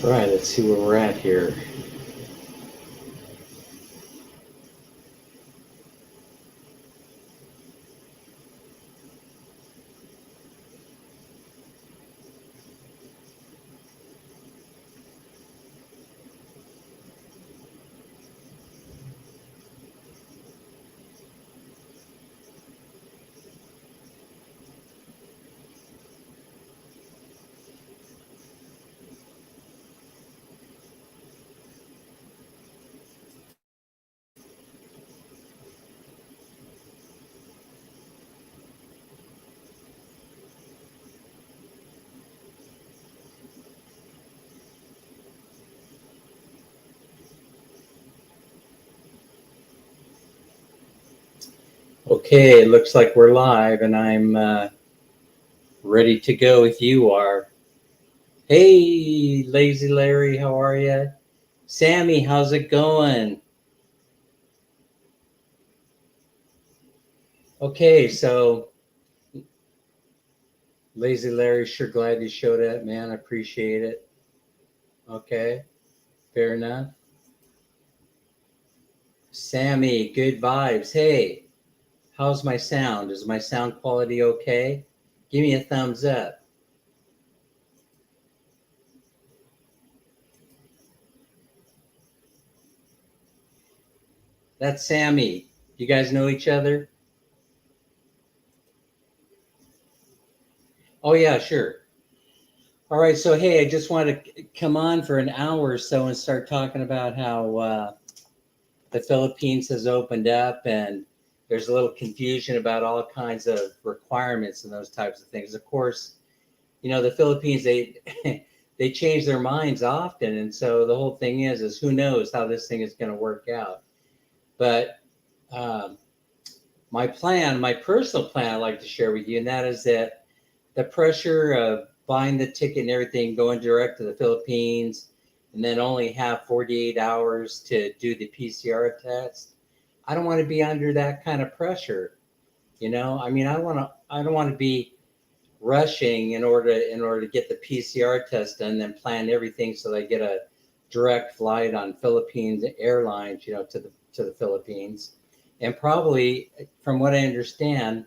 Right, let's see where we're at here. Okay, it looks like we're live, and I'm ready to go if you are. Hey, Lazy Larry, how are you? Sammy, how's it going? Okay, so Lazy Larry, sure glad you showed up, man. I appreciate it. Okay, fair enough. Sammy, good vibes. Hey, how's my sound? Is my sound quality okay? Give me a thumbs up. That's Sammy. You guys know each other? Oh, yeah, sure. All right, so hey, I just want to come on for an hour or so and start talking about how the Philippines has opened up, and there's a little confusion about all kinds of requirements and those types of things. Of course, you know, the Philippines, they they change their minds often, and so the whole thing is who knows how this thing is going to work out. But um, my personal plan, I'd like to share with you, and that is that the pressure of buying the ticket and everything, going direct to the Philippines, and then only have 48 hours to do the PCR test. I don't want to be under that kind of pressure. You know, I mean, I don't want to be rushing in order to get the PCR test done, then plan everything so they get a direct flight on Philippines Airlines, you know, to the Philippines. And probably, from what I understand,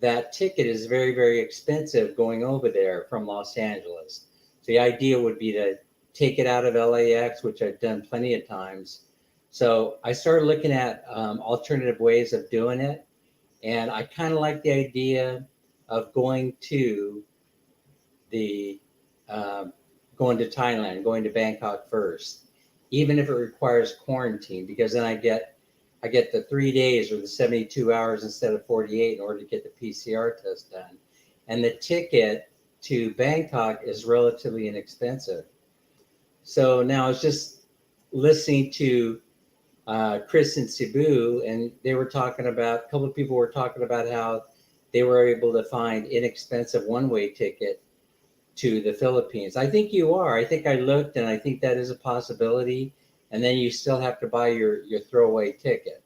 that ticket is very, very expensive going over there from Los Angeles. So the idea would be to take it out of LAX, which I've done plenty of times. So I started looking at alternative ways of doing it. And I kind of like the idea of the um, going to Thailand, going to Bangkok first, even if it requires quarantine, because then I get the 3 days or the 72 hours instead of 48 in order to get the PCR test done. And the ticket to Bangkok is relatively inexpensive. So now I was just listening to Chris in Cebu, and they were talking about, a couple of people were talking about how they were able to find inexpensive one-way ticket to the Philippines. I think you are. I think I looked, and I think that is a possibility. And then you still have to buy your throwaway ticket.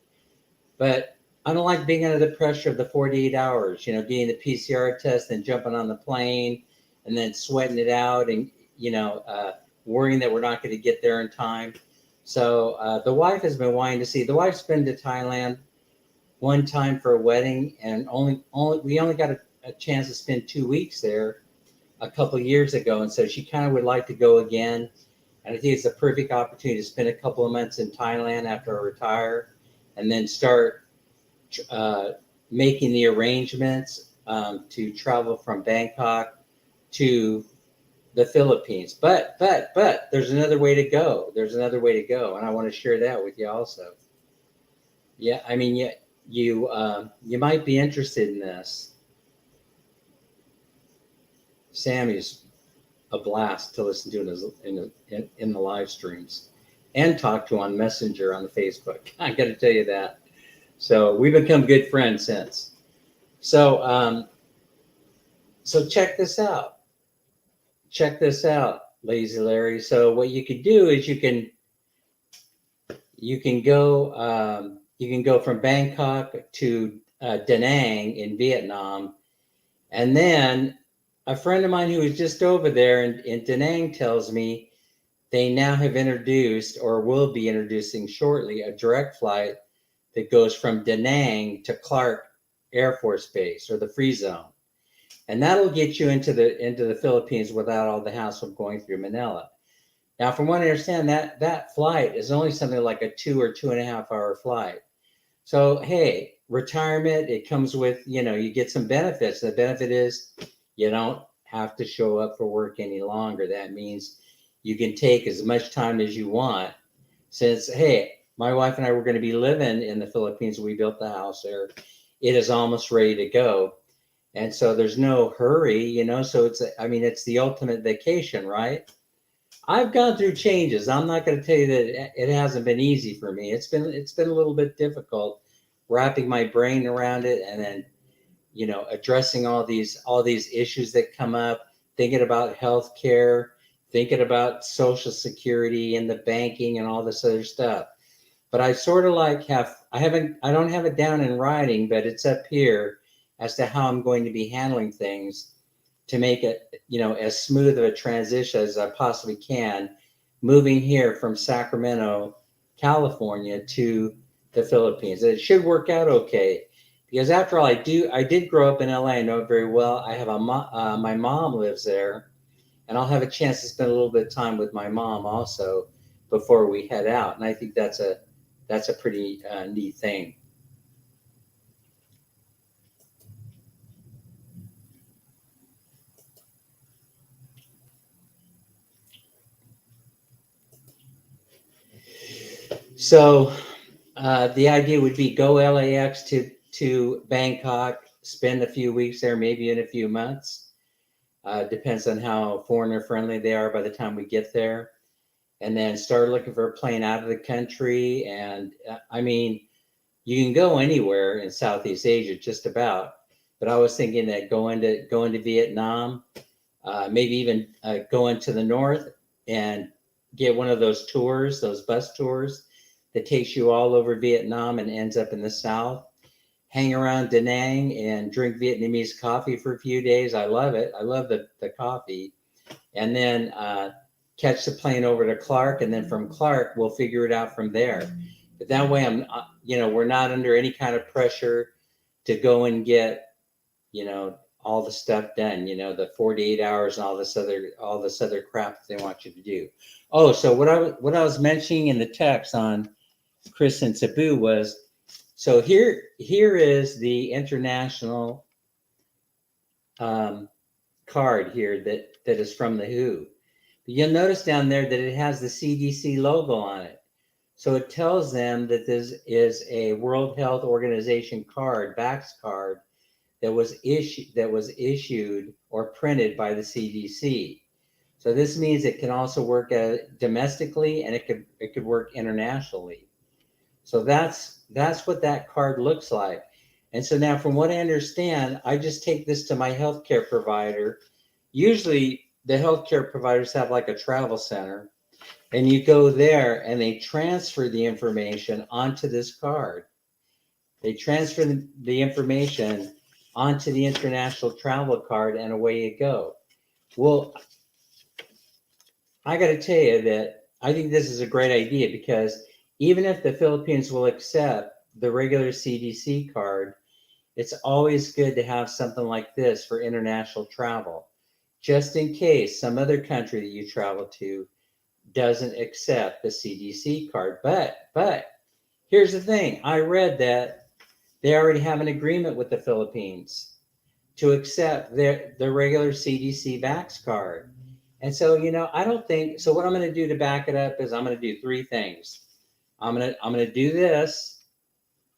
But I don't like being under the pressure of the 48 hours, you know, getting the PCR test and jumping on the plane and then sweating it out and, you know, worrying that we're not going to get there in time. So the wife has been wanting to see. The wife's been to Thailand one time for a wedding, and we only got a chance to spend 2 weeks there a couple of years ago, and so she kind of would like to go again. And I think it's a perfect opportunity to spend a couple of months in Thailand after I retire, and then start uh, making the arrangements to travel from Bangkok to the Philippines. But there's another way to go. There's another way to go, and I want to share that with you also. Yeah, I mean, you might be interested in this. Sammy's a blast to listen to in the live streams and talk to on Messenger on the Facebook. I got to tell you that. So we've become good friends since. So so check this out. Check this out, Lazy Larry. So what you could do is you can go from Bangkok to Da Nang in Vietnam, and then a friend of mine who was just over there in Da Nang tells me they now have introduced, or will be introducing shortly, a direct flight that goes from Da Nang to Clark Air Force Base, or the free zone. And that'll get you into the Philippines without all the hassle of going through Manila. Now, from what I understand, that flight is only something like a 2 or 2.5 hour flight. So, hey, retirement, it comes with, you get some benefits. The benefit is you don't have to show up for work any longer. That means you can take as much time as you want. Since, hey, my wife and I were going to be living in the Philippines, we built the house there. It is almost ready to go. And so there's no hurry, so it's the ultimate vacation, right? I've gone through changes. I'm not going to tell you that it hasn't been easy for me. It's been a little bit difficult wrapping my brain around it, and then addressing all these issues that come up, thinking about healthcare, thinking about Social Security and the banking and all this other stuff. But I sort of I don't have it down in writing, but it's up here as to how I'm going to be handling things to make it, as smooth of a transition as I possibly can, moving here from Sacramento, California to the Philippines. It should work out okay, because after all, I did grow up in LA. I know it very well. I have my mom lives there, and I'll have a chance to spend a little bit of time with my mom also before we head out. And I think that's a pretty neat thing. So the idea would be go LAX to Bangkok, spend a few weeks there, maybe in a few months. Depends on how foreigner friendly they are by the time we get there. And then start looking for a plane out of the country. And you can go anywhere in Southeast Asia, just about. But I was thinking that going to Vietnam, maybe even going to the north and get one of those tours, those bus tours that takes you all over Vietnam and ends up in the south. Hang around Da Nang and drink Vietnamese coffee for a few days. I love it. I love the coffee. And then catch the plane over to Clark, and then from Clark, we'll figure it out from there. But that way, we're not under any kind of pressure to go and get, all the stuff done, the 48 hours and all this other crap that they want you to do. Oh, so what I was mentioning in the text on Chris and Cebu was, so here is the international card here that is from the WHO. You'll notice down there that it has the CDC logo on it. So it tells them that this is a World Health Organization card, Vax card, that was issued or printed by the CDC. So this means it can also work domestically, and it could work internationally. So that's what that card looks like. And so now, from what I understand, I just take this to my healthcare provider. Usually the healthcare providers have like a travel center, and you go there and they transfer the information onto this card. They transfer the information onto the international travel card, and away you go. Well, I got to tell you that I think this is a great idea, because even if the Philippines will accept the regular CDC card, it's always good to have something like this for international travel, just in case some other country that you travel to doesn't accept the CDC card. But here's the thing. I read that they already have an agreement with the Philippines to accept the regular CDC Vax card. And so, I don't think so. What I'm going to do to back it up is I'm going to do three things. I'm going to do this.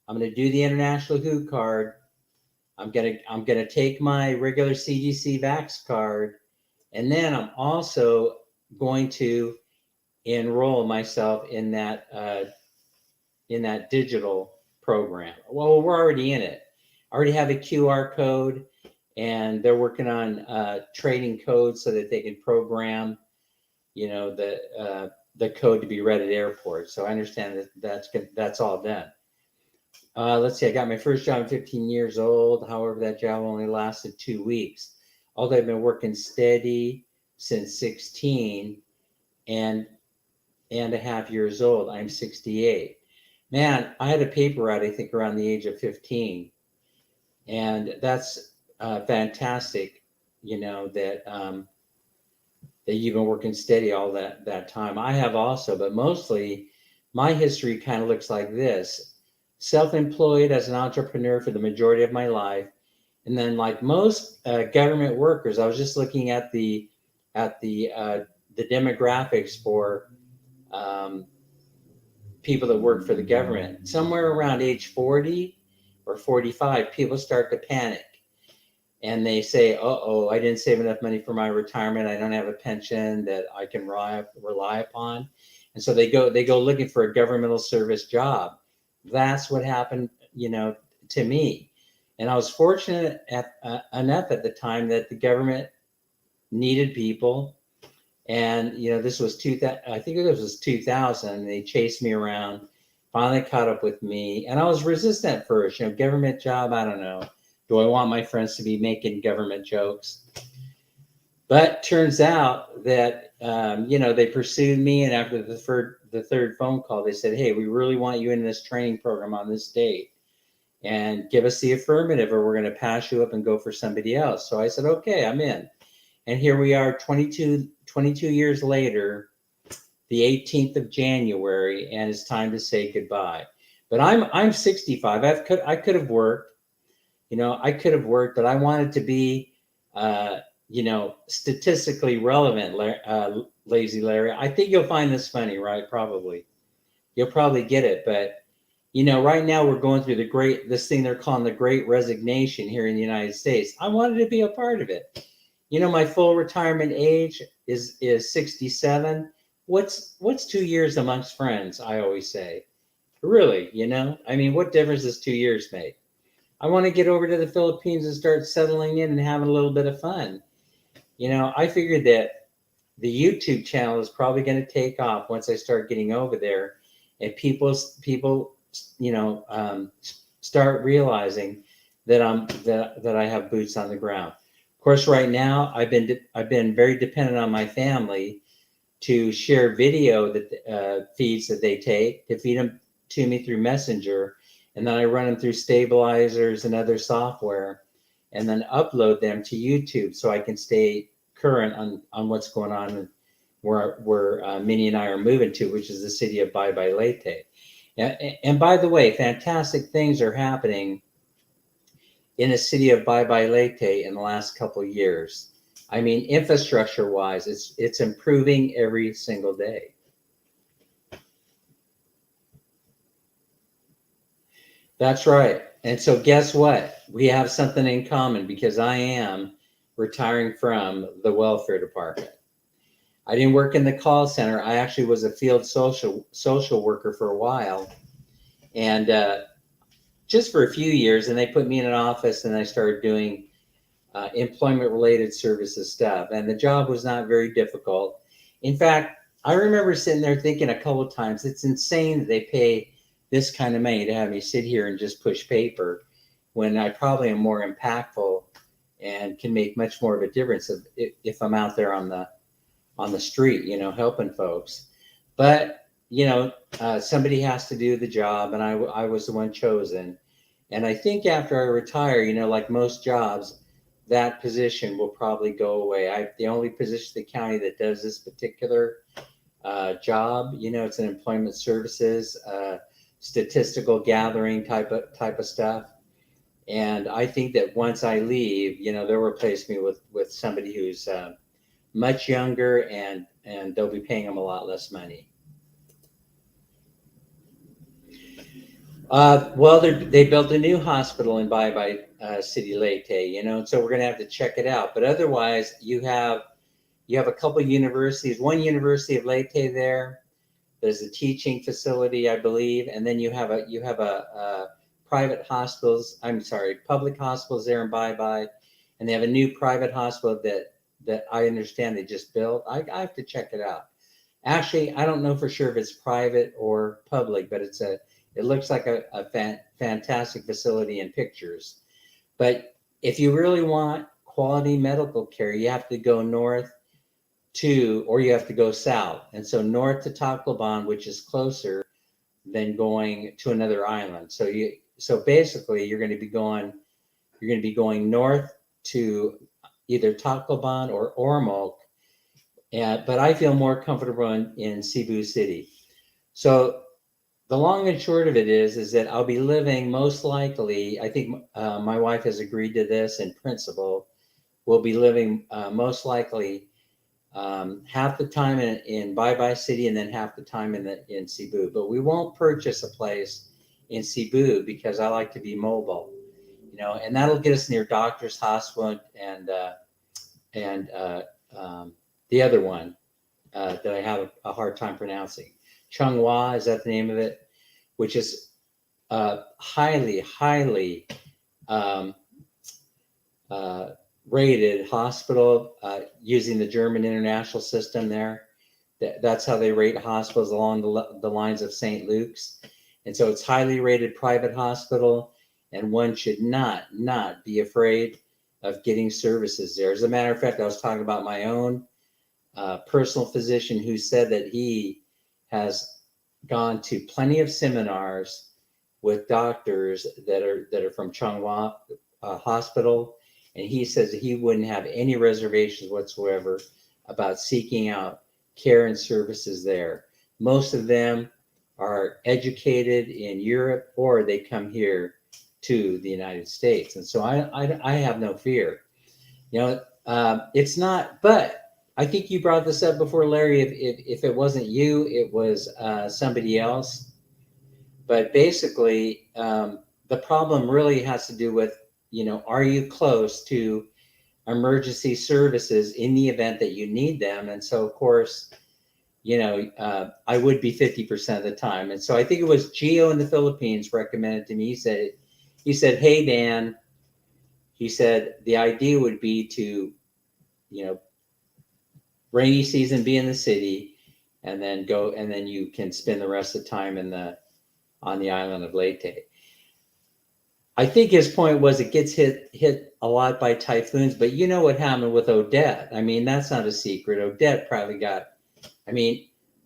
I'm going to do the international WHO card. I'm going to take my regular CDC Vax card, and then I'm also going to enroll myself in that digital program. Well, we're already in it. I already have a QR code, and they're working on trading codes so that they can program, the code to be read at airports. So I understand that's all done. Let's see, I got my first job at 15 years old. However, that job only lasted 2 weeks. Although I've been working steady since 16, and and a half years old. I'm 68. Man, I had a paper route, I think, around the age of 15. And that's fantastic, that you've been working steady all that time. I have also, but mostly my history kind of looks like this: self-employed as an entrepreneur for the majority of my life, and then like most government workers, I was just looking at the demographics for um, people that work for the government. Somewhere around age 40 or 45, people start to panic and they say, "Uh-oh, I didn't save enough money for my retirement. I don't have a pension that I can rely upon." And so they go looking for a governmental service job. That's what happened, to me. And I was fortunate enough at the time that the government needed people. And this was 2000. I think this was 2000. They chased me around, finally caught up with me, and I was resistant at first. Government job. I don't know. Do I want my friends to be making government jokes? But turns out that they pursued me, and after the third phone call, they said, "Hey, we really want you in this training program on this date, and give us the affirmative, or we're going to pass you up and go for somebody else." So I said, "Okay, I'm in." And here we are, 22 years later, the 18th of January, and it's time to say goodbye. But I'm 65. I could have worked. I could have worked, but I wanted to be, statistically relevant, Lazy Larry. I think you'll find this funny, right? Probably. You'll probably get it. But, right now we're going through this thing they're calling the Great Resignation here in the United States. I wanted to be a part of it. My full retirement age is 67. What's 2 years amongst friends? I always say. Really, I mean, what difference does 2 years make? I want to get over to the Philippines and start settling in and having a little bit of fun. I figured that the YouTube channel is probably going to take off once I start getting over there, and people, start realizing that I have boots on the ground. Of course, right now I've been very dependent on my family to share video feeds that they take, to feed them to me through Messenger, and then I run them through stabilizers and other software, and then upload them to YouTube so I can stay current on what's going on where Minnie and I are moving to, which is the city of Bye Bye Leyte. And by the way, fantastic things are happening in the city of Bye Bye Leyte in the last couple of years. I mean, infrastructure-wise, it's improving every single day. That's right. And so guess what? We have something in common, because I am retiring from the welfare department. I didn't work in the call center. I actually was a field social worker for a while, and just for a few years, and they put me in an office, and I started doing employment-related services stuff. And the job was not very difficult. In fact, I remember sitting there thinking a couple of times, it's insane that they pay this kind of money to have me sit here and just push paper, when I probably am more impactful and can make much more of a difference if I'm out there on the street, helping folks. But somebody has to do the job, and I was the one chosen. And I think after I retire, like most jobs, that position will probably go away. The only position in the county that does this particular job, it's an employment services, statistical gathering type of stuff. And I think that once I leave, they'll replace me with somebody who's much younger, and they'll be paying them a lot less money. Well, they built a new hospital in Bye Bye City Leyte, and so we're going to have to check it out. But otherwise, you have a couple of universities. One University of Leyte there. There's a teaching facility, I believe, and then you have a private hospitals. I'm sorry, public hospitals there in Bye Bye, and they have a new private hospital that I understand they just built. I have to check it out. Actually, I don't know for sure if it's private or public, but it looks like a fantastic facility in pictures. But if you really want quality medical care, you have to go north to, or you have to go south. And so north to Tacloban, which is closer than going to another island. So basically you're going to be going north to either Tacloban or Ormoc. But I feel more comfortable in Cebu City. So the long and short of it is that I'll be living most likely, I think my wife has agreed to this in principle, we'll be living most likely half the time in Bye Bye City and then half the time in Cebu. But we won't purchase a place in Cebu because I like to be mobile, and that'll get us near doctors, hospital, and the other one that I have a hard time pronouncing. Changhua, is that the name of it? Which is highly rated hospital using the German international system there. That's how they rate hospitals along the lines of St. Luke's. And so it's highly rated private hospital, and one should not be afraid of getting services there. As a matter of fact, I was talking about my own personal physician who said that he has gone to plenty of seminars with doctors that are from Changhua Hospital, and he says that he wouldn't have any reservations whatsoever about seeking out care and services there. Most of them are educated in Europe, or they come here to the United States, and so I have no fear. It's not, but I think you brought this up before, Larry. If it wasn't you, it was somebody else. But basically, the problem really has to do with, are you close to emergency services in the event that you need them? And so, of course, I would be 50% of the time. And so I think it was Gio in the Philippines recommended to me. He said, hey, Dan, he said, the idea would be to, rainy season be in the city, and then you can spend the rest of the time on the island of Leyte. I think his point was it gets hit a lot by typhoons, but you know what happened with Odette. I mean, that's not a secret. Odette probably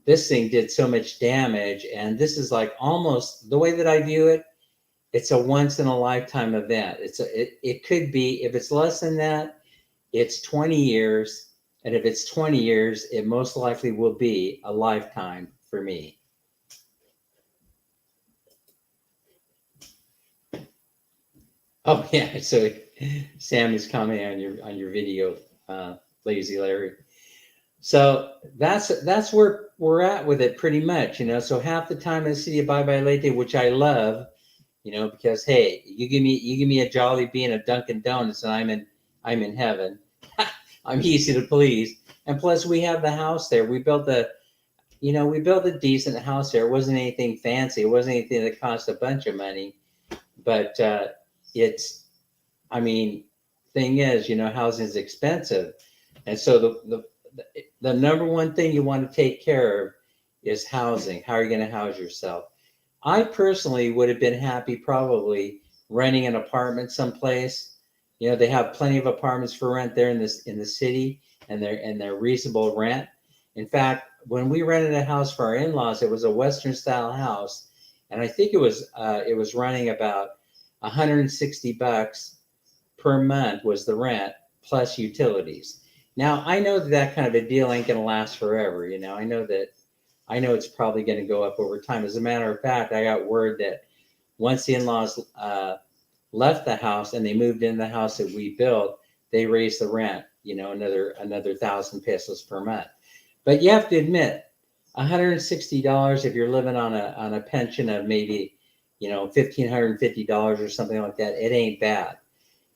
this thing did so much damage, and this is like almost, the way that I view it, it's a once in a lifetime event. It could be, if it's less than that, it's 20 years. And if it's 20 years, it most likely will be a lifetime for me. Oh yeah, so Sam is commenting on your video, Lazy Larry. So that's where we're at with it pretty much, So half the time in the city of Bye Bye Leyte, which I love, because hey, you give me a Jolly Bee and a Dunkin' Donuts, and I'm in heaven. I'm easy to please. And plus we have the house there. We built a decent house there. It wasn't anything fancy. It wasn't anything that cost a bunch of money. But thing is, housing is expensive. And so the number one thing you want to take care of is housing. How are you going to house yourself? I personally would have been happy probably renting an apartment someplace. They have plenty of apartments for rent there in the city, and they're reasonable rent. In fact, when we rented a house for our in-laws, it was a Western style house, and I think it was running about $160 per month was the rent plus utilities. Now I know that kind of a deal ain't going to last forever. I know it's probably going to go up over time. As a matter of fact, I got word that once the in-laws left the house and they moved into the house that we built, they raised the rent, another 1,000 pesos per month. But you have to admit, $160 if you're living on a pension of maybe, $1,550 or something like that, it ain't bad.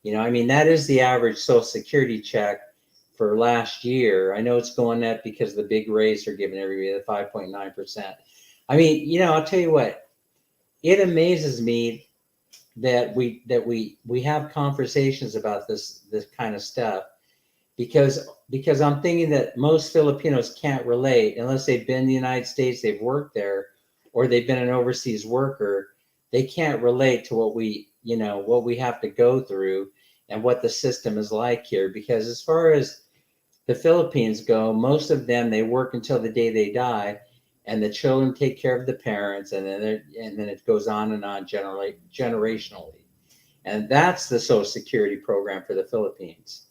That is the average Social Security check for last year. I know it's going up because the big raise they're giving everybody, the 5.9%. I'll tell you what, it amazes me that we have conversations about this kind of stuff, because I'm thinking that most Filipinos can't relate unless they've been in the United States, they've worked there, or they've been an overseas worker. They can't relate to what we have to go through and what the system is like here. Because as far as the Philippines go, most of them, they work until the day they die, and the children take care of the parents, and then it goes on and on generationally. And that's the Social Security program for the Philippines.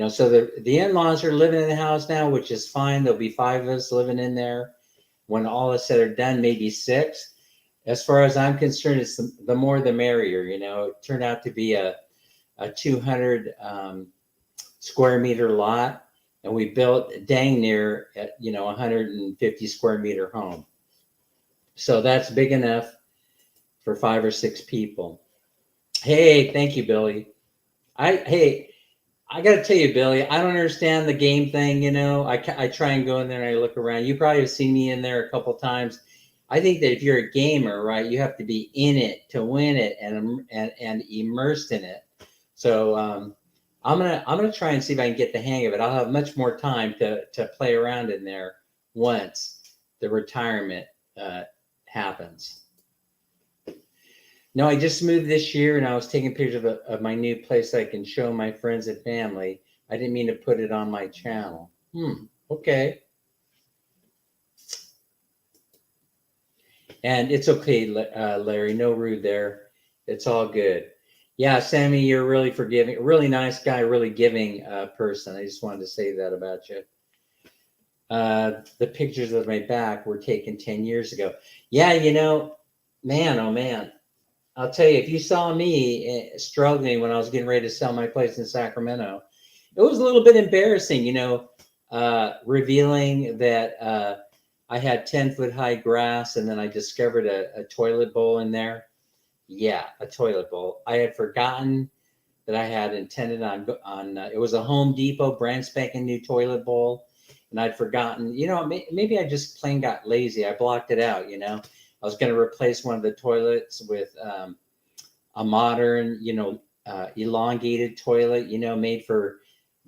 So the in-laws are living in the house now, which is fine. There'll be 5 of us living in there. When all is said or done, maybe 6. As far as I'm concerned, it's the more the merrier. It turned out to be a 200 square meter lot, and we built dang near 150 square meter home. So that's big enough for 5 or 6 people. Hey, thank you, Billy. I got to tell you, Billy, I don't understand the game thing. I try and go in there and I look around. You probably have seen me in there a couple times. I think that if you're a gamer, right, you have to be in it to win it and immersed in it. So I'm gonna try and see if I can get the hang of it. I'll have much more time to play around in there once the retirement happens. No, I just moved this year, and I was taking pictures of my new place so I can show my friends and family. I didn't mean to put it on my channel. Okay. And it's okay, Larry. No rude there. It's all good. Yeah, Sammy, you're really forgiving. Really nice guy, really giving person. I just wanted to say that about you. The pictures of my back were taken 10 years ago. Yeah, man, oh man. I'll tell you, if you saw me struggling when I was getting ready to sell my place in Sacramento, it was a little bit embarrassing, revealing that I had 10-foot high grass, and then I discovered a toilet bowl in there. Yeah, a toilet bowl. I had forgotten that I had intended on it was a Home Depot brand spanking new toilet bowl, and I'd forgotten. Maybe I just plain got lazy. I blocked it out. I was going to replace one of the toilets with a modern, elongated toilet, made for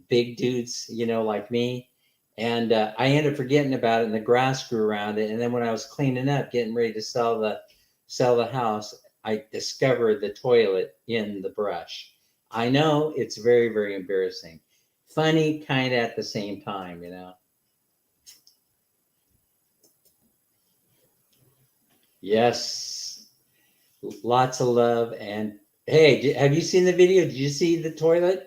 big dudes, like me. And I ended up forgetting about it, and the grass grew around it. And then when I was cleaning up, getting ready to sell the house, I discovered the toilet in the brush. I know it's very, very embarrassing. Funny kind of at the same time, Yes, lots of love. And hey, have you seen the video? Did you see the toilet?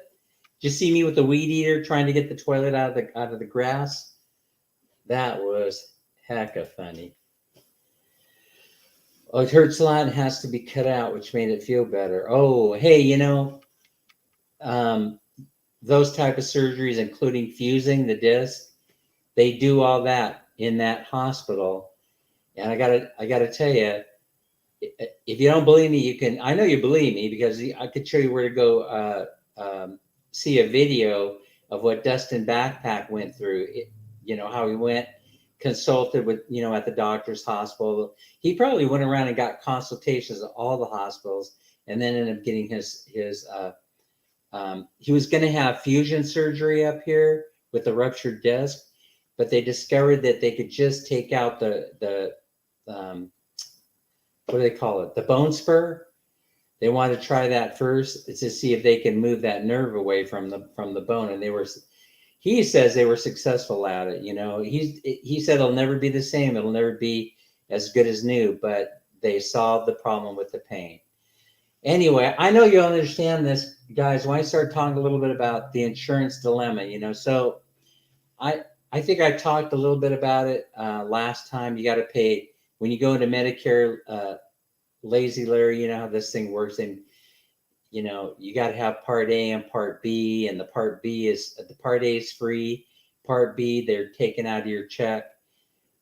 Did you see me with the weed eater trying to get the toilet out of the grass? That was hecka funny. Oh, it hurts a lot and has to be cut out, which made it feel better. Oh, hey, those type of surgeries, including fusing the disc, they do all that in that hospital. And I gotta tell you, if you don't believe me, you can. I know you believe me because I could show you where to go see a video of what Dustin Backpack went through. How he went, consulted with, at the doctor's hospital. He probably went around and got consultations at all the hospitals, and then ended up getting his he was going to have fusion surgery up here with the ruptured disc, but they discovered that they could just take out the what do they call it? The bone spur. They wanted to try that first to see if they can move that nerve away from the bone, and he says they were successful at it. He said it'll never be the same. It'll never be as good as new, but they solved the problem with the pain. Anyway, I know you'll understand this, guys, when I start talking a little bit about the insurance dilemma. So I think I talked a little bit about it last time. You got to pay when you go into Medicare. Lazy Larry, you know how this thing works, and you got to have Part A and Part B, and the Part A is free. Part B, they're taking out of your check,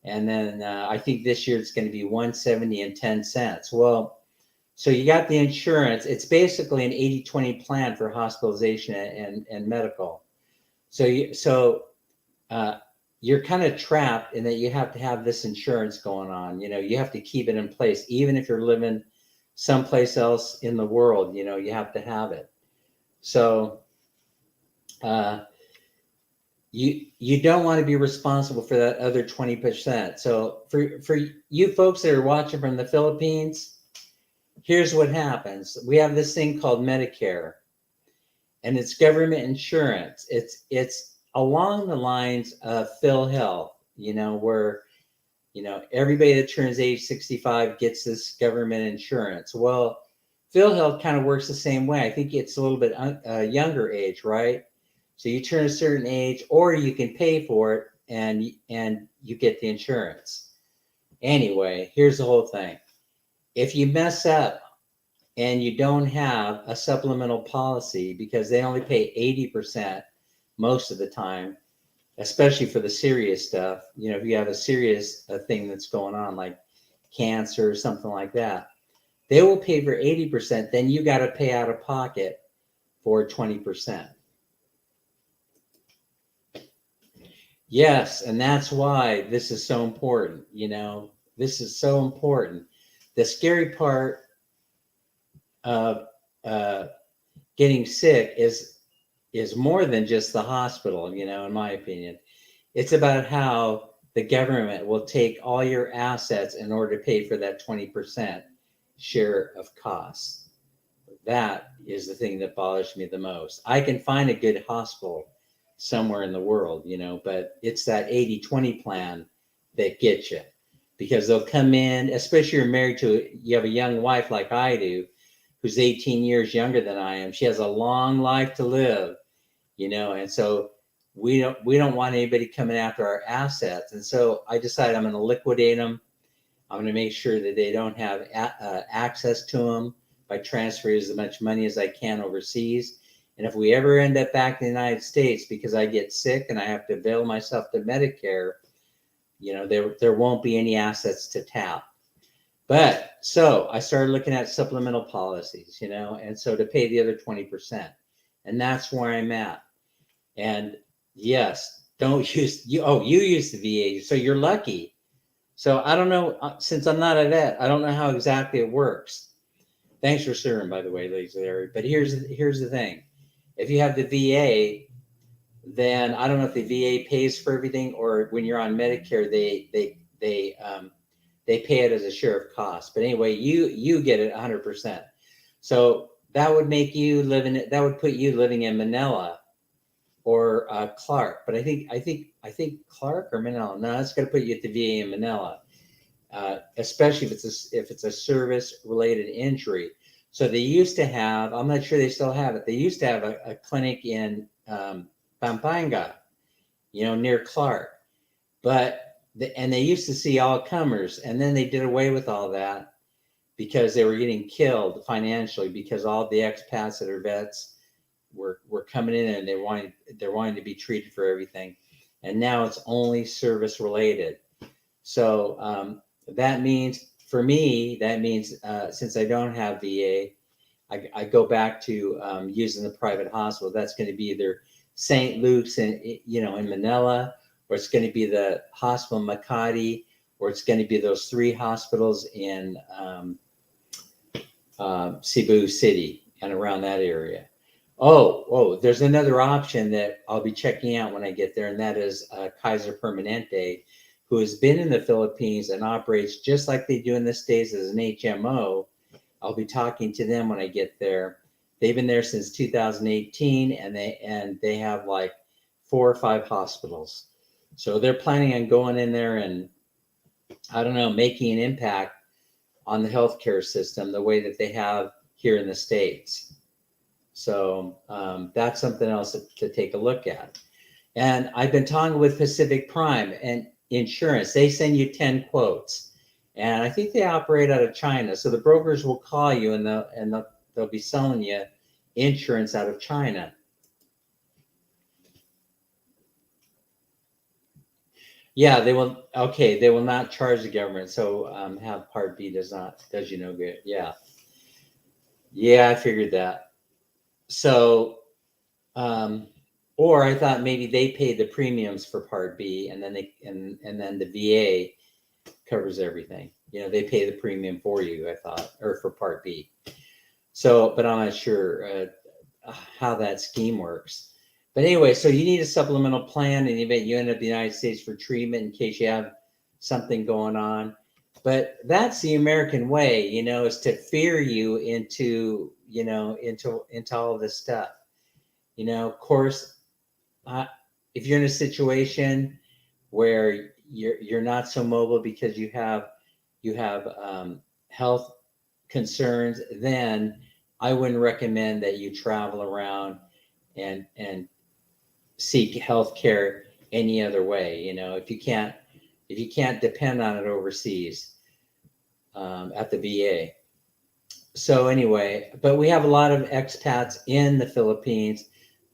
and then I think this year it's going to be $170.10. Well, so you got the insurance. It's basically an 80-20 plan for hospitalization and medical. So you're kind of trapped in that you have to have this insurance going on. You have to keep it in place, even if you're living someplace else in the world. You have to have it. So you don't want to be responsible for that other 20%. So for you folks that are watching from the Philippines, here's what happens. We have this thing called Medicare, and it's government insurance. It's along the lines of Phil Health, where, everybody that turns age 65 gets this government insurance. Well, Phil Health kind of works the same way. I think it's a little bit younger age, right? So you turn a certain age, or you can pay for it, and you get the insurance. Anyway, here's the whole thing. If you mess up and you don't have a supplemental policy, because they only pay 80% most of the time, especially for the serious stuff, if you have a serious thing that's going on, like cancer or something like that, they will pay for 80%. Then you got to pay out of pocket for 20%. Yes, and that's why this is so important. This is so important. The scary part of getting sick is more than just the hospital, in my opinion. It's about how the government will take all your assets in order to pay for that 20% share of costs. That is the thing that bothers me the most. I can find a good hospital somewhere in the world, but it's that 80-20 plan that gets you, because they'll come in, especially you have a young wife like I do, who's 18 years younger than I am. She has a long life to live, and so we don't want anybody coming after our assets. And so I decided I'm going to liquidate them. I'm going to make sure that they don't have access to them by transferring as much money as I can overseas. And if we ever end up back in the United States because I get sick and I have to avail myself to Medicare, there won't be any assets to tap. But so I started looking at supplemental policies, and so to pay the other 20%. And that's where I'm at. And yes, don't use you. Oh, you use the VA, so you're lucky. So I don't know, since I'm not a vet, I don't know how exactly it works. Thanks for sharing, by the way, ladies and gentlemen. But here's the thing: if you have the VA, then I don't know if the VA pays for everything, or when you're on Medicare, they pay it as a share of cost. But anyway, you get it 100%. So that would make you that would put you living in Manila or Clark. But I think Clark or Manila. No, that's going to put you at the VA in Manila, especially if it's a service related injury. So they used to have, I'm not sure they still have it. They used to have a clinic in Pampanga, near Clark, and they used to see all comers, and then they did away with all that because they were getting killed financially, because all the expats that are vets were coming in and they're wanting to be treated for everything. And now it's only service related. So that means, for me, since I don't have VA, I go back to using the private hospital. That's going to be either St. Luke's in Manila, or it's going to be the hospital in Makati, or it's going to be those 3 hospitals in Cebu City and around that area. Oh, there's another option that I'll be checking out when I get there, and that is Kaiser Permanente, who has been in the Philippines and operates just like they do in the States as an HMO. I'll be talking to them when I get there. They've been there since 2018, and they have like 4 or 5 hospitals. So they're planning on going in there and, I don't know, making an impact on the healthcare system the way that they have here in the States. So that's something else to take a look at. And I've been talking with Pacific Prime and Insurance. They send you 10 quotes, and I think they operate out of China. So the brokers will call you, and they'll be selling you insurance out of China. Yeah, they will. Okay, they will not charge the government. So have Part B does you no good. Yeah, I figured that. So, or I thought maybe they pay the premiums for Part B, and then then the VA covers everything. They pay the premium for you, I thought, or for Part B. So, but I'm not sure how that scheme works. But anyway, so you need a supplemental plan in the event you end up in the United States for treatment in case you have something going on. But that's the American way, is to fear you into all of this stuff. Of course, if you're in a situation where you're not so mobile because you have health concerns, then I wouldn't recommend that you travel around and seek health care any other way. If you can't depend on it overseas, at the VA. So anyway, but we have a lot of expats in the Philippines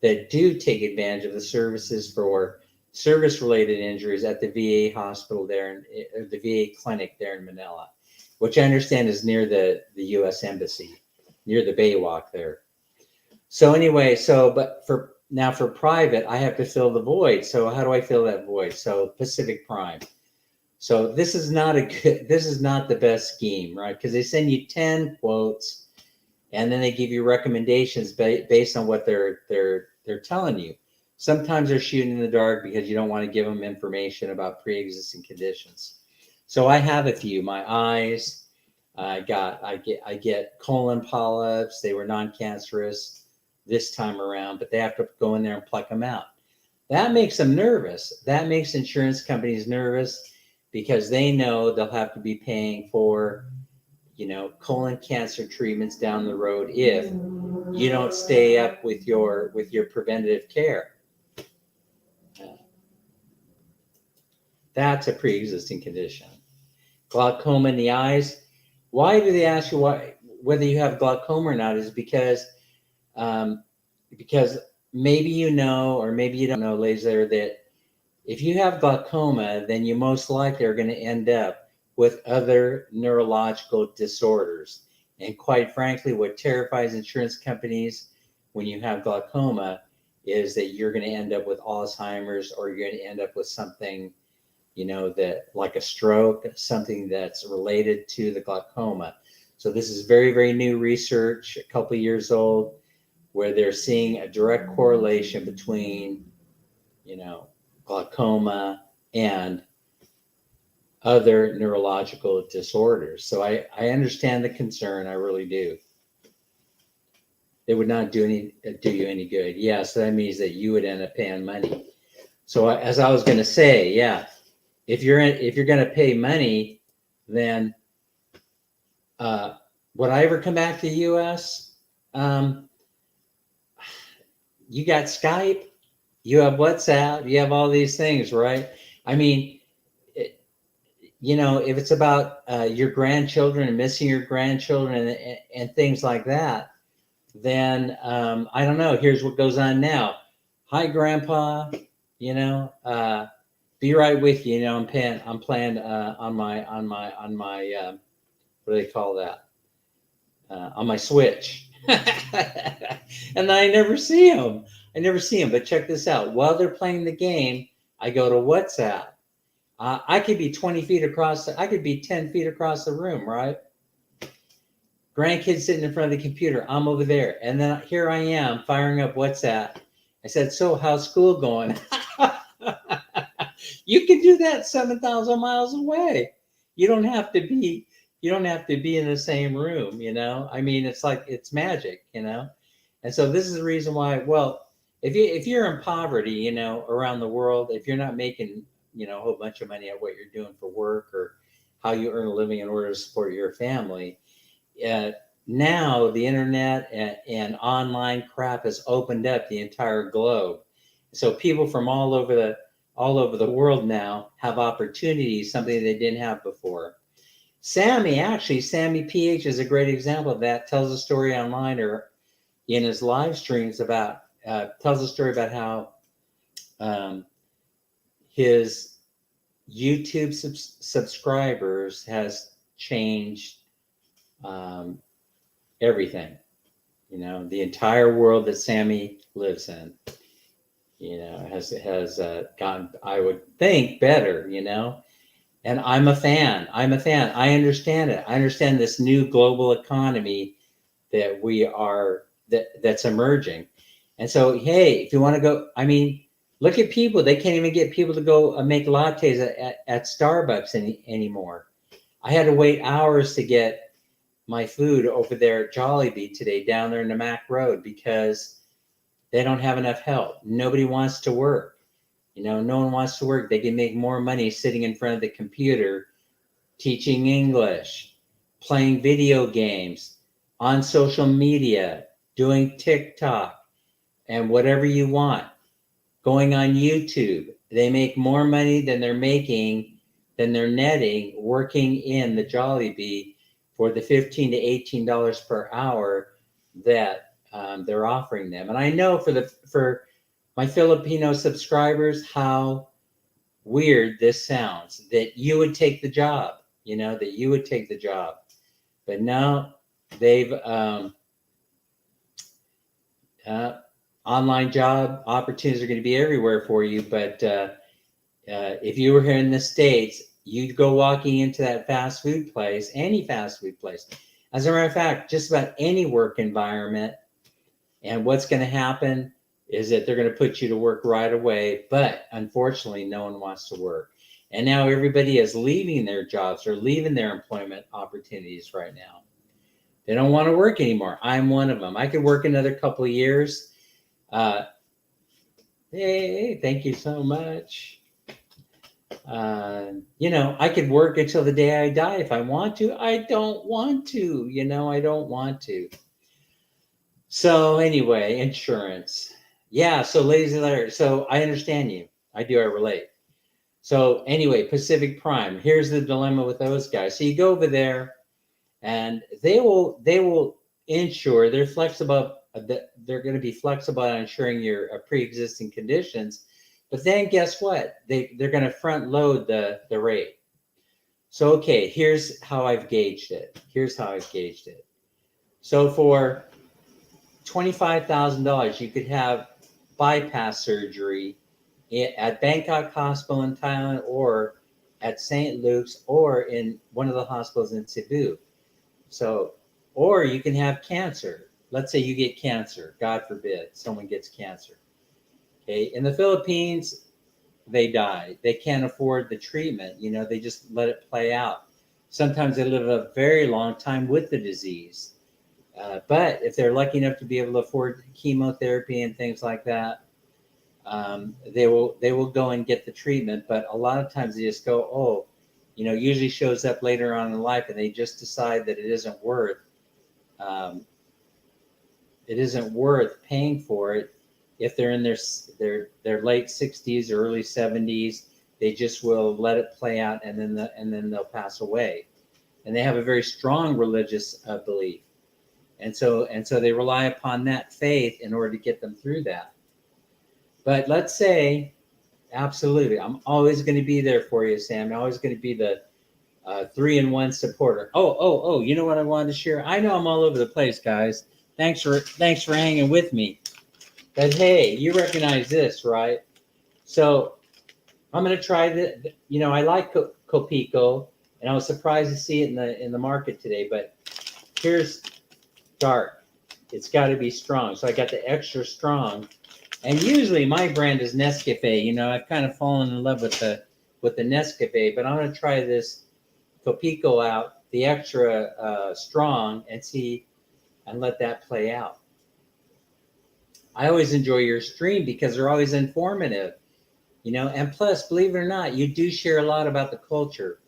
that do take advantage of the services for service-related injuries at the VA hospital there, the VA clinic there in Manila, which I understand is near the U.S. Embassy, near the Baywalk there. So anyway, but for private, I have to fill the void. So how do I fill that void? So Pacific Prime. So this is not the best scheme, right? Because they send you 10 quotes, and then they give you recommendations based on what they're telling you. Sometimes they're shooting in the dark because you don't want to give them information about pre-existing conditions. So I have a few. My eyes, I get colon polyps. They were non-cancerous this time around, but they have to go in there and pluck them out. That makes them nervous. That makes insurance companies nervous, because they know they'll have to be paying for, colon cancer treatments down the road if you don't stay up with your preventative care. That's a pre-existing condition. Glaucoma in the eyes. Why do they ask you whether you have glaucoma or not? Is because maybe you know, or maybe you don't know, Laser, that if you have glaucoma, then you most likely are going to end up with other neurological disorders. And quite frankly, what terrifies insurance companies when you have glaucoma is that you're going to end up with Alzheimer's, or you're going to end up with something, that like a stroke, something that's related to the glaucoma. So this is very, very new research, a couple of years old, where they're seeing a direct correlation between, glaucoma and other neurological disorders. So I understand the concern. I really do. It would not do you any good. Yeah, so that means that you would end up paying money. So as I was going to say, yeah, if you're going to pay money, then would I ever come back to the U.S.? You got Skype, you have WhatsApp, you have all these things, right? I mean, if it's about your grandchildren and missing your grandchildren and things like that, then I don't know. Here's what goes on now. Hi, Grandpa. Be right with you. I'm playing on my what do they call that? On my Switch. And I never see them. But check this out. While they're playing the game, I go to WhatsApp. I could be 20 feet across. I could be 10 feet across the room, right? Grandkids sitting in front of the computer. I'm over there. And then here I am firing up WhatsApp. I said, so how's school going? You can do that 7,000 miles away. You don't have to be in the same room, I mean, it's magic, And so this is the reason why, well, if you're in poverty, around the world, if you're not making, a whole bunch of money at what you're doing for work or how you earn a living in order to support your family, now the internet and online crap has opened up the entire globe. So people from all over the world now have opportunities, something they didn't have before. Sammy PH is a great example of that. Tells a story online or in his live streams tells a story about how his YouTube subscribers has changed everything. The entire world that Sammy lives in, has gotten, I would think, better, And I'm a fan. I understand it. I understand this new global economy that that's emerging. And so, hey, if you want to go, I mean, look at people. They can't even get people to go make lattes at Starbucks anymore. I had to wait hours to get my food over there at Jollibee today, down there in the Mac Road, because they don't have enough help. Nobody wants to work. No one wants to work. They can make more money sitting in front of the computer, teaching English, playing video games, on social media, doing TikTok, and whatever you want, going on YouTube. They make more money than they're netting working in the Jollibee for the $15 to $18 per hour that they're offering them. And I know for my Filipino subscribers how weird this sounds, that you would take the job, that you would take the job. But no, they've online job opportunities are going to be everywhere for you. But if you were here in the States, you'd go walking into that fast food place, any fast food place. As a matter of fact, just about any work environment. And what's going to happen is that they're going to put you to work right away. But unfortunately, no one wants to work. And now everybody is leaving their jobs or leaving their employment opportunities right now. They don't want to work anymore. I'm one of them. I could work another couple of years. Hey, thank you so much. I could work until the day I die if I want to. I don't want to, I don't want to. So anyway, insurance. Yeah, so ladies and gentlemen, so I understand you. I relate. So anyway, Pacific Prime. Here's the dilemma with those guys. So you go over there and they will insure. They're flexible. They're going to be flexible on insuring your pre-existing conditions. But then guess what? They're going to front load the rate. So, okay, here's how I've gauged it. So for $25,000, you could have bypass surgery at Bangkok Hospital in Thailand, or at St. Luke's, or in one of the hospitals in Cebu. So, or you can have cancer. Let's say you get cancer. God forbid someone gets cancer. Okay, in the Philippines, they die. They can't afford the treatment. They just let it play out. Sometimes they live a very long time with the disease. But if they're lucky enough to be able to afford chemotherapy and things like that, they will go and get the treatment. But a lot of times they just go, usually shows up later on in life, and they just decide that it isn't worth paying for it. If they're in their late 60s or early 70s, they just will let it play out, and then they'll pass away. And they have a very strong religious belief, and so they rely upon that faith in order to get them through that. But let's say, absolutely, I'm always going to be there for you, Sam. I'm always going to be the 3-in-1 supporter. Oh, you know what I wanted to share? I know I'm all over the place, guys. Thanks for hanging with me. But hey, you recognize this, right? So I'm going to try the. I like Copico, and I was surprised to see it in the market today. But here's dark. It's got to be strong. So I got the extra strong. And usually my brand is Nescafe. I've kind of fallen in love with the Nescafe, but I'm going to try this Copico out, the extra strong, and let that play out. I always enjoy your stream because they're always informative, and plus, believe it or not, you do share a lot about the culture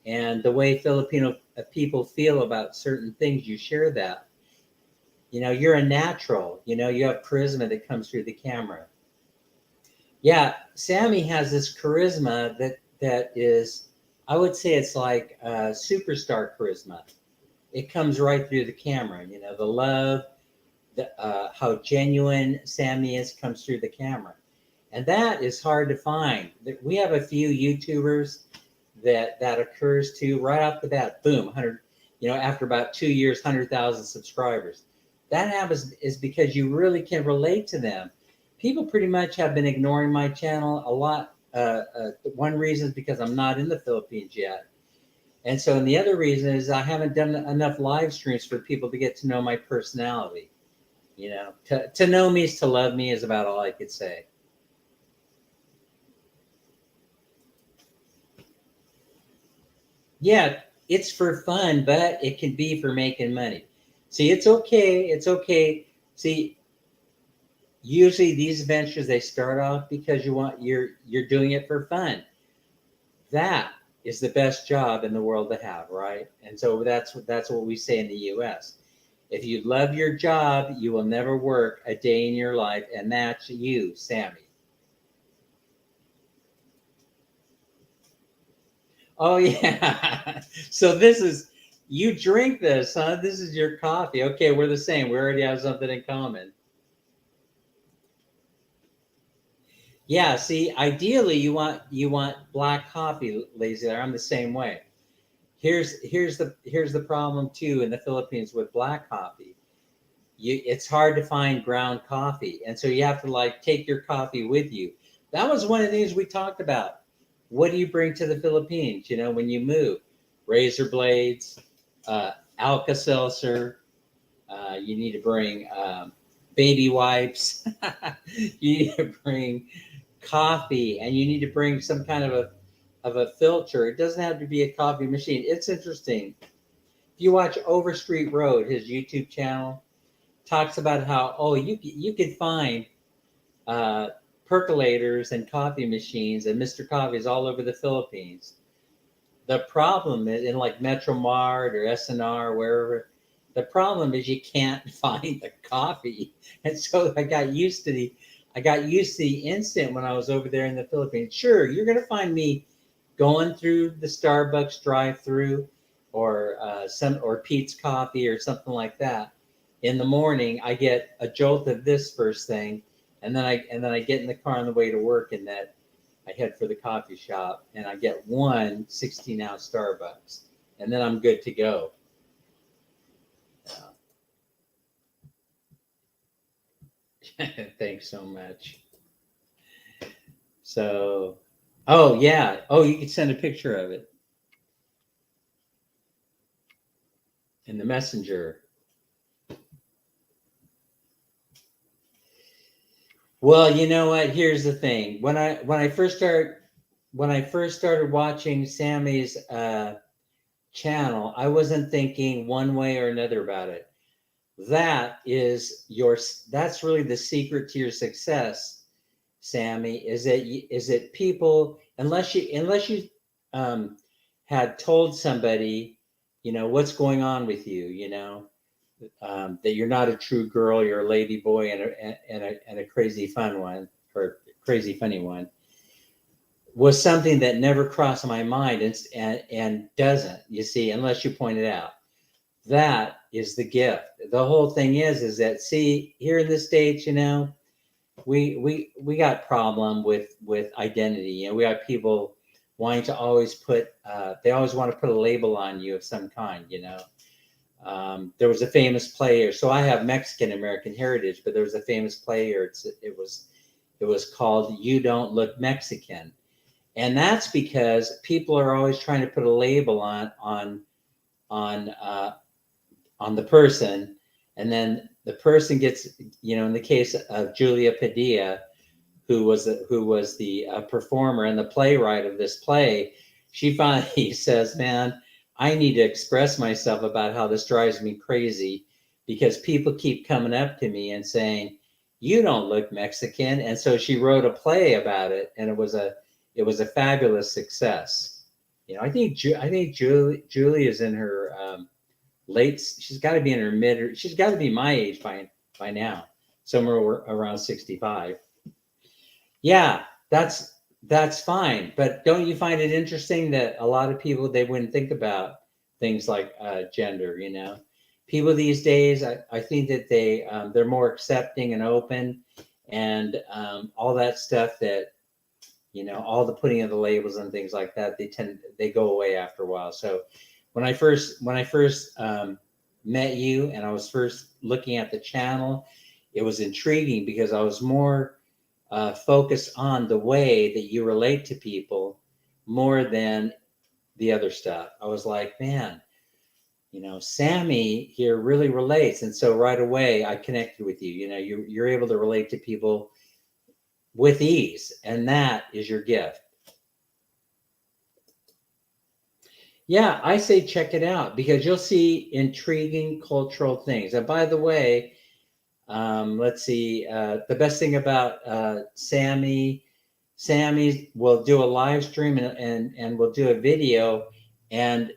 and the way Filipino people feel about certain things. You share that. You're a natural. You have charisma that comes through the camera. Yeah, Sammy has this charisma that is, I would say it's like superstar charisma. It comes right through the camera. The love, how genuine Sammy is comes through the camera. And that is hard to find. We have a few YouTubers that occurs to right off the bat. Boom, 100. After about 2 years, 100,000 subscribers. That happens is because you really can relate to them. People pretty much have been ignoring my channel a lot. One reason is because I'm not in the Philippines yet. And the other reason is I haven't done enough live streams for people to get to know my personality. To know me is to love me is about all I could say. Yeah, it's for fun, but it can be for making money. See, it's okay. See, usually these ventures, they start off because you're doing it for fun. That is the best job in the world to have, right? And so that's what we say in the US. If you love your job, you will never work a day in your life, and that's you, Sammy. Oh yeah. So this is, you drink this, huh? This is your coffee. Okay, we're the same. We already have something in common. Yeah, see, ideally you want black coffee, lazy. I'm the same way. Here's the problem too in the Philippines with black coffee. It's hard to find ground coffee, and so you have to like take your coffee with you. That was one of the things we talked about. What do you bring to the Philippines? When you move, razor blades, uh, Alka-Seltzer. You need to bring baby wipes. You need to bring coffee, and you need to bring some kind of a filter. It doesn't have to be a coffee machine. It's interesting. If you watch Overstreet Road, his YouTube channel talks about how you could find uh, percolators and coffee machines and Mr. Coffees all over the Philippines. The problem is in like Metro Mart or SNR, wherever. The problem is you can't find the coffee, and so I got used to the instant when I was over there in the Philippines. Sure, you're gonna find me going through the Starbucks drive-through, or or Pete's Coffee or something like that. In the morning, I get a jolt of this first thing, and then I get in the car on the way to work, and that I head for the coffee shop, and I get one 16-ounce Starbucks, and then I'm good to go. Thanks so much. So, oh yeah, you can send a picture of it in the messenger. Well, you know what? Here's the thing. When I first started watching Sammy's channel, I wasn't thinking one way or another about it. That's really the secret to your success, Sammy. Is that people, unless you um, had told somebody, what's going on with you, that you're not a true girl, you're a lady boy, and a crazy fun one, or crazy funny one, was something that never crossed my mind, and doesn't, you see, unless you point it out. That is the gift. The whole thing is that, see, here in the States, we got problem with identity. We got people wanting to always they always want to put a label on you of some kind. There was a famous player. So I have Mexican American heritage, but there was a famous player. It was called "You Don't Look Mexican," and that's because people are always trying to put a label on the person, and then the person gets, in the case of Julia Padilla, who was the performer and the playwright of this play. She finally says, "Man, I need to express myself about how this drives me crazy, because people keep coming up to me and saying, 'You don't look Mexican.'" And so she wrote a play about it, and it was a fabulous success. I think Julie is in her late. She's got to be in her mid. She's got to be my age by now, somewhere around 65. Yeah, that's fine. But don't you find it interesting that a lot of people, they wouldn't think about things like gender? People these days, I think that they're more accepting and open, and all that stuff that, all the putting of the labels and things like that, they go away after a while. So when I first met you, and I was first looking at the channel, it was intriguing because I was more focused on the way that you relate to people more than the other stuff. I was like, man, Sammy here really relates, and so right away I connected with you. You're able to relate to people with ease, and that is your gift. Yeah, I say check it out, because you'll see intriguing cultural things. And by the way, Let's see. The best thing about Sammy will do a live stream and we'll do a video, and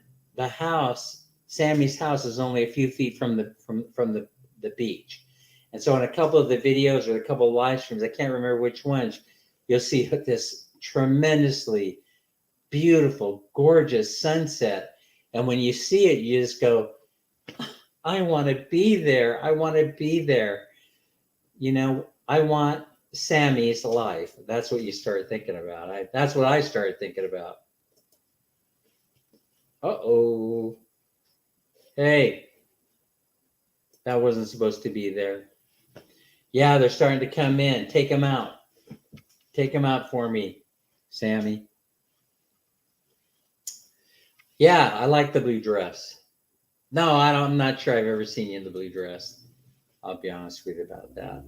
Sammy's house is only a few feet from the beach. And so in a couple of the videos or a couple of live streams, I can't remember which ones, you'll see this tremendously beautiful, gorgeous sunset. And when you see it, you just go, I want to be there. I want to be there. You know, I want Sammy's life. That's what you start thinking about. That's what I started thinking about. Uh-oh. Hey, that wasn't supposed to be there. Yeah, they're starting to come in. Take them out. Take them out for me, Sammy. Yeah, I like the blue dress. No, I'm not sure I've ever seen you in the blue dress. I'll be honest with you about that.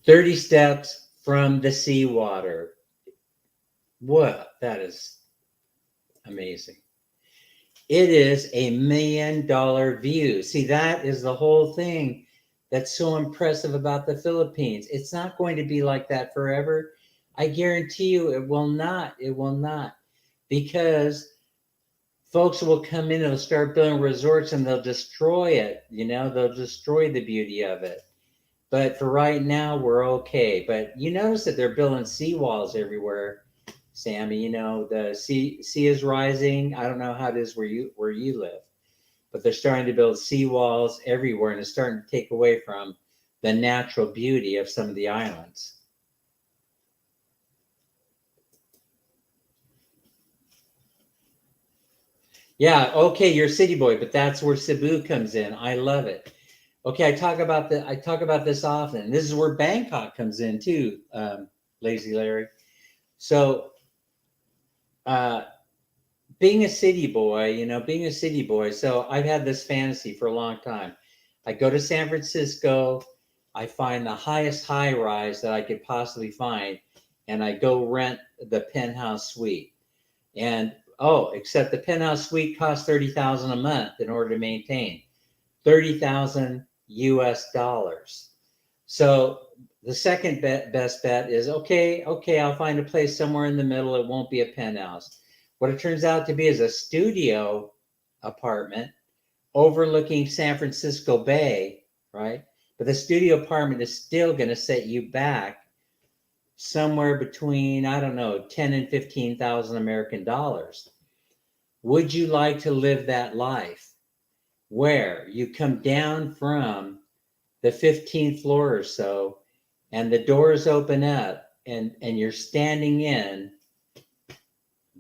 "30 steps from the seawater." What? That is amazing. It is $1 million view. See, that is the whole thing that's so impressive about the Philippines. It's not going to be like that forever. I guarantee you it will not. It will not. Because folks will come in and they'll start building resorts and they'll destroy it. You know, they'll destroy the beauty of it. But for right now, we're okay. But you notice that they're building seawalls everywhere, Sammy. You know, the sea is rising. I don't know how it is where you live, but they're starting to build seawalls everywhere, and it's starting to take away from the natural beauty of some of the islands. Yeah, okay, you're a city boy, but that's where Cebu comes in. I love it. Okay, I talk about this often. This is where Bangkok comes in too, Lazy Larry. So, being a city boy. So I've had this fantasy for a long time. I go to San Francisco, I find the highest high rise that I could possibly find, and I go rent the penthouse suite. And except the penthouse suite costs $30,000 a month in order to maintain. 30,000 US dollars. So the second best bet is okay, I'll find a place somewhere in the middle. It won't be a penthouse. What it turns out to be is a studio apartment overlooking San Francisco Bay, right? But the studio apartment is still going to set you back somewhere between, I don't know, 10 and 15,000 American dollars. Would you like to live that life where you come down from the 15th floor or so and the doors open up and you're standing in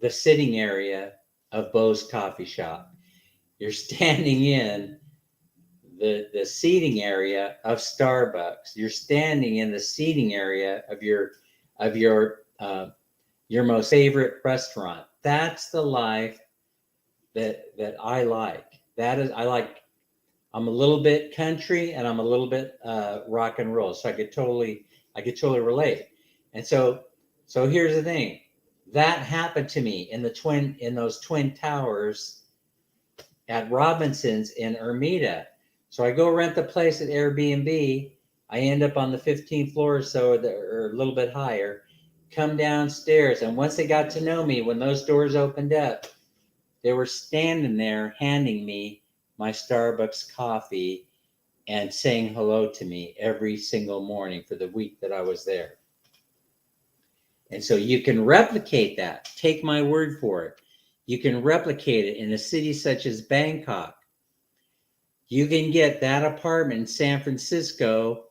the sitting area of Bo's coffee shop? You're standing in the seating area of Starbucks. You're standing in the seating area of your most favorite restaurant. That's the life that I like. I'm a little bit country and I'm a little bit rock and roll, so I could totally relate. And so here's the thing. That happened to me in those twin towers at Robinson's in Ermita. So I go rent the place at Airbnb. I end up on the 15th floor or so, or a little bit higher. Come downstairs, and once they got to know me, when those doors opened up, they were standing there handing me my Starbucks coffee and saying hello to me every single morning for the week that I was there. And so you can replicate that. Take my word for it. You can replicate it in a city such as Bangkok. You can get that apartment in San Francisco,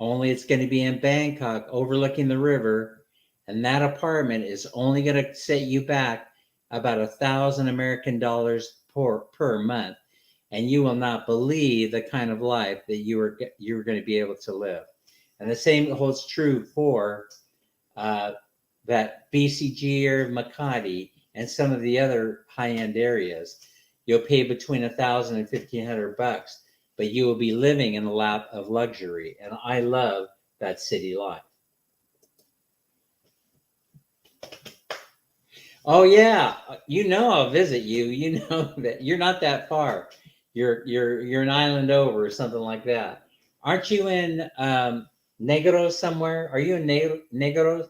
only it's going to be in Bangkok overlooking the river. And that apartment is only going to set you back about 1,000 American dollars per month. And you will not believe the kind of life that you're going to be able to live. And the same holds true for that BCG or Makati and some of the other high-end areas. You'll pay between $1,000 and $1,500, but you will be living in the lap of luxury. And I love that city life. Oh yeah, I'll visit you. You know that you're not that far. You're an island over or something like that. Aren't you in Negros somewhere? Are you in Negros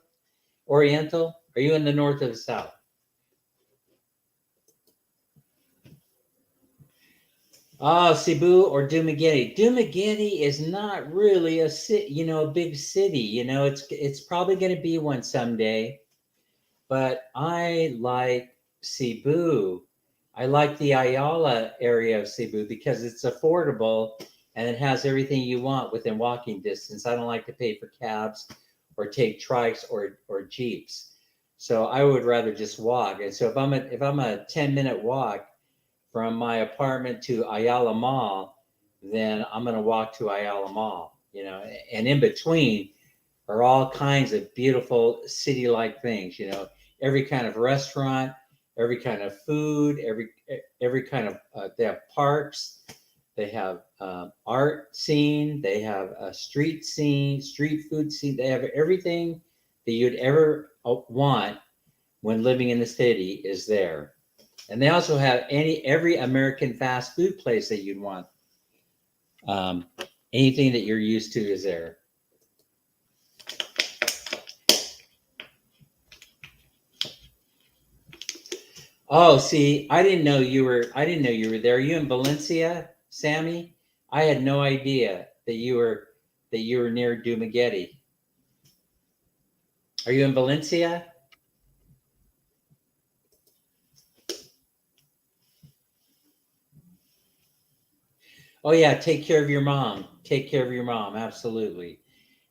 Oriental? Are you in the north or the south? Oh, Cebu or Dumaguete. Dumaguete is not really a city, a big city. It's probably going to be one someday. But I like Cebu. I like the Ayala area of Cebu because it's affordable and it has everything you want within walking distance. I don't like to pay for cabs or take trikes or jeeps. So I would rather just walk. And so if I'm a 10-minute walk from my apartment to Ayala Mall, then I'm going to walk to Ayala Mall, and in between are all kinds of beautiful city-like things, every kind of restaurant, every kind of food, every kind of they have parks, they have art scene, they have a street scene, street food scene, they have everything that you'd ever want when living in the city is there. And they also have every American fast food place that you'd want. Um, Anything that you're used to is there. Oh, see, I didn't know you were there. Are you in Valencia, Sammy? I had no idea that you were near Dumaguete. Are you in Valencia? Oh yeah, take care of your mom. Take care of your mom, absolutely.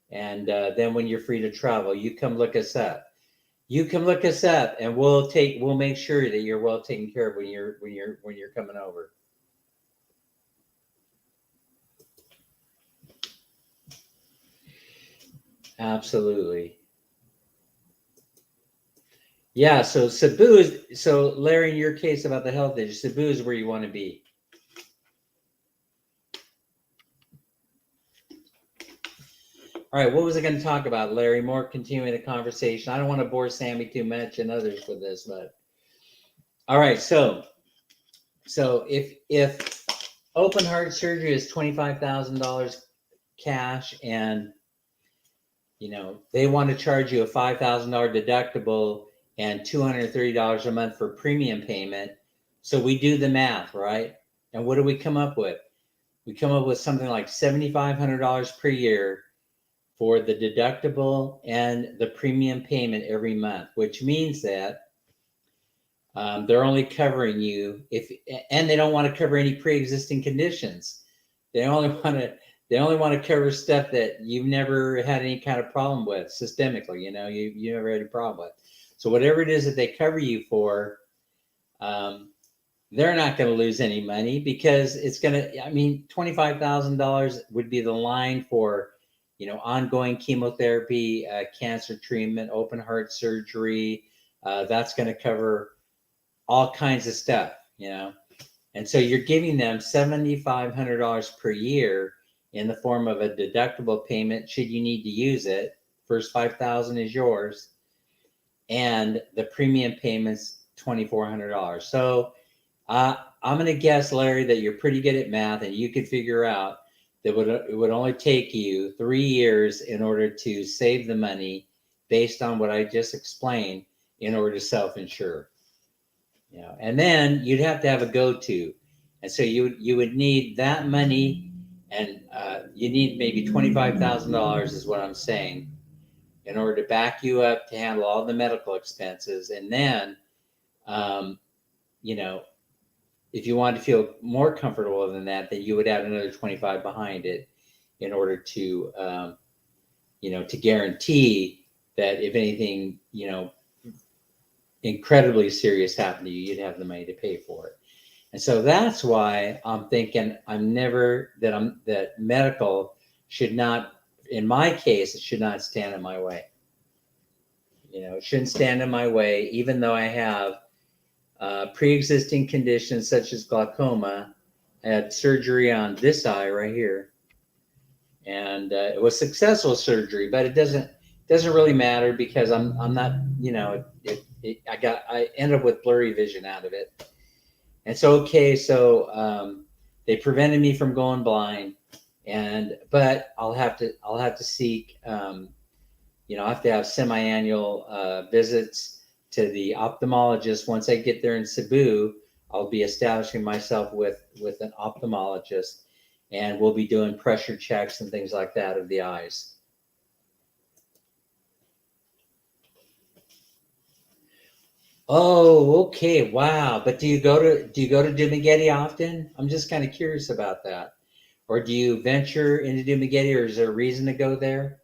And then when you're free to travel, you come look us up. You come look us up, and we'll make sure that you're well taken care of when you're coming over. Absolutely. Yeah. So Larry, in your case about the health issue, Cebu is where you want to be. All right. What was I going to talk about, Larry? More continuing the conversation. I don't want to bore Sammy too much and others with this, but all right. So if open heart surgery is $25,000 cash, and they want to charge you a $5,000 deductible and $230 a month for premium payment. So we do the math, right? And what do we come up with? We come up with something like $7,500 per year for the deductible and the premium payment every month, which means that they're only covering you and they don't want to cover any pre-existing conditions. They only want to they only want to cover stuff that you've never had any kind of problem with systemically. You never had a problem with. So whatever it is that they cover you for, um, they're not going to lose any money because it's going to. I mean, $25,000 would be the line for, ongoing chemotherapy, cancer treatment, open heart surgery. That's going to cover all kinds of stuff. And so you're giving them $7,500 per year in the form of a deductible payment should you need to use it. First 5,000 is yours, and the premium payments $2,400. So I'm going to guess, Larry, that you're pretty good at math, and you could figure out that it would only take you 3 years in order to save the money based on what I just explained in order to self-insure. And then you'd have to have a go-to, and so you would need that money, and you need maybe $25,000 is what I'm saying, in order to back you up to handle all the medical expenses, and then, um, you know, if you want to feel more comfortable than that, then you would add another 25 behind it, in order to, to guarantee that if anything, incredibly serious happened to you, you'd have the money to pay for it. And so that's why I'm thinking that medical should not, in my case, it should not stand in my way. It shouldn't stand in my way, even though I have pre-existing conditions such as glaucoma. I had surgery on this eye right here, and it was successful surgery, but it doesn't doesn't really matter because I'm not, I ended up with blurry vision out of it. And so, okay, so they prevented me from going blind, but I'll have to seek, I have to have semi-annual visits to the ophthalmologist. Once I get there in Cebu, I'll be establishing myself with an ophthalmologist, and we'll be doing pressure checks and things like that of the eyes. Oh, okay. Wow. But do you go to Dumaguete often? I'm just kind of curious about that. Or do you venture into Dumaguete, or is there a reason to go there?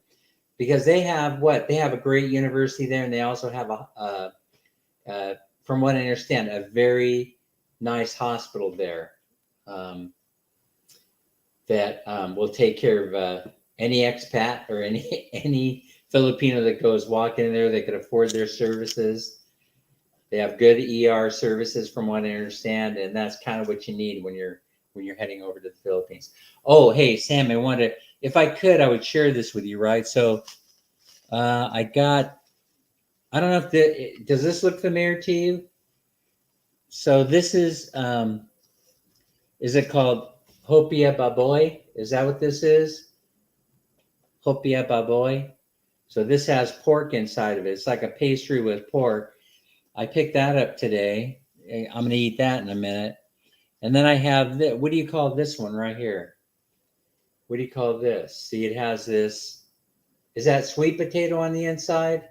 Because they have what? They have a great university there, and they also have from what I understand, a very nice hospital there that will take care of any expat or any Filipino that goes walking in there. They could afford their services. They have good ER services, from what I understand, and that's kind of what you need when you're heading over to the Philippines. Oh, hey, Sam, if I could, I would share this with you, right? So I don't know if does this look familiar to you? So this is it called Hopia Baboy? Is that what this is? Hopia Baboy. So this has pork inside of it. It's like a pastry with pork. I picked that up today. I'm going to eat that in a minute. And then I have this. What do you call this one right here? What do you call this? See, it has this. Is that sweet potato on the inside?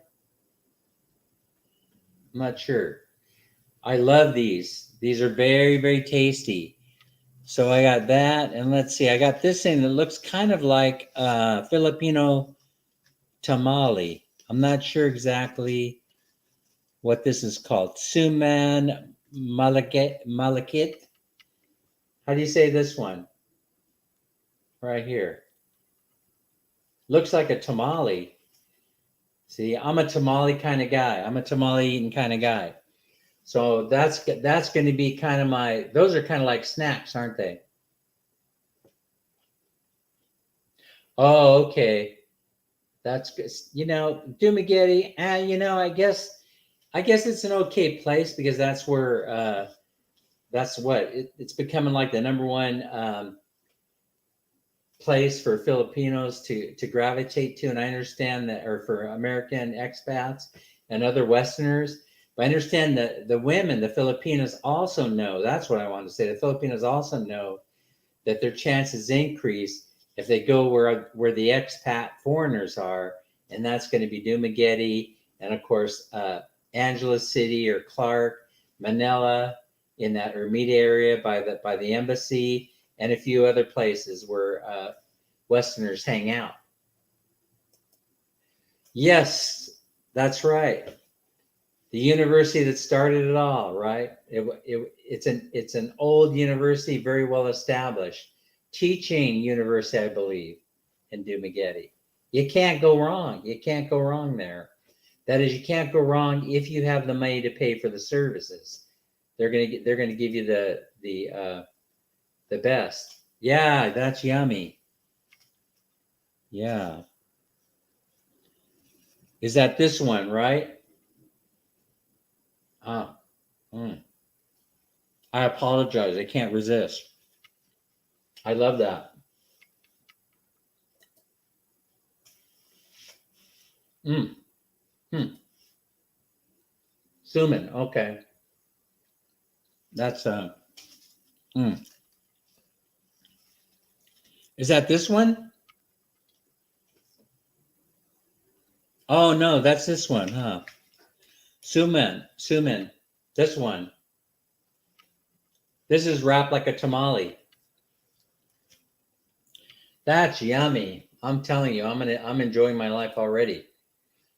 I'm not sure. I love these. These are very, very tasty. So I got that. And let's see. I got this thing that looks kind of like Filipino tamale. I'm not sure exactly what this is called. Suman Malakit. How do you say this one? Right here. Looks like a tamale. See, I'm a tamale kind of guy. I'm a tamale eating kind of guy. So that's going to be kind of those are kind of like snacks, aren't they? Oh, okay. That's good. Dumaguete, I guess it's an okay place because that's where it's becoming like the number one place for Filipinos to gravitate to. And I understand that, or for American expats and other Westerners. But I understand that the women, the Filipinos, also know. That's what I wanted to say. The Filipinos also know that their chances increase if they go where the expat foreigners are, and that's going to be Dumaguete, and of course Angeles City or Clark, Manila, in that Ermita area by the embassy, and a few other places where Westerners hang out. Yes, that's right. The university that started it all, right? It's an old university, very well established, teaching university, I believe, in Dumaguete. You can't go wrong. You can't go wrong there. That is, you can't go wrong if you have the money to pay for the services. They're gonna give you the best. Yeah, that's yummy. Yeah. Is that this one, right? Oh. I apologize. I can't resist. I love that. Mm. Hmm. Suman. Okay. That's Is that this one? Oh no, that's this one, huh? Suman. This one. This is wrapped like a tamale. That's yummy. I'm telling you, I'm enjoying my life already.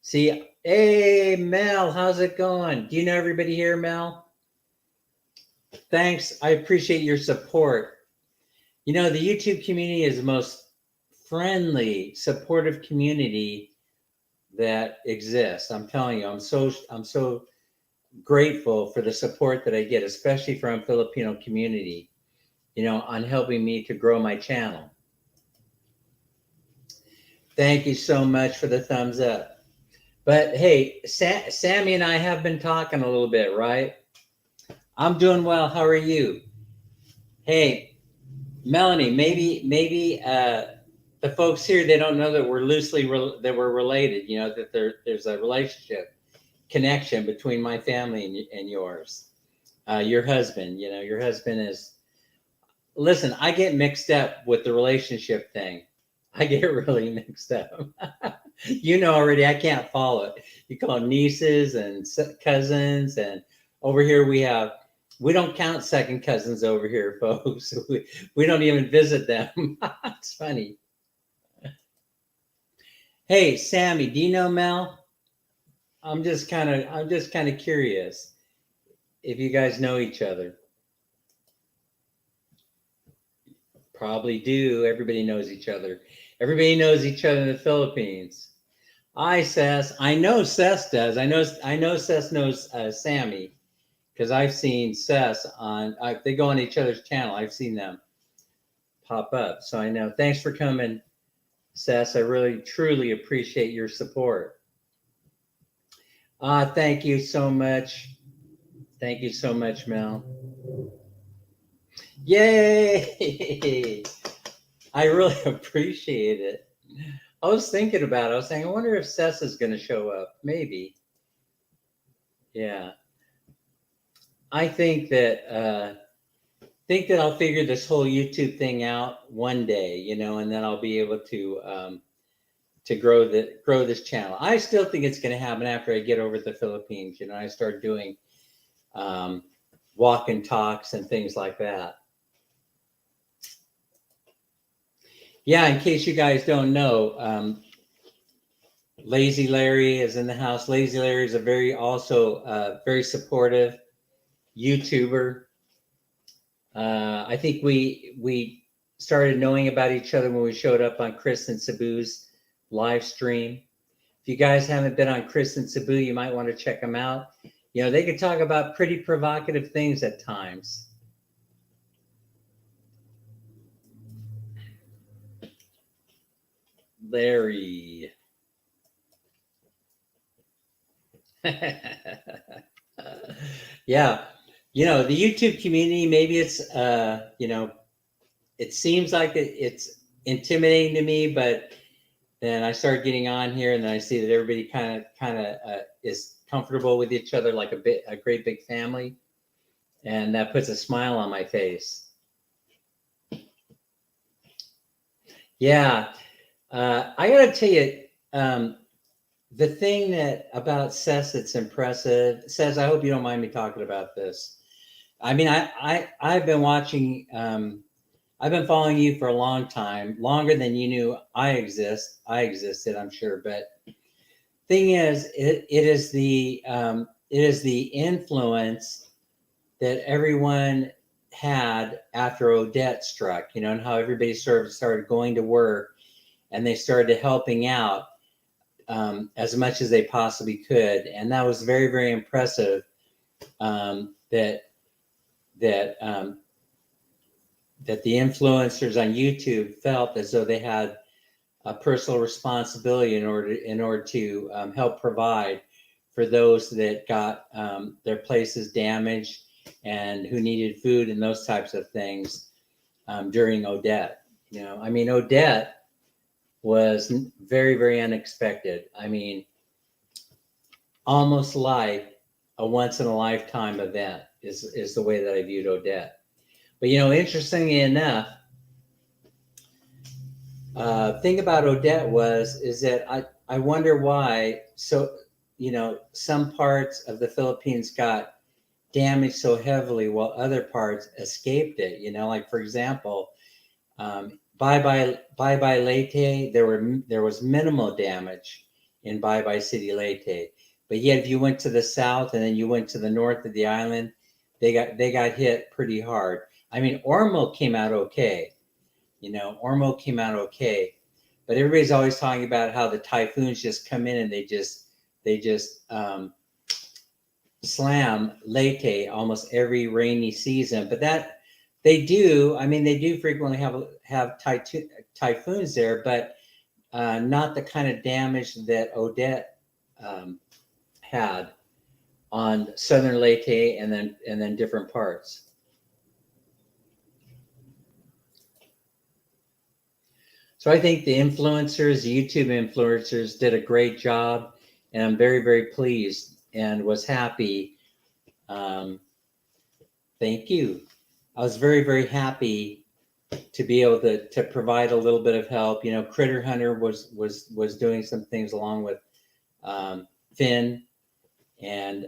See, hey Mel, how's it going? Do you know everybody here, Mel? Thanks. I appreciate your support. The YouTube community is the most friendly, supportive community that exists. I'm telling you, I'm so grateful for the support that I get, especially from Filipino community, on helping me to grow my channel. Thank you so much for the thumbs up. But hey, Sammy and I have been talking a little bit, right? I'm doing well. How are you? Hey, Melanie, maybe the folks here, they don't know that we're that we're related. You know that there's a relationship connection between my family and yours. Your husband, your husband is. Listen, I get mixed up with the relationship thing. I get really mixed up. You know already, I can't follow it. You call nieces and cousins, and over here we don't count second cousins over here, folks. We don't even visit them. It's funny. Hey, Sammy, do you know Mel? I'm just kind of curious if you guys know each other. Probably do. Everybody knows each other. Everybody knows each other in the Philippines. Hi, Sess. I know Sess does. I know Sess knows Sammy because I've seen Sess on. They go on each other's channel. I've seen them pop up, so I know. Thanks for coming, Sess. I really truly appreciate your support. Thank you so much. Thank you so much, Mel. Yay! I really appreciate it. I was thinking about it. I was saying, I wonder if Sess is going to show up. Maybe. Yeah. I think that I'll figure this whole YouTube thing out one day, and then I'll be able to grow this channel. I still think it's going to happen after I get over to the Philippines. I start doing walk and talks and things like that. Yeah, in case you guys don't know, Lazy Larry is in the house. Lazy Larry is a very supportive YouTuber. I think we started knowing about each other when we showed up on Chris and Sabu's live stream. If you guys haven't been on Chris and Sabu, you might want to check them out. They could talk about pretty provocative things at times. Larry. Yeah. The YouTube community, maybe it's, it seems like it's intimidating to me, but then I start getting on here and then I see that everybody kind of is comfortable with each other like a great big family. And that puts a smile on my face. Yeah. I got to tell you, the thing that about Sess that's impressive, Sess, I hope you don't mind me talking about this. I mean, I've been watching, I've been following you for a long time, longer than you knew I existed, I'm sure. But thing is, it is the influence that everyone had after Odette struck, and how everybody sort of started going to work and they started helping out as much as they possibly could. And that was very, very impressive that the influencers on YouTube felt as though they had a personal responsibility in order to help provide for those that got their places damaged and who needed food and those types of things during Odette. I mean, Odette was very, very unexpected. I mean, almost like a once in a lifetime event is the way that I viewed Odette. But interestingly enough, thing about Odette is that I wonder why some parts of the Philippines got damaged so heavily while other parts escaped it. Like for example, Bye Bye Leyte, there was minimal damage in Bye Bye City Leyte, but yet if you went to the south and then you went to the north of the island, they got hit pretty hard. I mean, Ormo came out okay. Ormo came out okay, but everybody's always talking about how the typhoons just come in and they just slam Leyte almost every rainy season. But that they do frequently have typhoons there, but not the kind of damage that Odette had on Southern Leyte and then different parts. So I think the influencers, the YouTube influencers, did a great job, and I'm very, very pleased and was happy. Thank you. I was very, very happy to be able to provide a little bit of help. You know, Critter Hunter was doing some things along with Finn and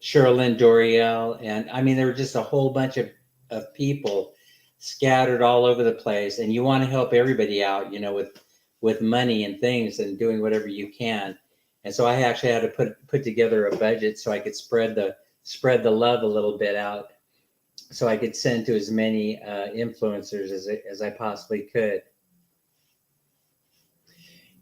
Sherilyn Doriel, and I mean there were just a whole bunch of people scattered all over the place, and you want to help everybody out, you know, with money and things and doing whatever you can. And so I actually had to put together a budget so I could spread the love a little bit out, so I could send to as many influencers as I possibly could.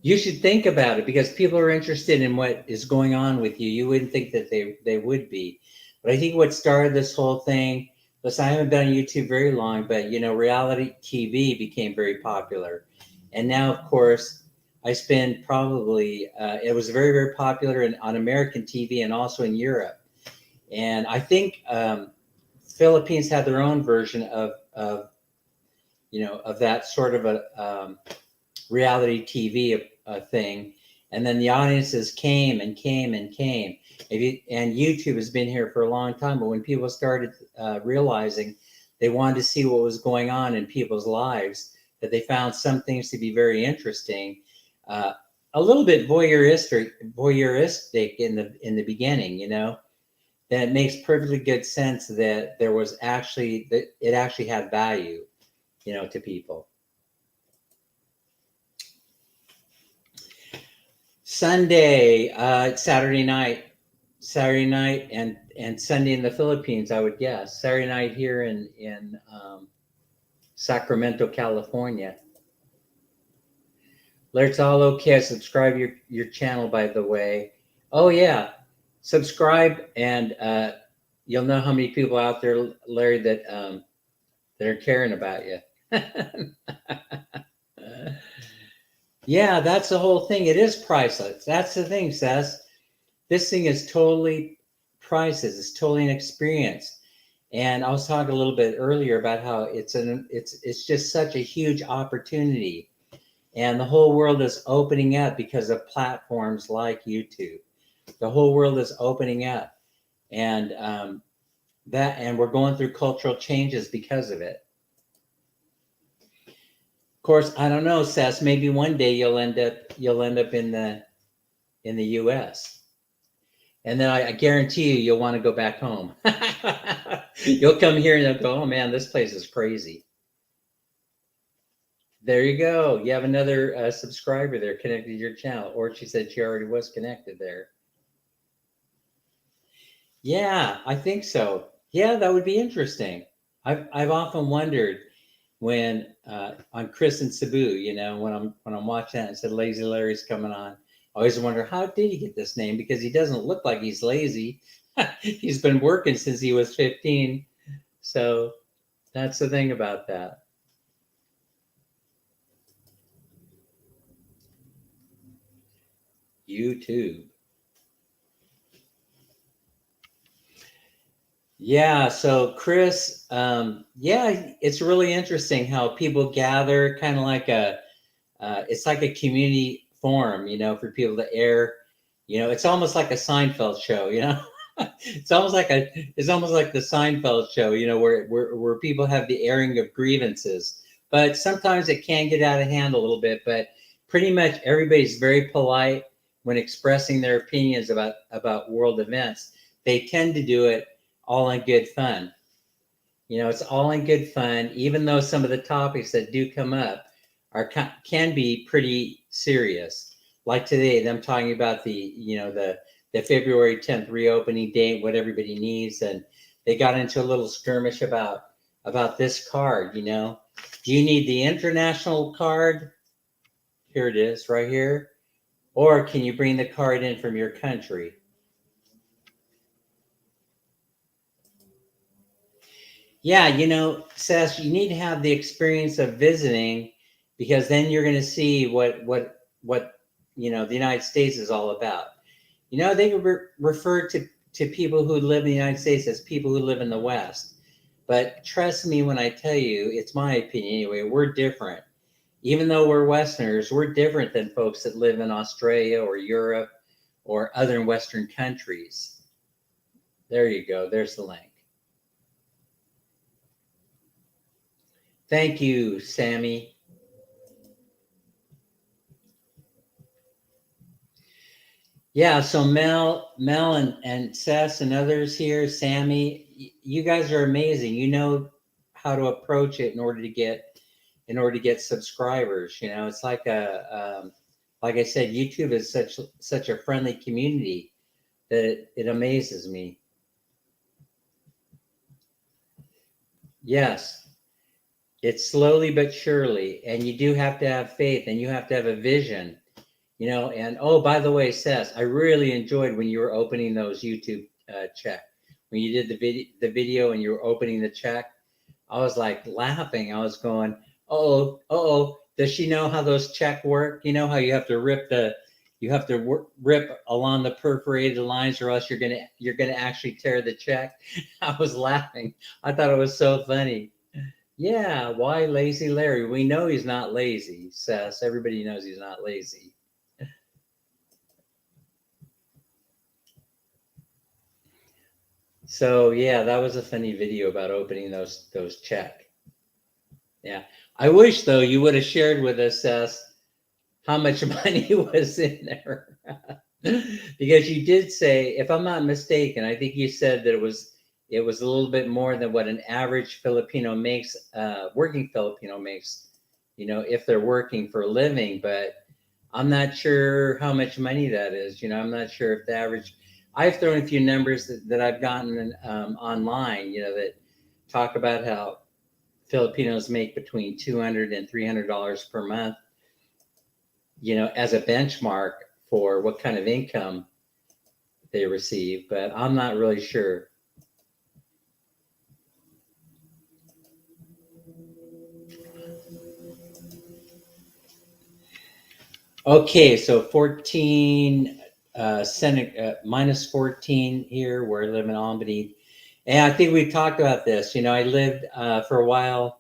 You should think about it, because people are interested in what is going on with you. You wouldn't think that they would be. But I think what started this whole thing, listen, I haven't been on YouTube very long, but, you know, reality TV became very popular. And now, of course, I spend probably, it was very, very popular on American TV and also in Europe. And I think Philippines had their own version of that sort of a reality TV thing, and then the audiences came and came and came. And YouTube has been here for a long time, but when people started realizing they wanted to see what was going on in people's lives, that they found some things to be very interesting, a little bit voyeuristic in the beginning, you know, then it makes perfectly good sense that it actually had value, you know, to people. Sunday, it's Saturday night and Sunday in the Philippines, I would guess. Saturday night here in Sacramento, California. Larry, it's all okay. Subscribe your channel, by the way. Oh yeah, subscribe, and you'll know how many people out there, Larry, that are caring about you. Yeah, that's the whole thing. It is priceless. That's the thing, Seth. This thing is totally priceless. It's totally an experience. And I was talking a little bit earlier about how it's just such a huge opportunity, and the whole world is opening up because of platforms like YouTube. The whole world is opening up, and we're going through cultural changes because of it. Of course, I don't know, Seth. Maybe one day you'll end up in the U.S. And then I guarantee you'll want to go back home. You'll come here and you'll go, oh man, this place is crazy. There you go. You have another subscriber there connected to your channel, or she said she already was connected there. Yeah, I think so. Yeah, that would be interesting. I've often wondered when on Chris and Cebu, you know, when I'm watching that and said Lazy Larry's coming on, I always wonder, how did he get this name? Because he doesn't look like he's lazy. He's been working since he was 15. So that's the thing about that. YouTube. Yeah, so Chris, yeah, it's really interesting how people gather, kind of like it's like a community forum, you know, for people to air, you know, it's almost like a Seinfeld show, you know. It's almost like the Seinfeld show, you know, where people have the airing of grievances. But sometimes it can get out of hand a little bit, but pretty much everybody's very polite when expressing their opinions about world events. They tend to do it all in good fun. You know, it's all in good fun, even though some of the topics that do come up can be pretty serious. Like today, them talking about the February 10th reopening date, what everybody needs, and they got into a little skirmish about this card. You know, do you need the international card? Here it is, right here, or can you bring the card in from your country? Yeah, you know, Seth, you need to have the experience of visiting, because then you're going to see what the United States is all about. They refer to people who live in the United States as people who live in the West. But trust me when I tell you, it's my opinion anyway, we're different. Even though we're Westerners, we're different than folks that live in Australia or Europe or other Western countries. There you go. There's the link. Thank you, Sammy. Yeah, so Mel and Sess and others here, Sammy, you guys are amazing. You know how to approach it in order to get subscribers. It's like like I said, YouTube is such a friendly community that it amazes me. Yes, it's slowly but surely, and you do have to have faith, and you have to have a vision. And oh, by the way, Seth, I really enjoyed when you were opening those YouTube check. When you did the video and you were opening the check, I was like laughing. I was going, oh, does she know how those check work? You know how you have to rip along the perforated lines, or else you're gonna actually tear the check. I was laughing. I thought it was so funny. Yeah, why lazy Larry? We know he's not lazy, Seth. Everybody knows he's not lazy. So yeah, that was a funny video about opening those check. Yeah, I wish though you would have shared with us how much money was in there, because you did say, if I'm not mistaken, I think you said that it was a little bit more than what an average Filipino makes, working Filipino makes, if they're working for a living. But I'm not sure how much money that is. I'm not sure if the average. I've thrown a few numbers that I've gotten online, that talk about how Filipinos make between $200 and $300 per month, as a benchmark for what kind of income they receive. But I'm not really sure. Okay, so 14 minus 14 here. We're living in Albany. And I think we've talked about this. I lived for a while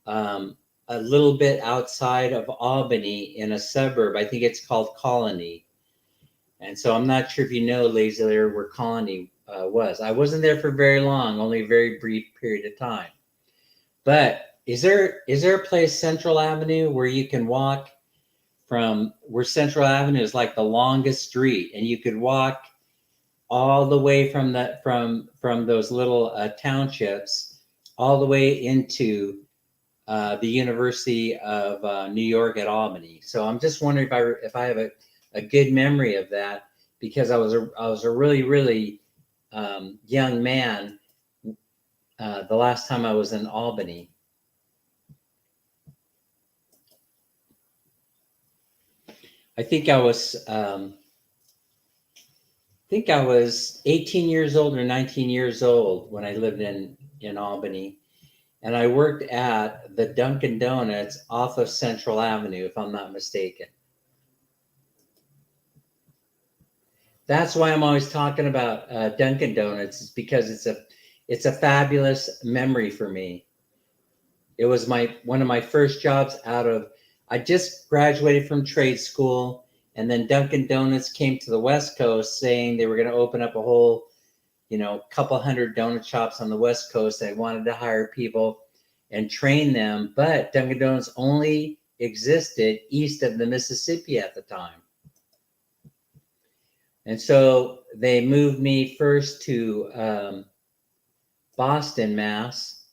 a little bit outside of Albany in a suburb. I think it's called Colony. And so I'm not sure if you know, Lazy Larry, where Colony was. I wasn't there for very long, only a very brief period of time. But is there a place, Central Avenue, where you can walk from where Central Avenue is like the longest street, and you could walk all the way from those little townships all the way into the University of New York at Albany. So I'm just wondering if I have a good memory of that, because I was a really young man the last time I was in Albany. I think I was 18 years old or 19 years old when I lived in Albany, and I worked at the Dunkin' Donuts off of Central Avenue, if I'm not mistaken. That's why I'm always talking about Dunkin' Donuts, is because it's a fabulous memory for me. It was one of my first jobs I just graduated from trade school, and then Dunkin' Donuts came to the West Coast saying they were going to open up a whole, couple hundred donut shops on the West Coast. They wanted to hire people and train them, but Dunkin' Donuts only existed east of the Mississippi at the time. And so they moved me first to Boston, Mass,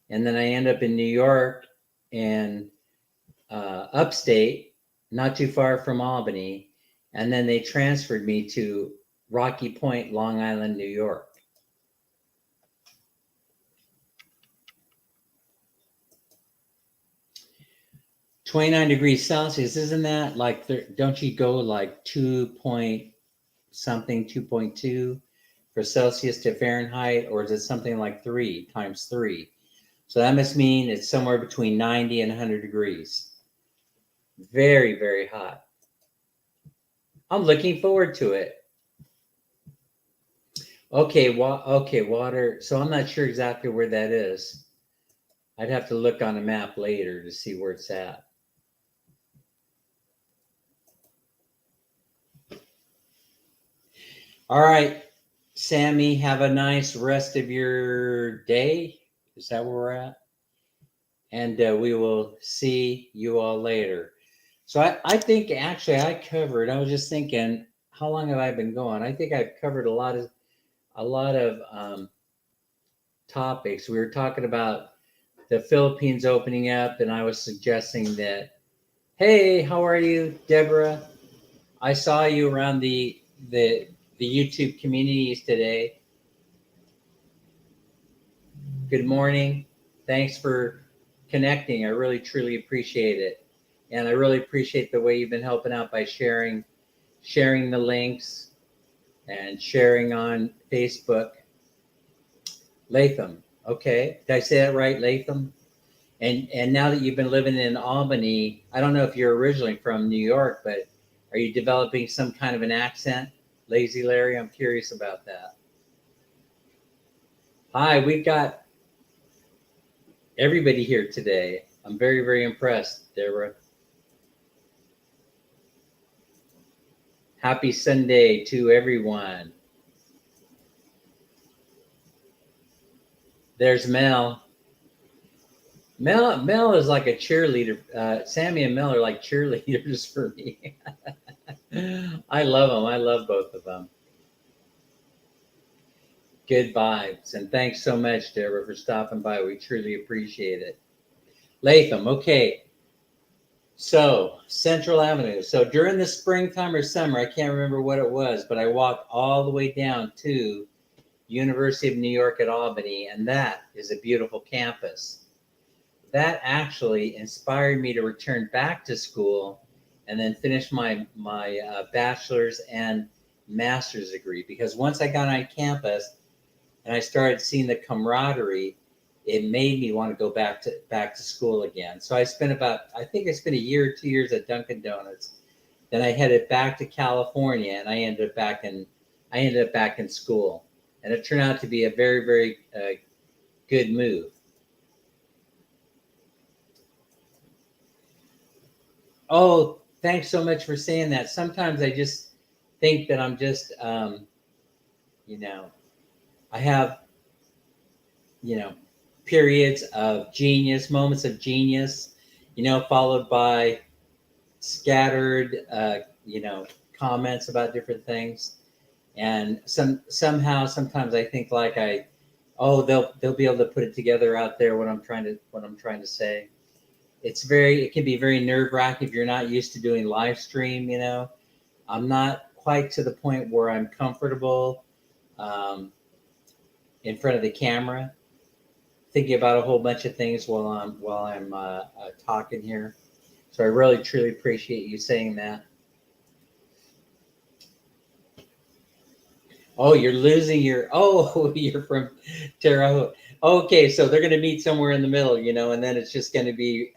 and then I end up in New York and upstate, not too far from Albany, and then they transferred me to Rocky Point, Long Island, New York. (29°C), isn't that like, don't you go like 2.2 for Celsius to Fahrenheit, or is it something like 3 times 3? So that must mean it's somewhere between 90 and 100 degrees. Very, very hot. I'm looking forward to it. Okay, okay, water. So I'm not sure exactly where that is. I'd have to look on a map later to see where it's at. All right, Sammy, have a nice rest of your day. Is that where we're at? And we will see you all later. So I think actually I was just thinking, how long have I been going? I think I've covered a lot of topics. We were talking about the Philippines opening up, and I was suggesting that, hey, how are you, Deborah? I saw you around the YouTube communities today. Good morning. Thanks for connecting. I really truly appreciate it. And I really appreciate the way you've been helping out by sharing the links and sharing on Facebook. Latham. Okay. Did I say that right, Latham? And now that you've been living in Albany, I don't know if you're originally from New York, but are you developing some kind of an accent, Lazy Larry? I'm curious about that. Hi, we've got everybody here today. I'm very, very impressed, Deborah. Happy Sunday to everyone. There's Mel. Mel is like a cheerleader. Sammy and Mel are like cheerleaders for me. I love them. I love both of them. Good vibes. And thanks so much, Deborah, for stopping by. We truly appreciate it. Latham, okay. So, Central Avenue. So, during the springtime or summer, I can't remember what it was, but I walked all the way down to University of New York at Albany, and that is a beautiful campus. That actually inspired me to return back to school and then finish my bachelor's and master's degree, because once I got on campus and I started seeing the camaraderie, it made me want to go back to school again. So I spent I think I spent a year or 2 years at Dunkin' Donuts. Then I headed back to California, and I ended up back in school, and it turned out to be a very, very good move. Oh, thanks so much for saying that. Sometimes I just think that I'm just, you know, I have, you know, periods of genius, moments of genius, followed by scattered, comments about different things. And sometimes I think like they'll be able to put it together out there what I'm trying to say. It can be very nerve wracking if you're not used to doing live stream. I'm not quite to the point where I'm comfortable in front of the camera, thinking about a whole bunch of things while I'm talking here. So I really truly appreciate you saying that. Oh, you're losing your. Oh, you're from Terre Haute. Okay, so they're going to meet somewhere in the middle, and then it's just going to be.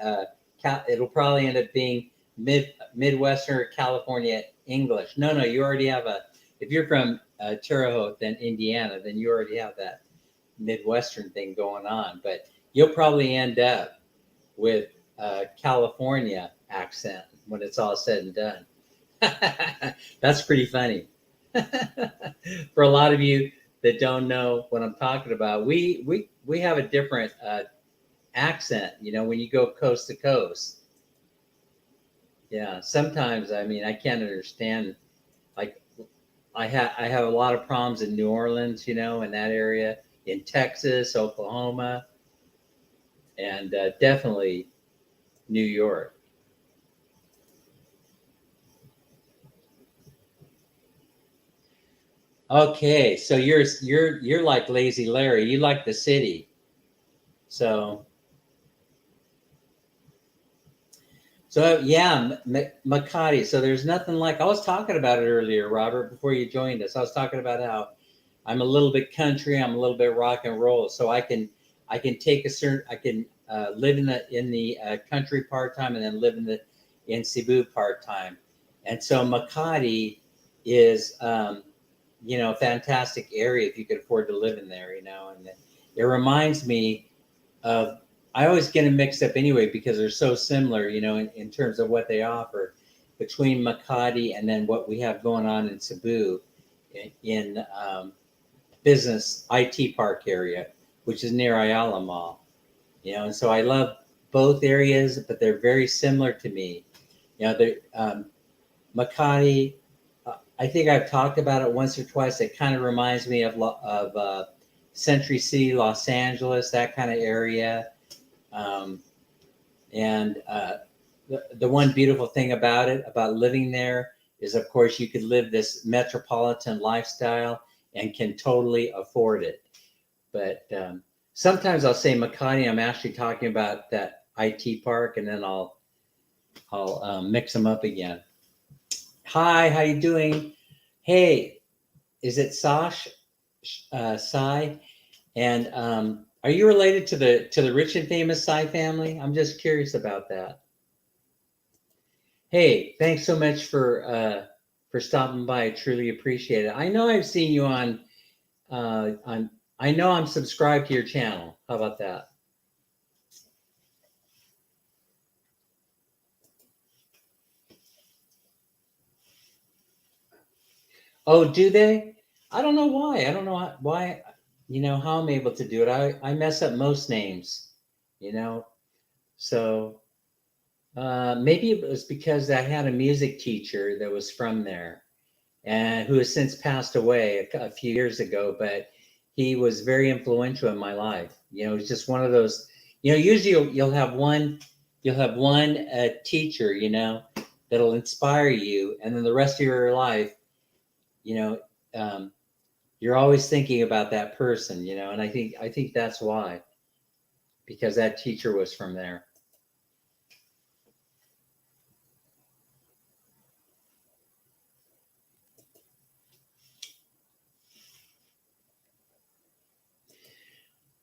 It'll probably end up being Midwestern or California English. No, you already have a. If you're from Terre Haute, then Indiana, then you already have that Midwestern thing going on. But you'll probably end up with California accent when it's all said and done. That's pretty funny. For a lot of you that don't know what I'm talking about, we have a different accent, when you go coast to coast. Yeah, sometimes I can't understand. Like I have a lot of problems in New Orleans, in that area, in Texas, Oklahoma, and definitely New York. Okay, so you're like Lazy Larry. You like the city. So yeah, Makati. So there's nothing like, I was talking about it earlier, Robert, before you joined us. I was talking about how I'm a little bit country, I'm a little bit rock and roll. So I can take I can live in the country part time, and then live in Cebu part time. And so Makati is, a fantastic area if you could afford to live in there, and it reminds me of, I always get them mixed up anyway because they're so similar, in terms of what they offer between Makati and then what we have going on in Cebu in business IT park area, which is near Ayala Mall, and so I love both areas, but they're very similar to me. They're Makati. I think I've talked about it once or twice. It kind of reminds me of Century City, Los Angeles, that kind of area. And the one beautiful thing about living there, is, of course, you could live this metropolitan lifestyle and can totally afford it. But sometimes I'll say Makati, I'm actually talking about that IT park, and then I'll mix them up again. Hi, how you doing? Hey, is it Sash? Sai? And are you related to the rich and famous Sai family? I'm just curious about that. Hey, thanks so much for stopping by. I truly appreciate it. I know I've seen you on. I know I'm subscribed to your channel. How about that? Oh, do they? I don't know why. I don't know why. How I'm able to do it. I mess up most names. So maybe it was because I had a music teacher that was from there, and who has since passed away a few years ago. But he was very influential in my life. He's just one of those. Usually you'll have one teacher, that'll inspire you, and then the rest of your life, you're always thinking about that person, and I think that's why, because that teacher was from there.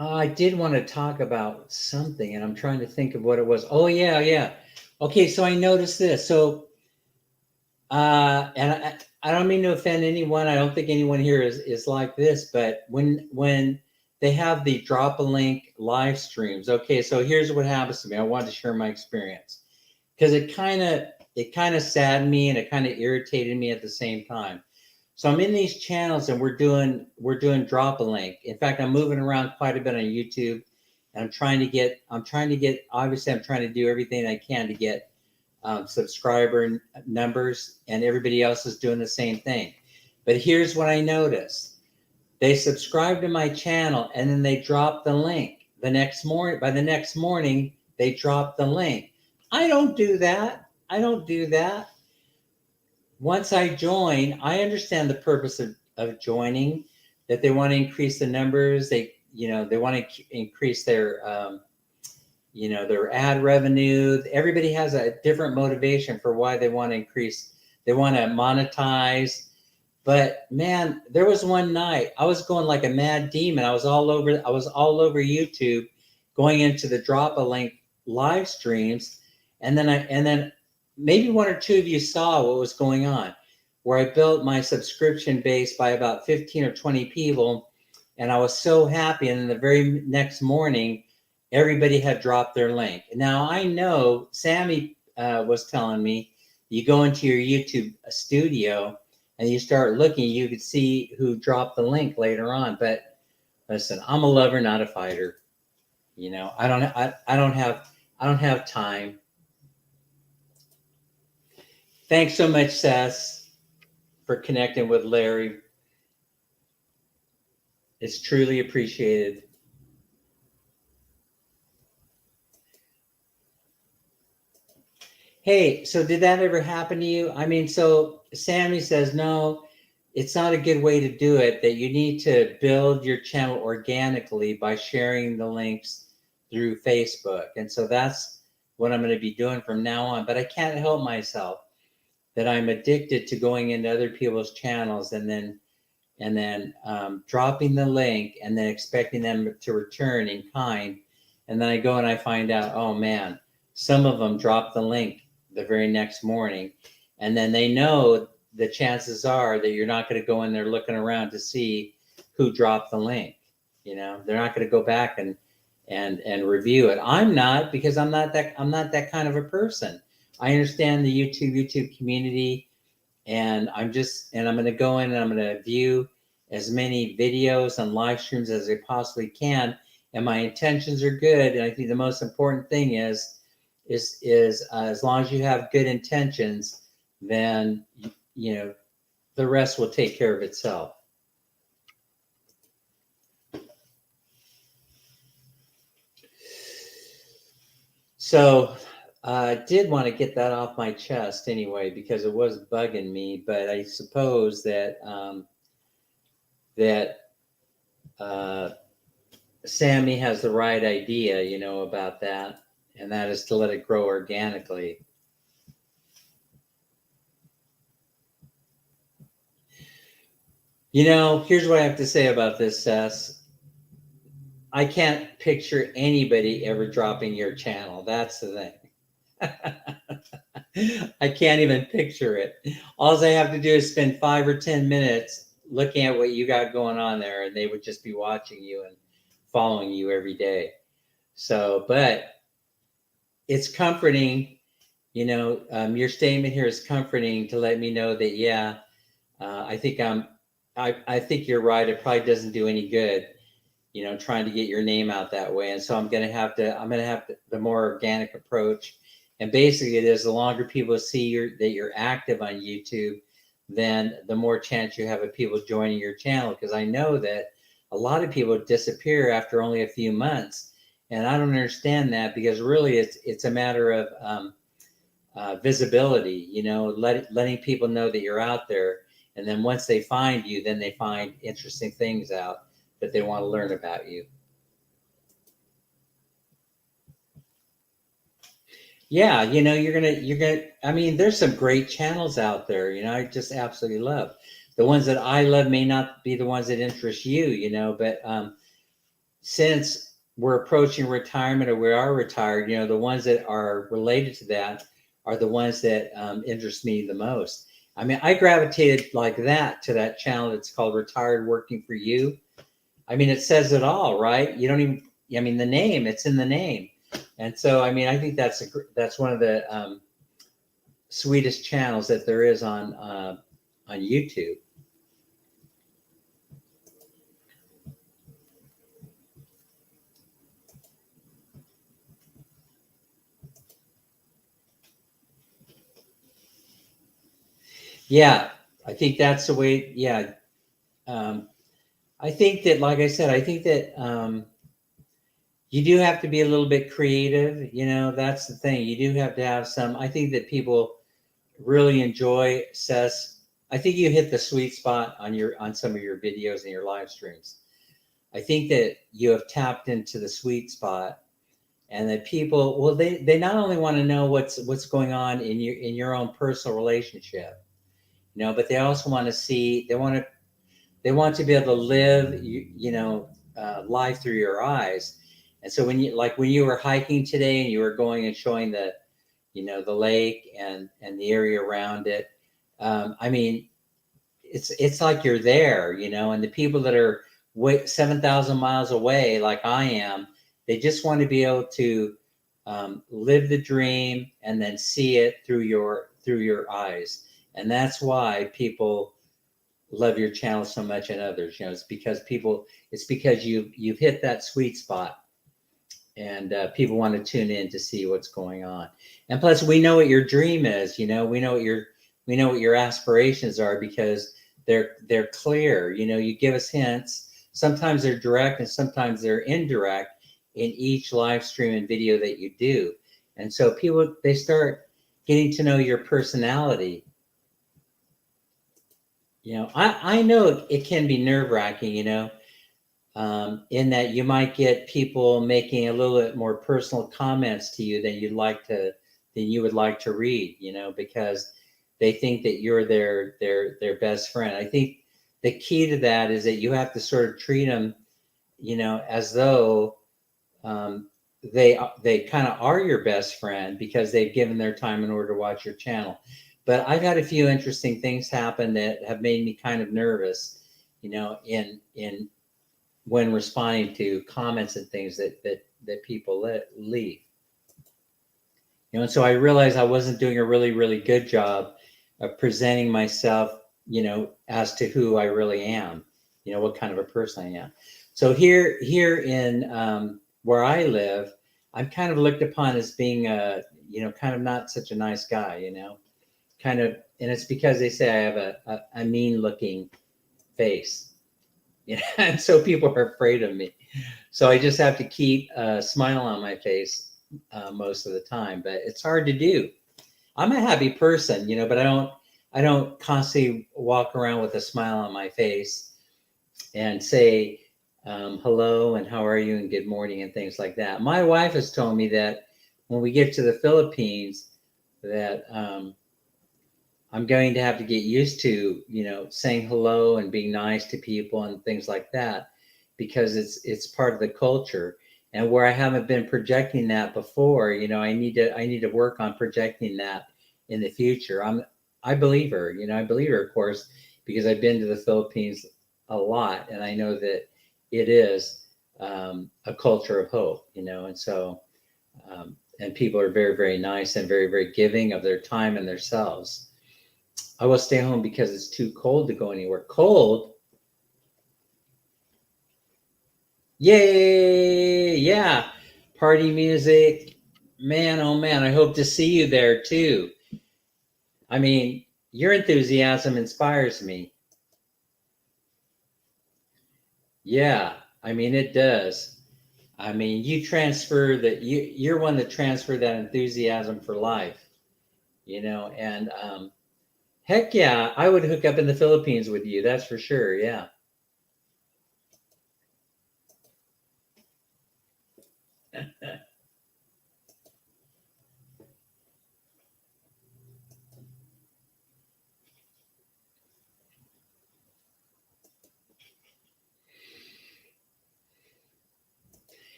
I did want to talk about something, and I'm trying to think of what it was. Oh, yeah. Okay, so I noticed this. So, and I don't mean to offend anyone. I don't think anyone here is like this, but when they have the drop a link live streams, okay, so here's what happens to me. I wanted to share my experience because it kind of saddened me and it kind of irritated me at the same time. So I'm in these channels and we're doing drop a link. In fact, I'm moving around quite a bit on YouTube, and I'm trying to get obviously I'm trying to do everything I can to get subscriber numbers, and everybody else is doing the same thing. But here's what I noticed. They subscribe to my channel and then they drop the link the next morning. By the next morning, they drop the link. I don't do that. Once I join, I understand the purpose of joining, that they want to increase the numbers. They want to increase their their ad revenue. Everybody has a different motivation for why they want to increase. They want to monetize. But man, there was one night I was going like a mad demon. I was all over YouTube, going into the drop a link live streams, and then maybe one or two of you saw what was going on, where I built my subscription base by about 15 or 20 people, and I was so happy. And then the very next morning, everybody had dropped their link. Now I know Sammy was telling me, you go into your YouTube studio and you start looking, you could see who dropped the link later on. But listen, I'm a lover, not a fighter. I don't have time. Thanks so much, Seth, for connecting with Larry. It's truly appreciated. Hey, so did that ever happen to you? I mean, so Sammy says, no, it's not a good way to do it, that you need to build your channel organically by sharing the links through Facebook. And so that's what I'm going to be doing from now on. But I can't help myself, that I'm addicted to going into other people's channels and then dropping the link and then expecting them to return in kind. And then I go and I find out, oh man, some of them dropped the link the very next morning. And then they know the chances are that you're not going to go in there looking around to see who dropped the link. You know, they're not going to go back and review it. I'm not, because I'm not that kind of a person. I understand the YouTube community, and I'm going to go in and I'm going to view as many videos and live streams as I possibly can. And my intentions are good. And I think the most important thing is as long as you have good intentions, then, you know, the rest will take care of itself. So I did want to get that off my chest anyway, because it was bugging me. But I suppose that Sammy has the right idea, you know, about that, and that is to let it grow organically. You know, here's what I have to say about this, Seth. I can't picture anybody ever dropping your channel. That's the thing. I can't even picture it. All I have to do is spend 5 or 10 minutes looking at what you got going on there, and they would just be watching you and following you every day. So, but it's comforting, you know, your statement here is comforting to let me know that, yeah, I think you're right. It probably doesn't do any good, you know, trying to get your name out that way. And so I'm going to have the more organic approach. And basically it is, the longer people see that you're active on YouTube, then the more chance you have of people joining your channel. Because I know that a lot of people disappear after only a few months. And I don't understand that, because really it's a matter of visibility, you know, letting people know that you're out there. And then once they find you, then they find interesting things out that they want to learn about you. Yeah, you know, you're gonna. I mean, there's some great channels out there. You know, I just absolutely love. The ones that I love may not be the ones that interest you. You know, but since we're approaching retirement, or we are retired, you know, the ones that are related to that are the ones that interest me the most. I mean, I gravitated like that to that channel that's called Retired Working for You. I mean, it says it all, right? You don't even, I mean, the name, it's in the name. And so, I mean, I think that's one of the sweetest channels that there is on YouTube. Yeah, I think that's the way. Yeah, I think that, like I said, I think that you do have to be a little bit creative. You know, that's the thing. You do have to have some. I think that people really enjoy Seth's. I think you hit the sweet spot on some of your videos and your live streams. I think that you have tapped into the sweet spot, and that people, well, they not only want to know what's going on in your own personal relationship, you know, but they also want to see, they want to be able to live, you know, life through your eyes. And so when you were hiking today and you were going and showing the, you know, the lake and the area around it, I mean, it's like you're there, you know. And the people that are 7,000 miles away, like I am, they just want to be able to live the dream and then see it through your eyes. And that's why people love your channel so much, and others. You know, it's because you've hit that sweet spot, and people want to tune in to see what's going on. And plus, we know what your dream is. You know, we know what your aspirations are, because they're clear. You know, you give us hints. Sometimes they're direct, and sometimes they're indirect in each live stream and video that you do. And so people, they start getting to know your personality. You know, I know it can be nerve-wracking, you know, in that you might get people making a little bit more personal comments to you than you would like to read, you know, because they think that you're their best friend. I think the key to that is that you have to sort of treat them, you know, as though they kind of are your best friend, because they've given their time in order to watch your channel. But I've had a few interesting things happen that have made me kind of nervous, in when responding to comments and things that people leave. And so I realized I wasn't doing a really, really good job of presenting myself, as to who I really am, what kind of a person I am. So here in where I live, I'm kind of looked upon as being kind of not such a nice guy, kind of, and it's because they say I have a mean looking face, and so people are afraid of me. So I just have to keep a smile on my face most of the time, but it's hard to do. I'm a happy person, but I don't constantly walk around with a smile on my face and say hello and how are you and good morning and things like that. My wife has told me that when we get to the Philippines, that I'm going to have to get used to, saying hello and being nice to people and things like that, because it's part of the culture. And where I haven't been projecting that before, I need to work on projecting that in the future. I believe her, of course, because I've been to the Philippines a lot, and I know that it is a culture of hope, and so and people are very, very nice and very, very giving of their time and themselves. I will stay home because it's too cold to go anywhere. Cold? Yay! Yeah. Party music. Man, oh man, I hope to see you there too. I mean, your enthusiasm inspires me. Yeah, I mean, it does. I mean, you're one that transferred that enthusiasm for life, and heck yeah, I would hook up in the Philippines with you. That's for sure. Yeah.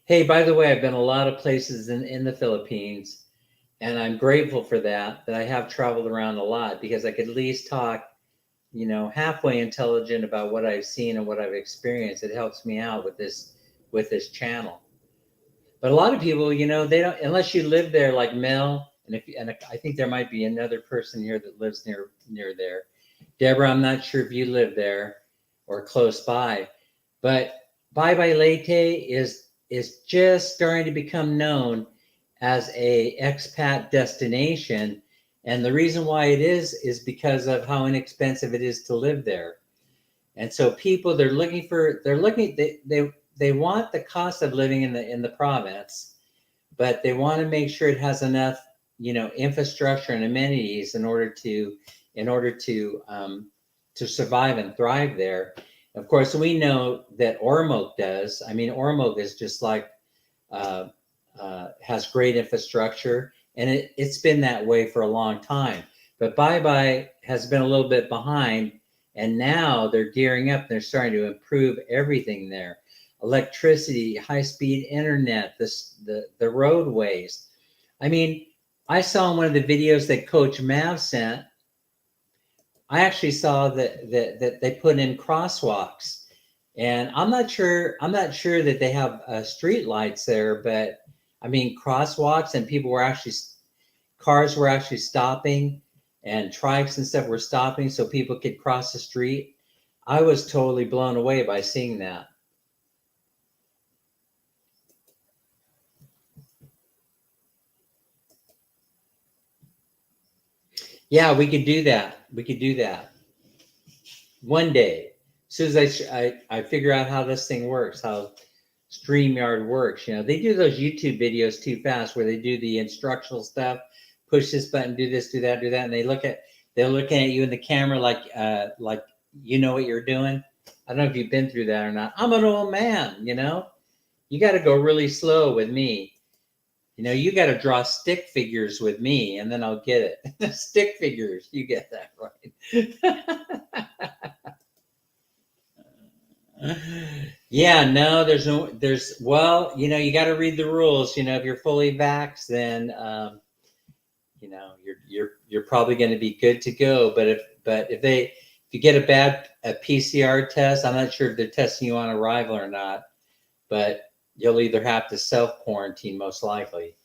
Hey, by the way, I've been a lot of places in the Philippines, and I'm grateful for that I have traveled around a lot, because I could at least talk, halfway intelligent about what I've seen and what I've experienced. It helps me out with this channel. But a lot of people, they don't, unless you live there like Mel, and I think there might be another person here that lives near there. Deborah, I'm not sure if you live there or close by, but Bye Bye Leyte is just starting to become known as a expat destination, and the reason why it is because of how inexpensive it is to live there. And so people, they want the cost of living in the province, but they want to make sure it has enough, infrastructure and amenities in order to survive and thrive there. Of course, we know that Ormoc does. I mean, Ormoc is just like has great infrastructure, and it's been that way for a long time. But Bye Bye has been a little bit behind, and now they're gearing up. They're starting to improve everything there: electricity, high-speed internet, the roadways. I mean, I saw in one of the videos that Coach Mav sent. I actually saw that they put in crosswalks, and I'm not sure that they have street lights there, but I mean crosswalks, and cars were actually stopping, and trikes and stuff were stopping so people could cross the street. I was totally blown away by seeing that. Yeah, we could do that. We could do that one day. As soon as I figure out how this thing works, how StreamYard works. They do those YouTube videos too fast where they do the instructional stuff, push this button, do this, do that, and they're looking at you in the camera like you know what you're doing. I don't know if you've been through that or not. I'm an old man, You got to go really slow with me. You got to draw stick figures with me, and then I'll get it. Stick figures, you get that right. Yeah, no, well, you got to read the rules. If you're fully vaxxed, then you're probably going to be good to go. But if you get a PCR test, I'm not sure if they're testing you on arrival or not, but you'll either have to self quarantine most likely.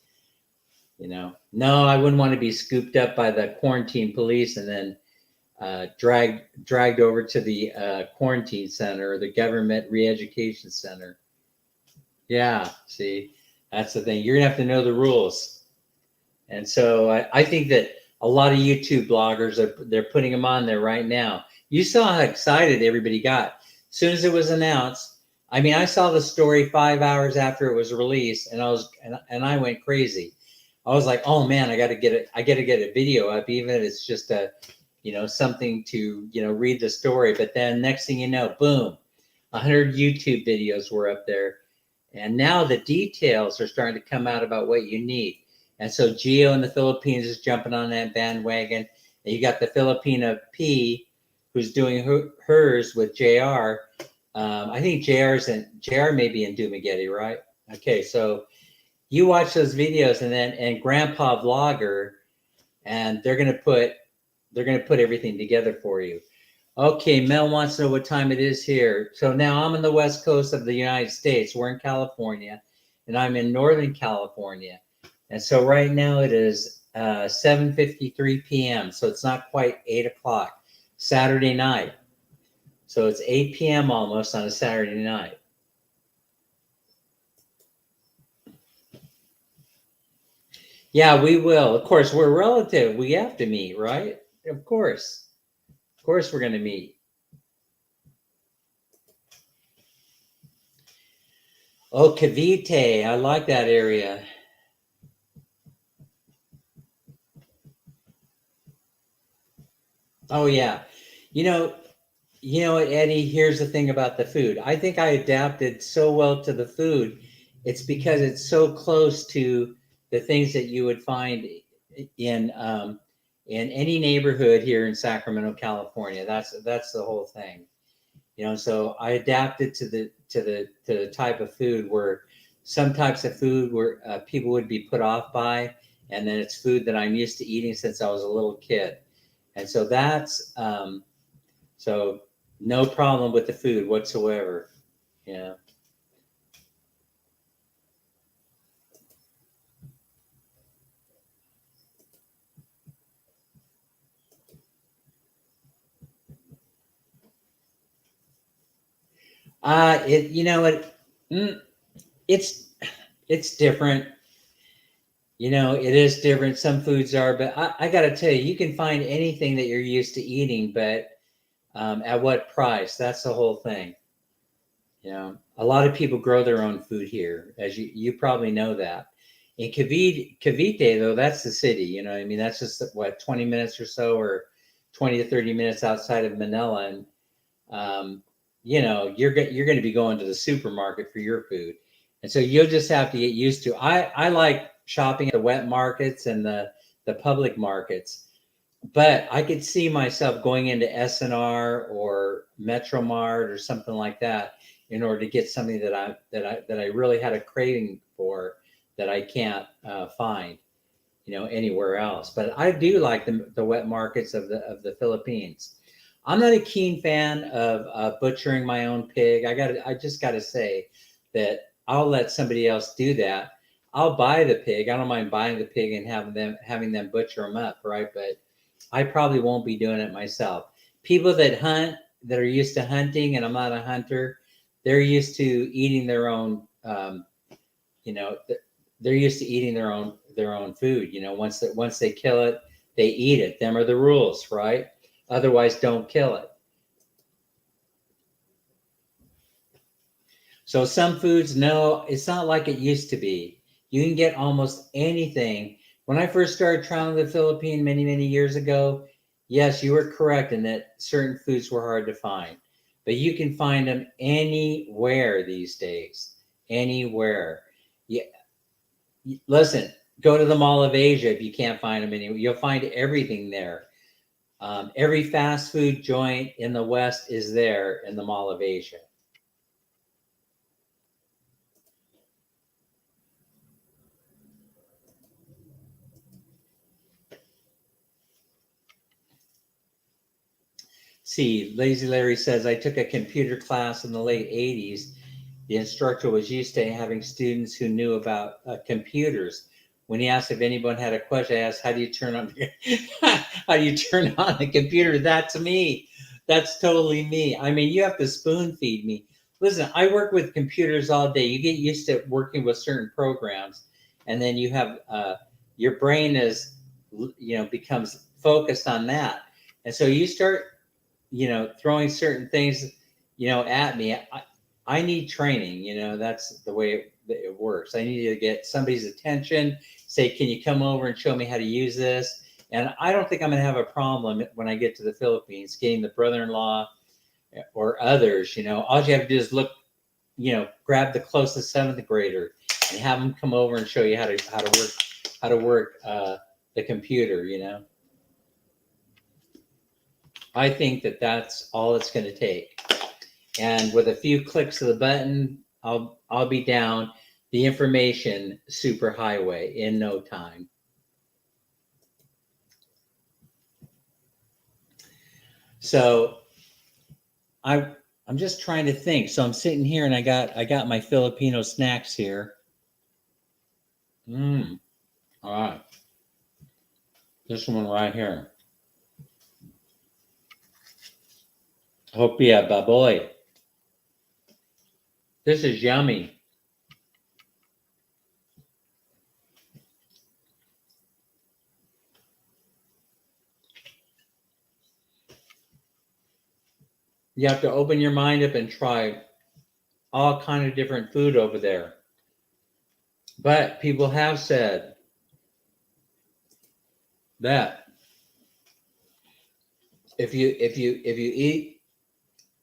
No, I wouldn't want to be scooped up by the quarantine police and then dragged over to the quarantine center or the government re-education center. Yeah, see, that's the thing. You're gonna have to know the rules. And so I think that a lot of YouTube bloggers they're putting them on there right now. You saw how excited everybody got as soon as it was announced. I mean, I saw the story 5 hours after it was released, and I went crazy. I was like, oh man, I got to get it. I got to get a video up, even if it's just something to read the story. But then next thing you know, boom, 100 YouTube videos were up there, and now the details are starting to come out about what you need. And so Gio in the Philippines is jumping on that bandwagon. And you got the Filipina P, who's doing hers with JR. I think JR may be in Dumagetti, right? Okay, so you watch those videos and Grandpa Vlogger, and they're gonna put everything together for you. Okay, Mel wants to know what time it is here. So now I'm on the west coast of the United States. We're in California, and I'm in Northern California. And so right now it is 7:53 p.m. So it's not quite 8 o'clock. Saturday night. So it's 8 p.m. almost on a Saturday night. Yeah, we will. Of course, we're relative. We have to meet, right? Of course. Of course we're going to meet. Oh, Cavite. I like that area. Oh, yeah. You know, Eddie, here's the thing about the food. I think I adapted so well to the food. It's because it's so close to the things that you would find in any neighborhood here in Sacramento, California. That's the whole thing. So I adapted to the type of food where some types of food where people would be put off by, and then it's food that I'm used to eating since I was a little kid. And so that's so no problem with the food whatsoever. Yeah. It you know it mm, it's different. It is different. Some foods are, but I got to tell you, you can find anything that you're used to eating, but at what price? That's the whole thing. A lot of people grow their own food here, as you probably know that. In Cavite, though, that's the city. I mean, that's just what 20 minutes or so, or 20 to 30 minutes outside of Manila, and you're going to be going to the supermarket for your food, and so you'll just have to get used to. I like shopping at the wet markets and the public markets, but I could see myself going into SNR or Metro Mart or something like that in order to get something that I really had a craving for that I can't find, anywhere else. But I do like the wet markets of the Philippines. I'm not a keen fan of butchering my own pig. I just got to say that I'll let somebody else do that. I'll buy the pig. I don't mind buying the pig and having them butcher them up, right? But I probably won't be doing it myself. People that hunt, that are used to hunting, and I'm not a hunter, they're used to eating their own. They're used to eating their own food. Once they kill it, they eat it. Them are the rules, right? Otherwise, don't kill it. So some foods, no, it's not like it used to be. You can get almost anything. When I first started traveling the Philippines many, many years ago, yes, you were correct in that certain foods were hard to find. But you can find them anywhere these days. Anywhere. Yeah. Listen, go to the Mall of Asia if you can't find them anywhere. You'll find everything there. Every fast food joint in the West is there in the Mall of Asia. see, Lazy Larry says, I took a computer class in the late 80s. The instructor was used to having students who knew about computers. When he asked if anyone had a question, I asked, how do you turn on the computer? That's me. That's totally me. I mean, you have to spoon feed me. Listen, I work with computers all day. You get used to working with certain programs, and then you have your brain is, becomes focused on that. And so you start, throwing certain things, at me. I need training, that's the way it works. I need to get somebody's attention, say, can you come over and show me how to use this? And I don't think I'm going to have a problem when I get to the Philippines, getting the brother-in-law or others, all you have to do is look, grab the closest seventh grader and have them come over and show you how to work the computer, I think that's all it's going to take. And with a few clicks of the button, I'll be down the information superhighway in no time. So I'm just trying to think. So I'm sitting here and I got my Filipino snacks here. All right. This one right here. Hopia baboy. This is yummy. You have to open your mind up and try all kind of different food over there. But people have said that if you eat,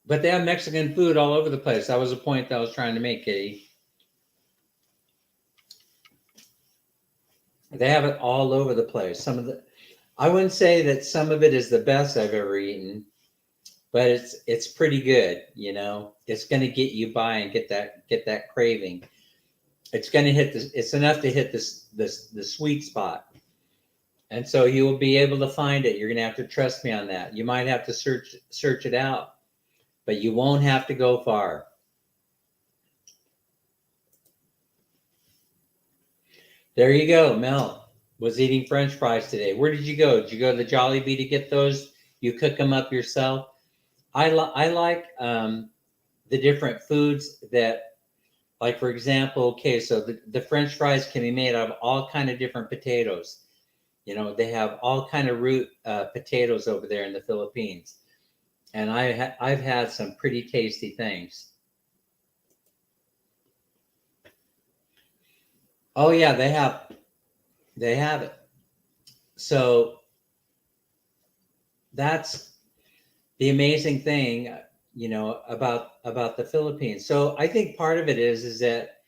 but they have Mexican food all over the place. That was the point that I was trying to make, Kitty. They have it all over the place. I wouldn't say that some of it is the best I've ever eaten, but it's pretty good. It's going to get you by and get that craving. It's going to hit this. It's enough to hit the sweet spot, and so you will be able to find it. You're going to have to trust me on that. You might have to search it out, but you won't have to go far. There you go. Mel was eating French fries today. Where did you go? Did you go to the Jollibee to get those? You cook them up yourself? I like the different foods that, like, for example, okay, so the French fries can be made out of all kind of different potatoes. They have all kind of root potatoes over there in the Philippines. And I've had some pretty tasty things. Oh yeah, they have it. So that's the amazing thing, about the Philippines. So I think part of it is that,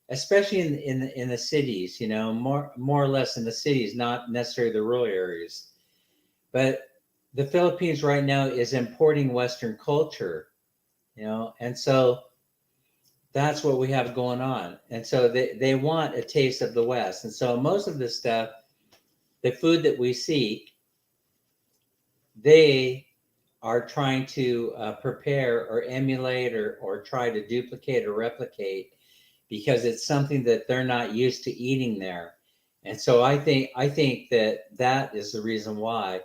especially in the cities, more or less in the cities, not necessarily the rural areas, but the Philippines right now is importing Western culture, and so that's what we have going on. And so they want a taste of the West. And so most of this stuff, the food that we seek, they are trying to prepare or emulate or try to duplicate or replicate, because it's something that they're not used to eating there. And so I think that is the reason why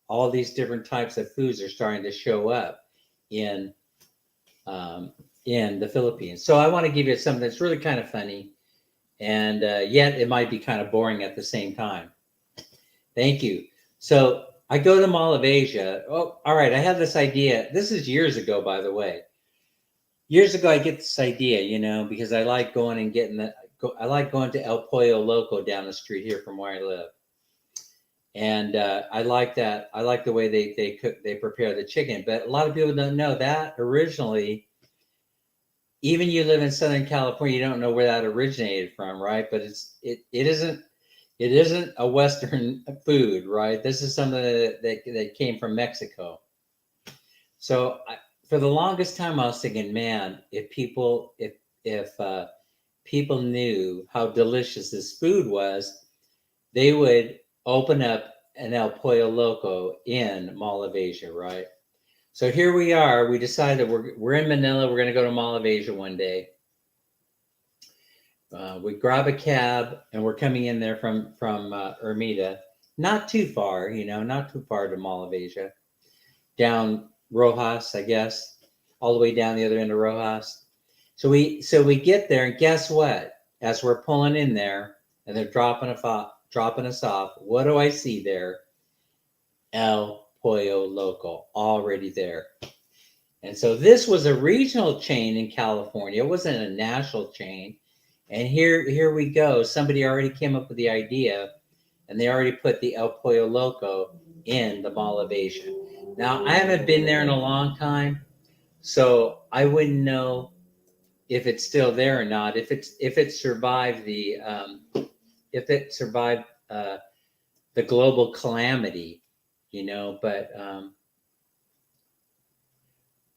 all these different types of foods are starting to show up in the Philippines. So I want to give you something that's really kind of funny, and yet it might be kind of boring at the same time. Thank you. So I go to Mall of Asia. Oh, all right. I had this idea. This is years ago, by the way. Years ago, I get this idea, because I like going and I like going to El Pollo Loco down the street here from where I live. And I like that. I like the way they prepare the chicken. But a lot of people don't know that originally, even you live in Southern California, you don't know where that originated from, right? But it isn't a Western food, right? This is something that came from Mexico. So for the longest time, I was thinking, man, if people knew how delicious this food was, they would open up an El Pollo Loco in Mall of Asia, right? So here we are. We decided we're in Manila. We're going to go to Mall of Asia one day. We grab a cab and we're coming in there from Ermita. Not too far, not too far to Mall of Asia. Down Rojas, I guess, all the way down the other end of Rojas. So we get there, and guess what? As we're pulling in there and they're dropping us off, what do I see there? El Pollo Loco, already there. And so this was a regional chain in California. It wasn't a national chain. And here we go. Somebody already came up with the idea, and they already put the El Pollo Loco in the Mall of Asia. Now, I haven't been there in a long time, so I wouldn't know if it's still there or not. If it survived the the global calamity, But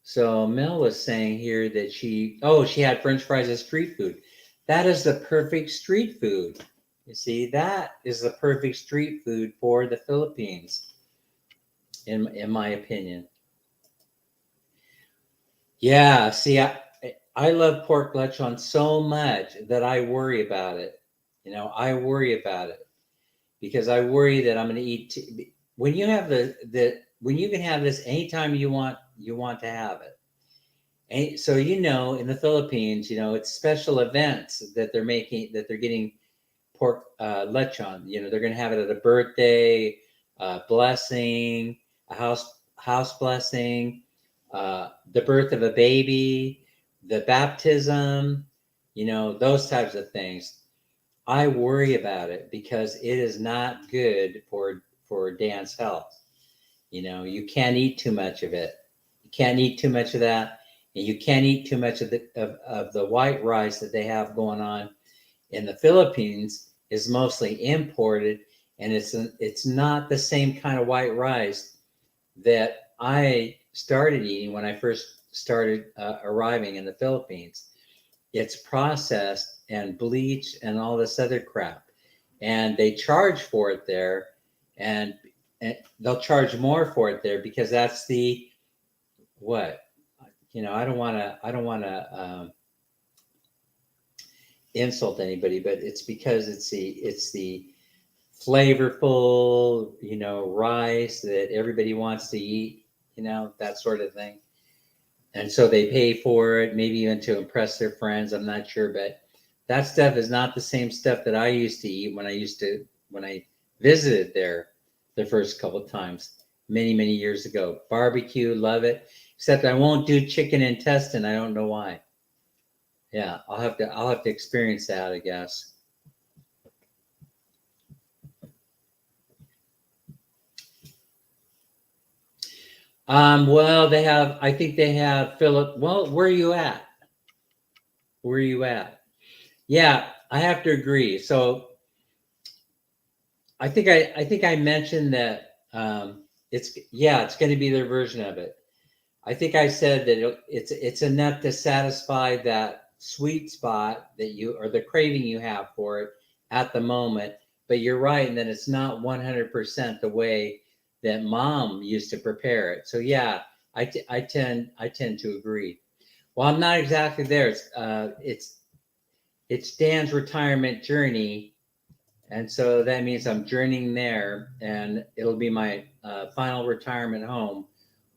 so Mel was saying here that she had French fries as street food. That is the perfect street food. You see, that is the perfect street food for the Philippines, in my opinion. Yeah, see, I love pork lechon so much that I worry about it. I worry about it because I worry that I'm going to eat. When you have when you can have this anytime you want to have it. And so in the Philippines, it's special events that they're getting pork lechon. They're going to have it at a birthday, blessing, a house blessing, the birth of a baby, the baptism, those types of things. I worry about it because it is not good for Dan's health. You can't eat too much of it. You can't eat too much of that, and you can't eat too much of the white rice that they have going on in the Philippines. Is mostly imported, and it's not the same kind of white rice that I started eating when I first started arriving in the Philippines. It's processed and bleached and all this other crap, and they charge for it there, and they'll charge more for it there because that's the what I don't want to insult anybody, but it's because it's the flavorful rice that everybody wants to eat, that sort of thing. And so they pay for it, maybe even to impress their friends. I'm not sure, but that stuff is not the same stuff that I used to eat when I visited there the first couple of times many years ago. Barbecue, love it. Except I won't do chicken intestine. I don't know why. Yeah, I'll have to experience that, I guess. Well, I think they have Philip. Well, where are you at? Where are you at? Yeah, I have to agree. So I think I mentioned that it's going to be their version of it. I think I said that it's enough to satisfy that sweet spot or the craving you have for it at the moment. But you're right, and that it's not 100% the way that Mom used to prepare it. So yeah, I tend to agree. Well, I'm not exactly there. It's Dan's retirement journey, and so that means I'm journeying there, and it'll be my final retirement home.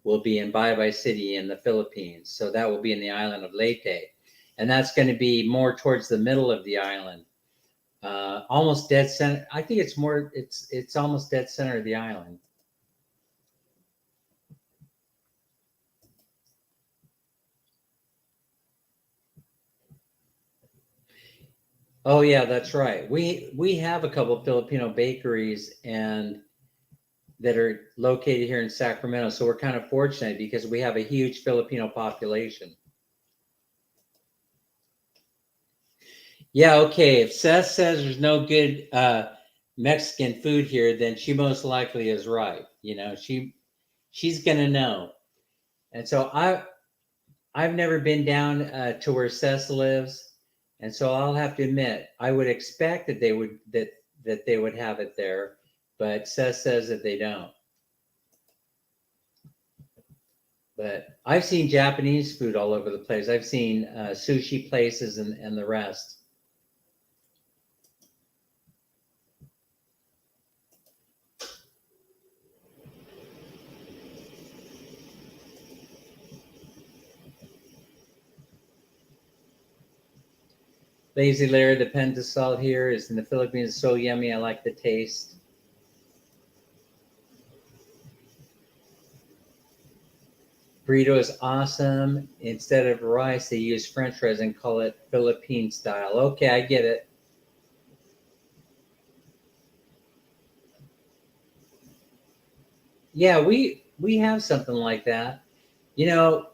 Will be in Baybay City in the Philippines. So that will be in the island of Leyte, and that's going to be more towards the middle of the island, almost dead center. I think it's almost dead center of the island. Oh yeah, that's right. We have a couple of Filipino bakeries and that are located here in Sacramento. So we're kind of fortunate because we have a huge Filipino population. Yeah, okay. If Seth says there's no good Mexican food here, then she most likely is right. She's gonna know. And so I've never been down to where Seth lives, and so I'll have to admit I would expect that they would have it there, but Seth says that they don't. But I've seen Japanese food all over the place. I've seen sushi places and the rest. Lazy Larry, the penta salt here is in the Philippines. So yummy. I like the taste. Burrito is awesome. Instead of rice, they use French fries and call it Philippine style. Okay, I get it. Yeah, we have something like that. You know,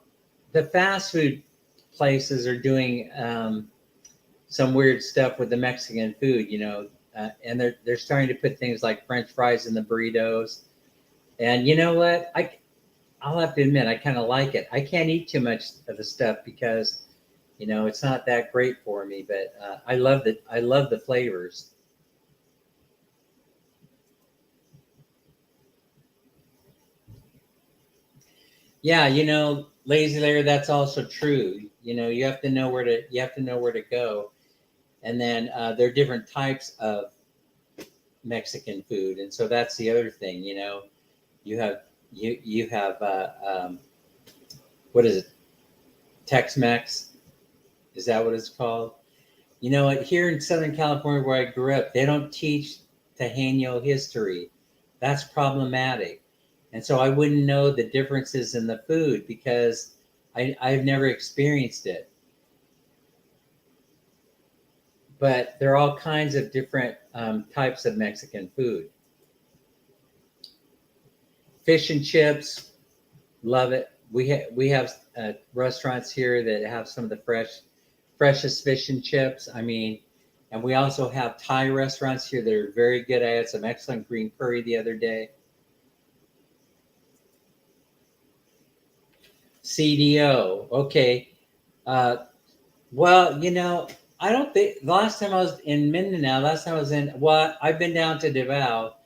the fast food places are doing some weird stuff with the Mexican food. And they're starting to put things like French fries in the burritos. And you know what? I'll have to admit I kind of like it. I can't eat too much of the stuff because it's not that great for me. But I love it. I love the flavors. Yeah, lazy Larry, that's also true. You have to know where to go. And then there are different types of Mexican food, and so that's the other thing. You have you have what is it? Tex-Mex? Is that what it's called? You know what? Here in Southern California, where I grew up, they don't teach Tejeño history. That's problematic, and so I wouldn't know the differences in the food because I've never experienced it. But there are all kinds of different types of Mexican food. Fish and chips, love it. We have restaurants here that have some of the freshest fish and chips. I mean, and we also have Thai restaurants here that are very good. I had some excellent green curry the other day. CDO, okay. Uh, well, I don't think the last time I was in Mindanao, last time I was I've been down to Davao.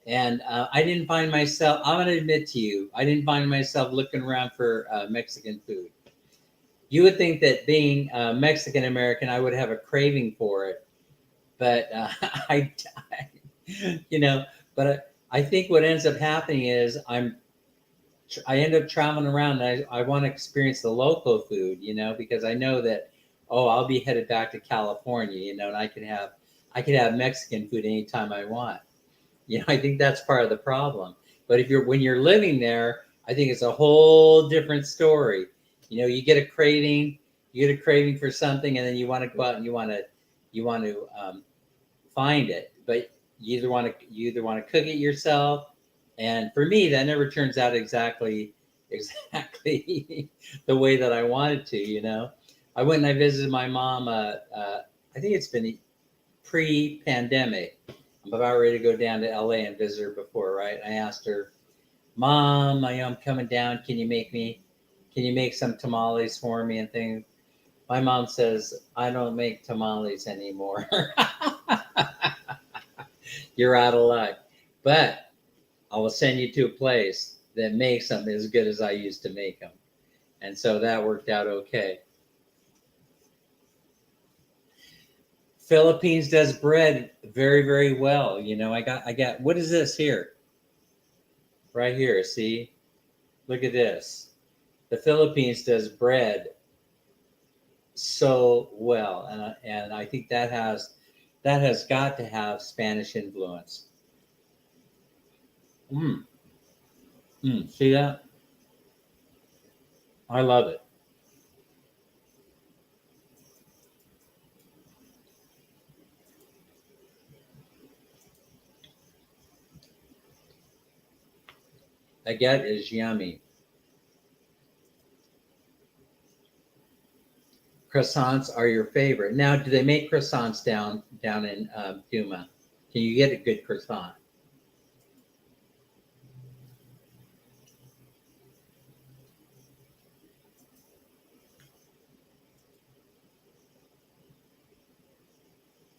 And I didn't find myself, I'm going to admit to you, I didn't find myself looking around for Mexican food. You would think that being Mexican American, I would have a craving for it. But I you know, but I think what ends up happening is I end up traveling around and I want to experience the local food, because I know that, oh, I'll be headed back to California, and I could have Mexican food anytime I want. I think that's part of the problem. But when you're living there, I think it's a whole different story. You get a craving for something, and then you want to go out and you want to find it. But you either want to cook it yourself, and for me, that never turns out exactly the way that I wanted to. I went and I visited my mom. I think it's been pre-pandemic. I'm about ready to go down to LA and visit her before, right? I asked her, Mom, I'm coming down. Can you make some tamales for me and things? My mom says, I don't make tamales anymore. You're out of luck. But I will send you to a place that makes them as good as I used to make them. And so that worked out okay. Philippines does bread very, very well. I got what is this here? Right here, see? Look at this. The Philippines does bread so well, and I think that has got to have Spanish influence. Mm, see that? I love it. Baguette is yummy. Croissants are your favorite. Now, do they make croissants down in Duma? Can you get a good croissant?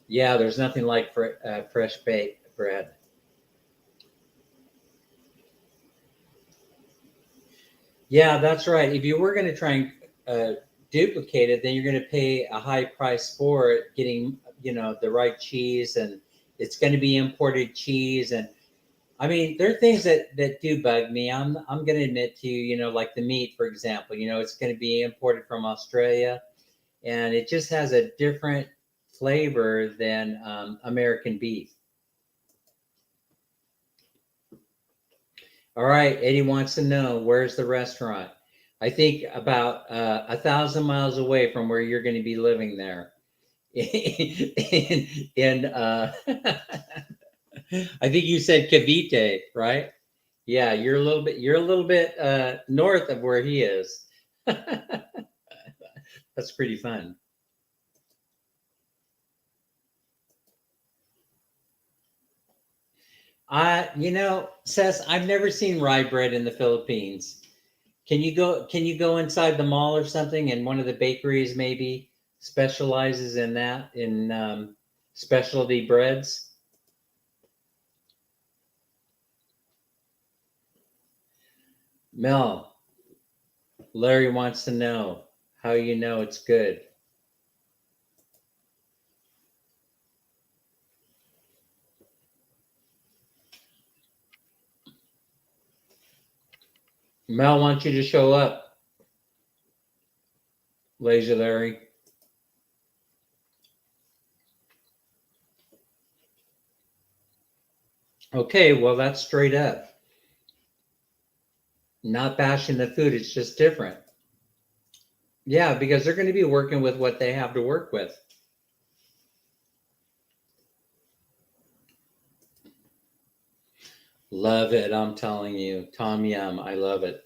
Yeah, there's nothing like fresh baked bread. Yeah, that's right. If you were going to try and duplicate it, then you're going to pay a high price for it, getting the right cheese, and it's going to be imported cheese. And I mean, there are things that do bug me. I'm going to admit to you, like the meat, for example. It's going to be imported from Australia, and it just has a different flavor than American beef. All right, Eddie wants to know, where's the restaurant? I think about 1,000 miles away from where you're going to be living there. In I think you said Cavite, right? Yeah, you're a little bit north of where he is. That's pretty fun. Seth, I've never seen rye bread in the Philippines. Can you go inside the mall or something, and one of the bakeries maybe specializes in that, in specialty breads? Mel, Larry wants to know how you know it's good. Mel wants you to show up, Lazy Larry. Okay, well, that's straight up. Not bashing the food, it's just different. Yeah, because they're going to be working with what they have to work with. Love it, I'm telling you. Tom Yum, I love it.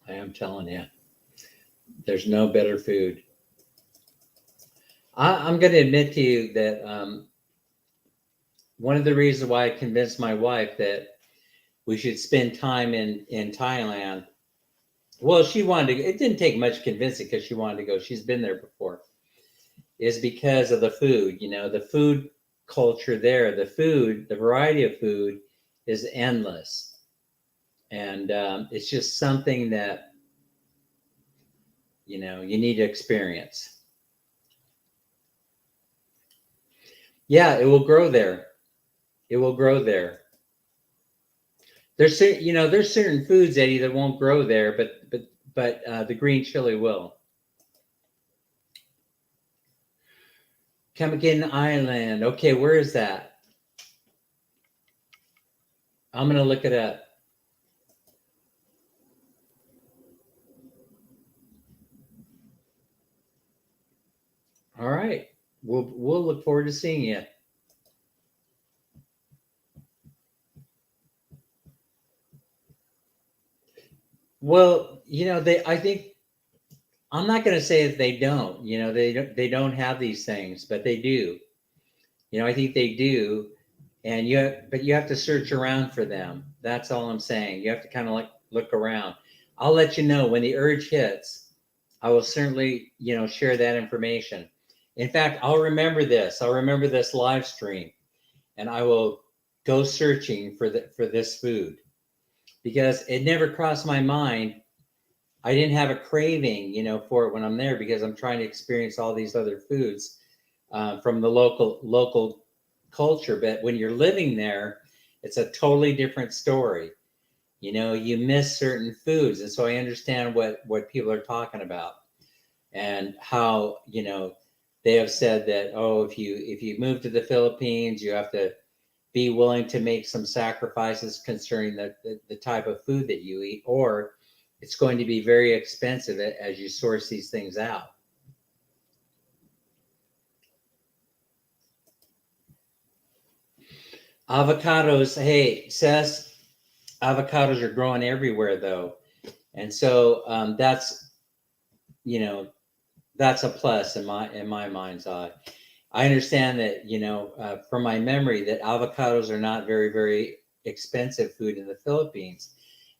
I am telling you. There's no better food. I'm going to admit to you that one of the reasons why I convinced my wife that we should spend time in Thailand. Well, she wanted to. It didn't take much convincing because she wanted to go. She's been there before. Is because of the food. The food culture there. The food, the variety of food, is endless, and it's just something that you need to experience. Yeah, it will grow there. It will grow there. There's certain foods, Eddie, that won't grow there, but the green chili will. Kemakin Island. Okay, where is that? I'm gonna look it up. All right. We'll look forward to seeing you. Well, they I think I'm not going to say that they don't. They don't have these things, but they do. I think they do, but you have to search around for them. That's all I'm saying. You have to kind of like look around. I'll let you know when the urge hits. I will certainly, share that information. In fact, I'll remember this. I'll remember this live stream, and I will go searching for this food because it never crossed my mind. I didn't have a craving, for it when I'm there because I'm trying to experience all these other foods from the local culture. But when you're living there, it's a totally different story. You miss certain foods, and so I understand what people are talking about and how they have said that, oh, if you move to the Philippines, you have to be willing to make some sacrifices concerning the type of food that you eat, or it's going to be very expensive as you source these things out. Avocados, hey, Seth, avocados are growing everywhere though. And so you know, that's a plus in my mind's eye. I understand that, from my memory, that avocados are not very, very expensive food in the Philippines.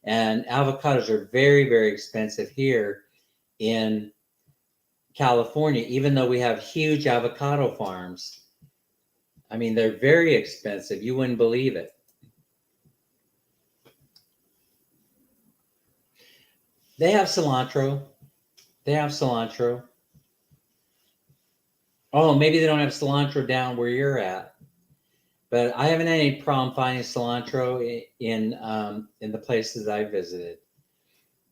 And avocados are very, very expensive here in California, even though we have huge avocado farms. I mean, they're very expensive. You wouldn't believe it. They have cilantro. They have cilantro. Oh, maybe they don't have cilantro down where you're at. But I haven't had any problem finding cilantro in the places I visited,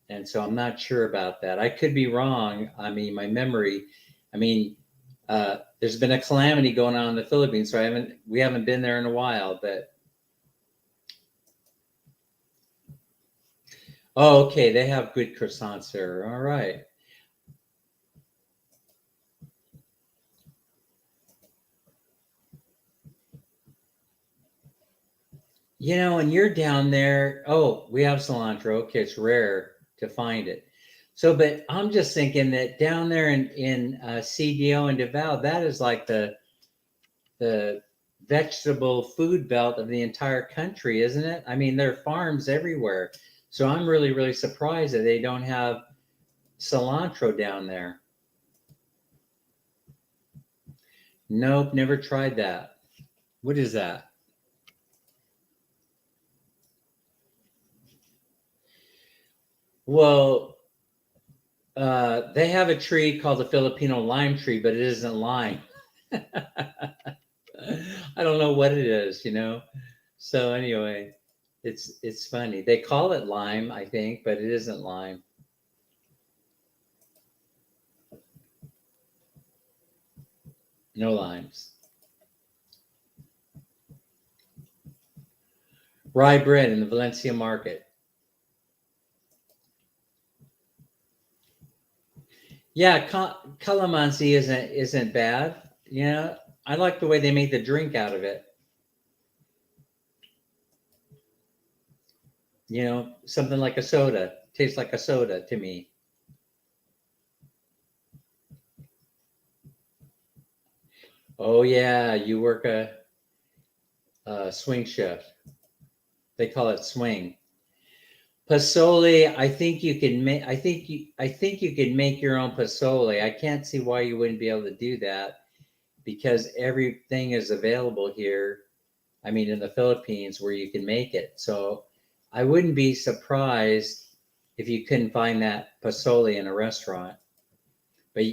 and so I'm not sure about that. I could be wrong. I mean, my memory. I mean, there's been a calamity going on in the Philippines, so we haven't been there in a while. But oh, okay, they have good croissants there. All right. And you're down there. Oh, we have cilantro. Okay, it's rare to find it. So, but I'm just thinking that down there in CDO and Davao, that is like the vegetable food belt of the entire country, isn't it? I mean, there are farms everywhere. So I'm really, really surprised that they don't have cilantro down there. Nope, never tried that. What is that? Well, they have a tree called the Filipino lime tree, but it isn't lime. I don't know what it is. So anyway, it's funny. They call it lime, I think, but it isn't lime. No limes. Rye bread in the Valencia market. Yeah, calamansi isn't bad. I like the way they make the drink out of it. Something like a soda. Tastes like a soda to me. Oh yeah, you work a swing shift. They call it swing. Pasole, I think you can make. I think you can make your own pasole. I can't see why you wouldn't be able to do that because everything is available here. I mean, in the Philippines where you can make it. So I wouldn't be surprised if you couldn't find that pasole in a restaurant. But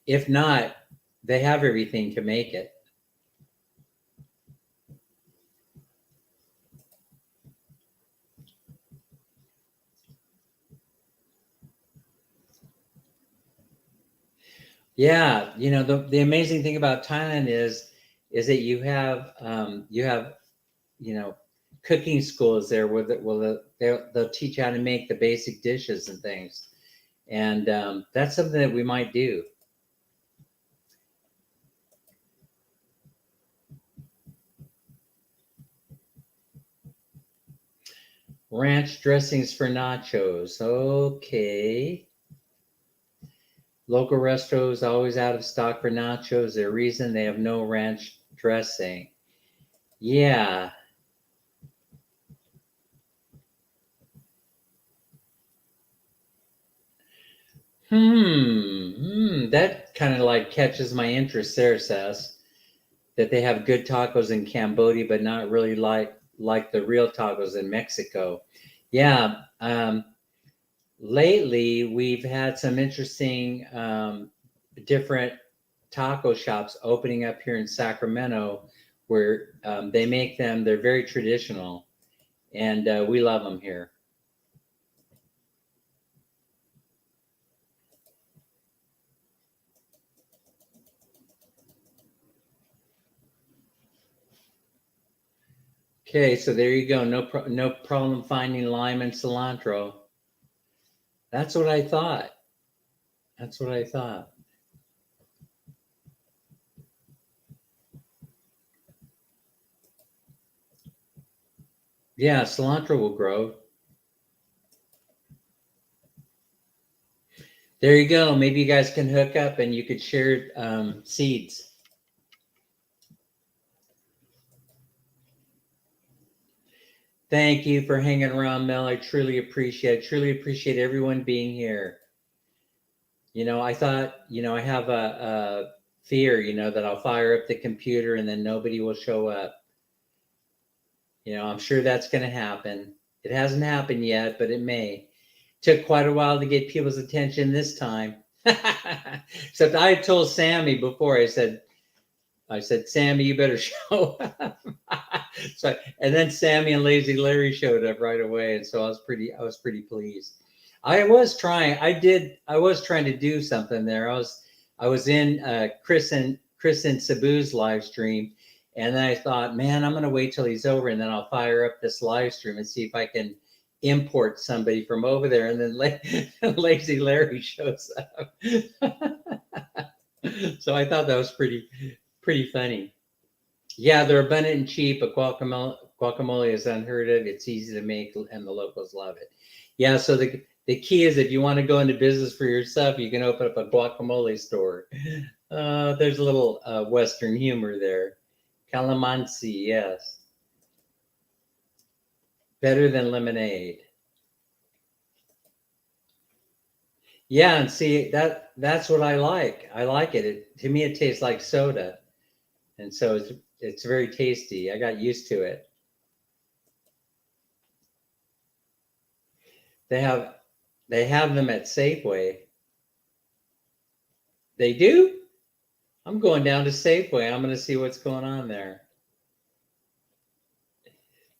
if not, they have everything to make it. Yeah, the amazing thing about Thailand is that you have you know cooking schools there where they'll teach you how to make the basic dishes and things, and that's something that we might do. Ranch dressings for nachos. Okay. Local restos always out of stock for nachos. The reason they have no ranch dressing. Yeah. That kind of like catches my interest there, Says. That they have good tacos in Cambodia, but not really like the real tacos in Mexico. Yeah. Lately, we've had some interesting different taco shops opening up here in Sacramento where they make them. They're very traditional, and we love them here. Okay, so there you go. No problem finding lime and cilantro. That's what I thought. That's what I thought. Yeah, cilantro will grow. There you go. Maybe you guys can hook up and you could share seeds. Thank you for hanging around, Mel. I truly appreciate it. Truly appreciate everyone being here. I thought, I have a fear, that I'll fire up the computer and then nobody will show up. I'm sure that's going to happen. It hasn't happened yet, but it may. Took quite a while to get people's attention this time. Except I had told Sammy before. I said, Sammy, you better show up. So, and then Sammy and Lazy Larry showed up right away, and so I was pretty pleased. I was trying to do something there. I was in Chris and Sabu's live stream, and then I thought, man, I'm gonna wait till he's over, and then I'll fire up this live stream and see if I can import somebody from over there. And then Lazy Larry shows up. So I thought that was pretty funny. Yeah, they're abundant and cheap, but guacamole is unheard of. It's easy to make, and the locals love it. Yeah, so the key is, if you want to go into business for yourself, you can open up a guacamole store. There's a little Western humor there. Calamansi, yes. Better than lemonade. Yeah, and see, that's what I like. I like it. To me, it tastes like soda, and so it's very tasty. I got used to it. They have them at Safeway. They do? I'm going down to Safeway. I'm going to see what's going on there.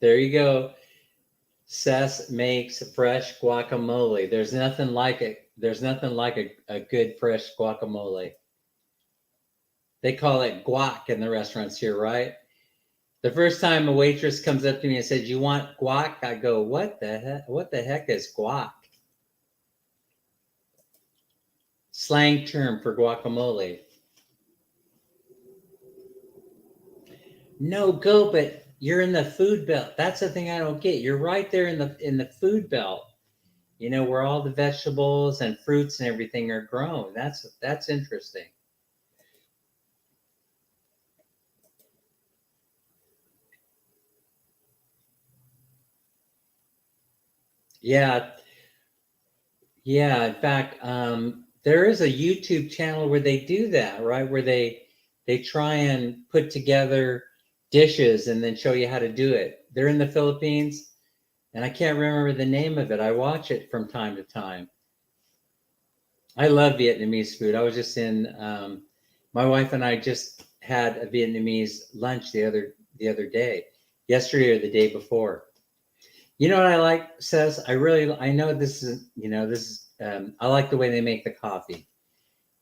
There you go. Sess makes fresh guacamole. There's nothing like it. There's nothing like a good fresh guacamole. They call it guac in the restaurants here, right? The first time a waitress comes up to me and says, "You want guac?" I go, "What the heck? What the heck is guac?" Slang term for guacamole. No, go, but you're in the food belt. That's the thing I don't get. You're right there in the food belt. You know, where all the vegetables and fruits and everything are grown. That's interesting. Yeah, yeah. In fact, there is a YouTube channel where they do that, right? Where they try and put together dishes and then show you how to do it. They're in the Philippines, and I can't remember the name of it. I watch it from time to time. I love Vietnamese food. I was just in. My wife and I just had a Vietnamese lunch the other day, yesterday or the day before. You know what I like, Says? I know this is, I like the way they make the coffee.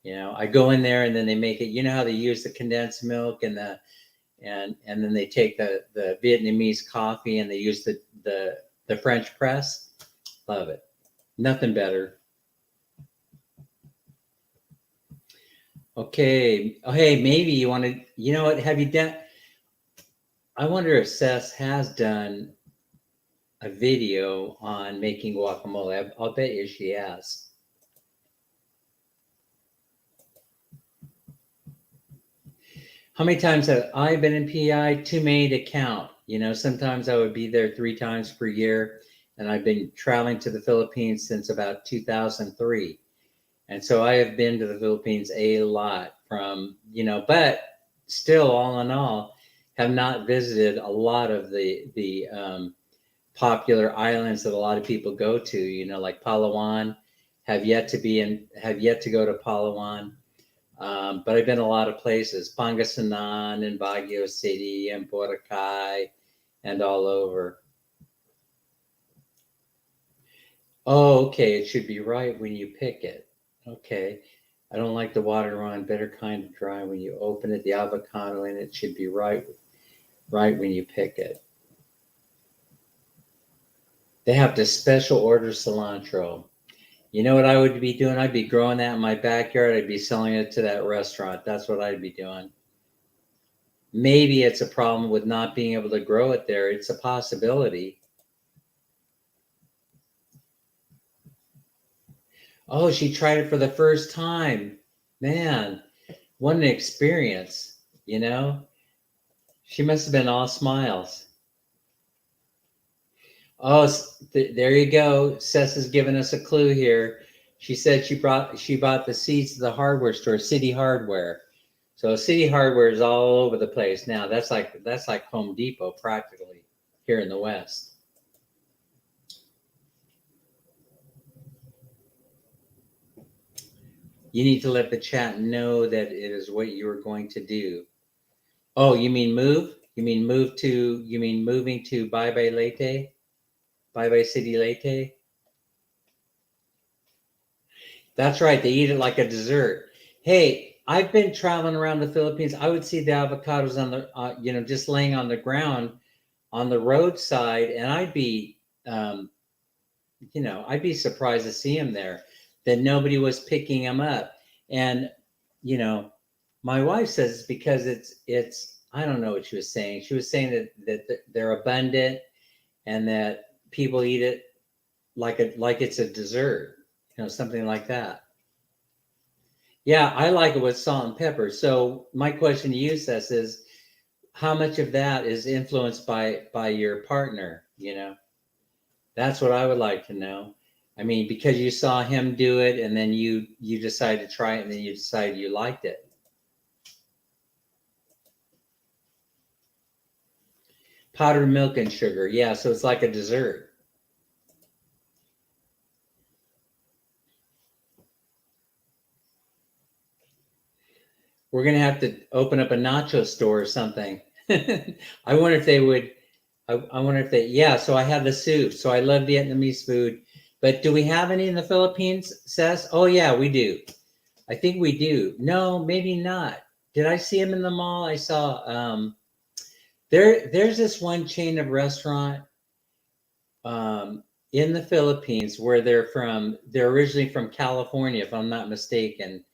You know, I go in there and then they make it, you know how they use the condensed milk and then they take the Vietnamese coffee and they use the French press. Love it. Nothing better. Okay. Oh, hey, maybe you want to, you know what, have you done, I wonder if Seth has done a video on making guacamole. I'll bet you she has. How many times have I been in PI? Too many to count. You know, sometimes I would be there 3 times per year, and I've been traveling to the Philippines since about 2003. And so I have been to the Philippines a lot from, but still, all in all, have not visited a lot of the popular islands that a lot of people go to, like Palawan. Have yet to go to Palawan. But I've been a lot of places, Pangasinan and Baguio City and Boracay and all over. Oh, okay. It should be right when you pick it. Okay. I don't like the water on, better kind of dry when you open it. The avocado in it should be right when you pick it. They have to special order cilantro. You know what I would be doing? I'd be growing that in my backyard. I'd be selling it to that restaurant. That's what I'd be doing. Maybe it's a problem with not being able to grow it there. It's a possibility. Oh, she tried it for the first time. Man, what an experience, She must have been all smiles. Oh, there you go. Sess has given us a clue here. She said she bought the seeds at the hardware store, City Hardware. So City Hardware is all over the place now. That's like Home Depot practically here in the West. You need to let the chat know that it is what you are going to do. Oh, you mean move? You mean moving to Bye Bye Leyte? Bye Bye City Leyte? That's right. They eat it like a dessert. Hey, I've been traveling around the Philippines. I would see the avocados on the, just laying on the ground on the roadside, and um, I'd be surprised to see them there. That nobody was picking them up, and you know, my wife says it's because it's. I don't know what she was saying. She was saying that they're abundant, and that people eat it like it's a dessert, something like that. Yeah, I like it with salt and pepper. So my question to you, Seth, is how much of that is influenced by your partner? That's what I would like to know. I mean, because you saw him do it, and then you decided to try it, and then you decided you liked it. Powdered milk and sugar, yeah. So it's like a dessert. We're gonna have to open up a nacho store or something. I wonder if they would. I wonder if they. Yeah. So I have the soup. So I love Vietnamese food. But do we have any in the Philippines, Sess? Oh yeah, we do. I think we do. No, maybe not. Did I see them in the mall? I saw. There's this one chain of restaurant in the Philippines where they're from. They're originally from California, if I'm not mistaken.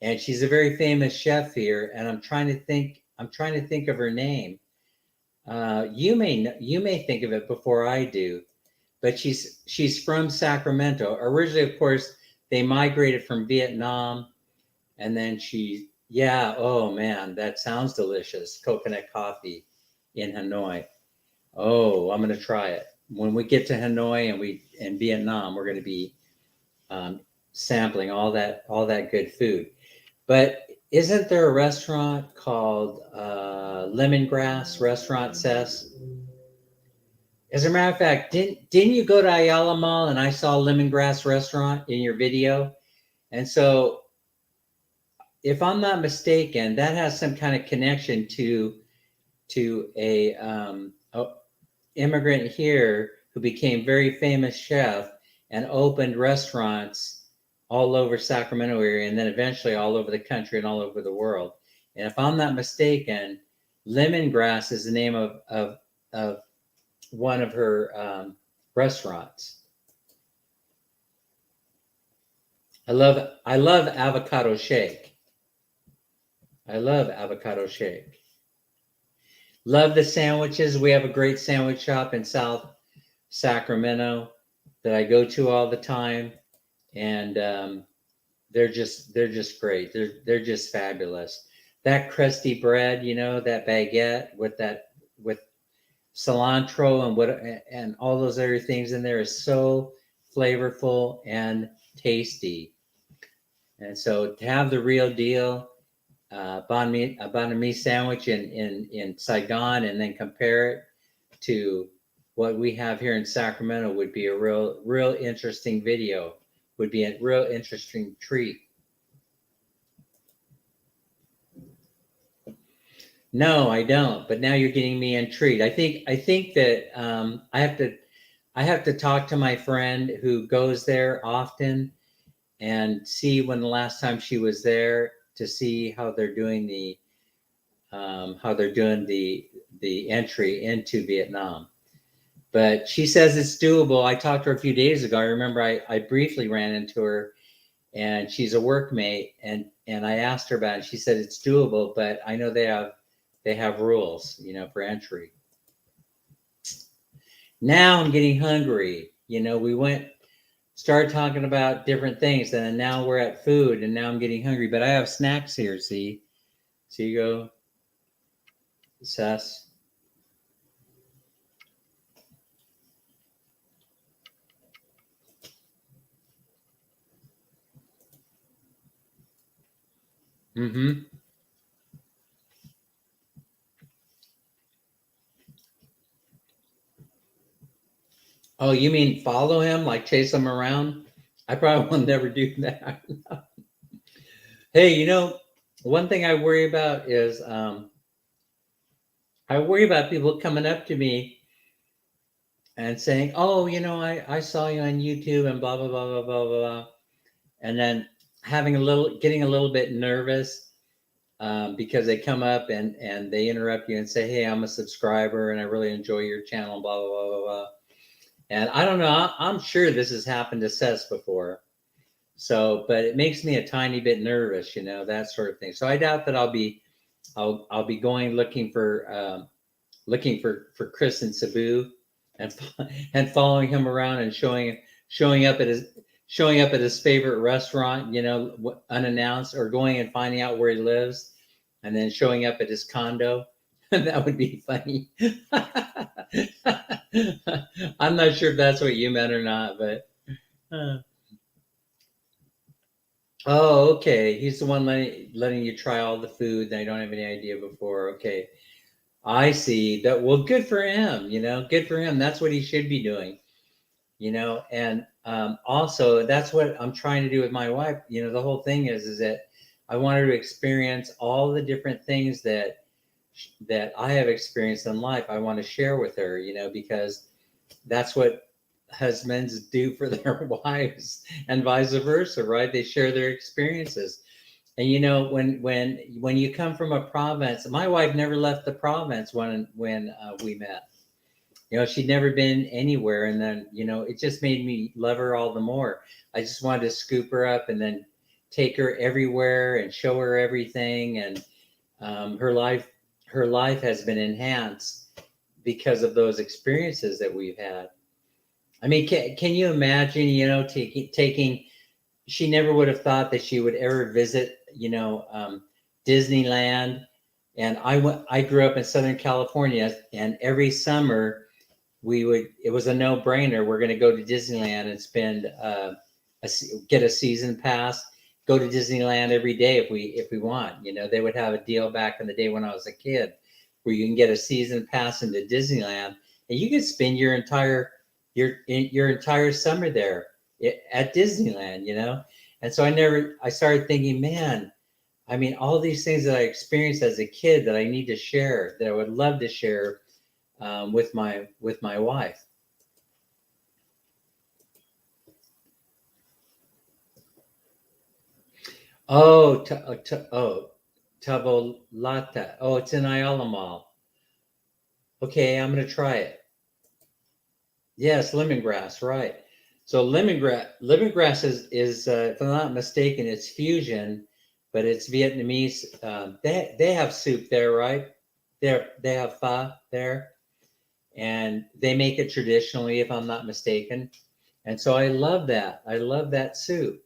And she's a very famous chef here. And I'm trying to think. I'm trying to think of her name. You may think of it before I do, but she's from Sacramento. Originally, of course, they migrated from Vietnam, and then yeah. Oh man, that sounds delicious. Coconut coffee in Hanoi. Oh, I'm gonna try it when we get to Hanoi and Vietnam. We're gonna be sampling all that good food. But isn't there a restaurant called Lemongrass Restaurant, Sess? As a matter of fact, didn't you go to Ayala Mall and I saw Lemongrass Restaurant in your video? And so, if I'm not mistaken, that has some kind of connection to a immigrant here who became very famous chef and opened restaurants all over Sacramento area, and then eventually all over the country and all over the world. And if I'm not mistaken, Lemongrass is the name of one of her restaurants. I love avocado shake. I love avocado shake. Love the sandwiches. We have a great sandwich shop in South Sacramento that I go to all the time, and they're just great. They're just fabulous. That crusty bread, that baguette with cilantro and all those other things in there is so flavorful and tasty. And so to have the real deal banh mi sandwich in Saigon and then compare it to what we have here in Sacramento would be a real interesting video. Would be a real interesting treat. No, I don't. But now you're getting me intrigued. I think that I have to talk to my friend who goes there often and see when the last time she was there to see how they're doing the entry into Vietnam. But she says it's doable. I talked to her a few days ago. I remember I briefly ran into her, and she's a workmate, and I asked her about it. She said it's doable, but I know they have rules, for entry. Now I'm getting hungry. We started talking about different things, and then now we're at food, and now I'm getting hungry. But I have snacks here. See you go, Sess. Mm-hmm. Oh, you mean follow him, like chase him around? I probably will never do that. Hey, one thing I worry about is I worry about people coming up to me and saying, "Oh, I saw you on YouTube and blah blah blah blah blah blah," and then getting a little bit nervous because they come up and they interrupt you and say, "Hey, I'm a subscriber and I really enjoy your channel," blah blah blah blah blah. And I don't know, I'm sure this has happened to Seth before. So, but it makes me a tiny bit nervous, that sort of thing. So I doubt that I'll be going looking for Chris and Cebu and and following him around and showing up at his favorite restaurant, unannounced, or going and finding out where he lives and then showing up at his condo. That would be funny. I'm not sure if that's what you meant or not, but oh, okay. He's the one letting you try all the food that I don't have any idea before. Okay. I see that. Well, good for him, good for him. That's what he should be doing, and also that's what I'm trying to do with my wife. The whole thing is that I want her to experience all the different things that I have experienced in life. I want to share with her, because that's what husbands do for their wives and vice versa, right? They share their experiences. And when you come from a province, my wife never left the province when we met. She'd never been anywhere, and then it just made me love her all the more. I just wanted to scoop her up and then take her everywhere and show her everything, and her life has been enhanced because of those experiences that we've had. I mean, can you imagine, taking she never would have thought that she would ever visit, Disneyland. And I grew up in Southern California, and every summer it was a no brainer. We're going to go to Disneyland and get a season pass, go to Disneyland every day if we want. They would have a deal back in the day when I was a kid where you can get a season pass into Disneyland and you can spend your entire summer there at Disneyland, And so I started thinking, man, I mean, all these things that I experienced as a kid that I need to share, that I would love to share with my wife. Oh, tavolata. Oh, it's in Ayala Mall. Okay, I'm gonna try it. Yes, lemongrass, right? So lemongrass is if I'm not mistaken, it's fusion, but it's Vietnamese. They have soup there, right? They have pho there, and they make it traditionally, if I'm not mistaken. And so I love that. I love that soup.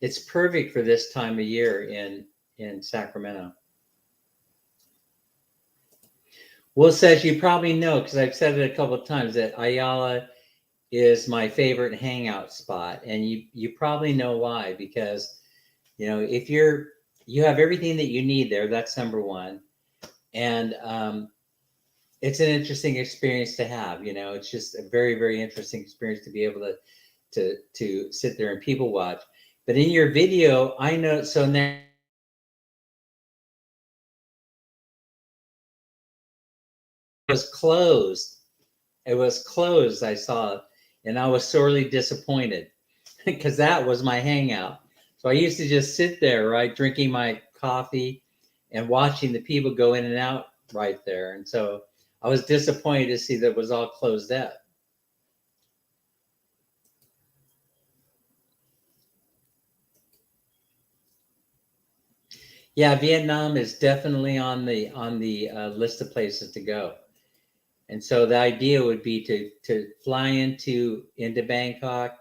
It's perfect for this time of year in Sacramento. Well, says you probably know because I've said it a couple of times that Ayala is my favorite hangout spot, and you probably know why, because if you have everything that you need there. That's number one, and it's an interesting experience to have. It's just a very, very interesting experience to be able to sit there and people watch. But in your video, I know, so now it was closed. It was closed. I saw it, and I was sorely disappointed because that was my hangout. So I used to just sit there, right, drinking my coffee and watching the people go in and out right there. And so I was disappointed to see that it was all closed up. Yeah, Vietnam is definitely on the list of places to go. And so the idea would be to fly into Bangkok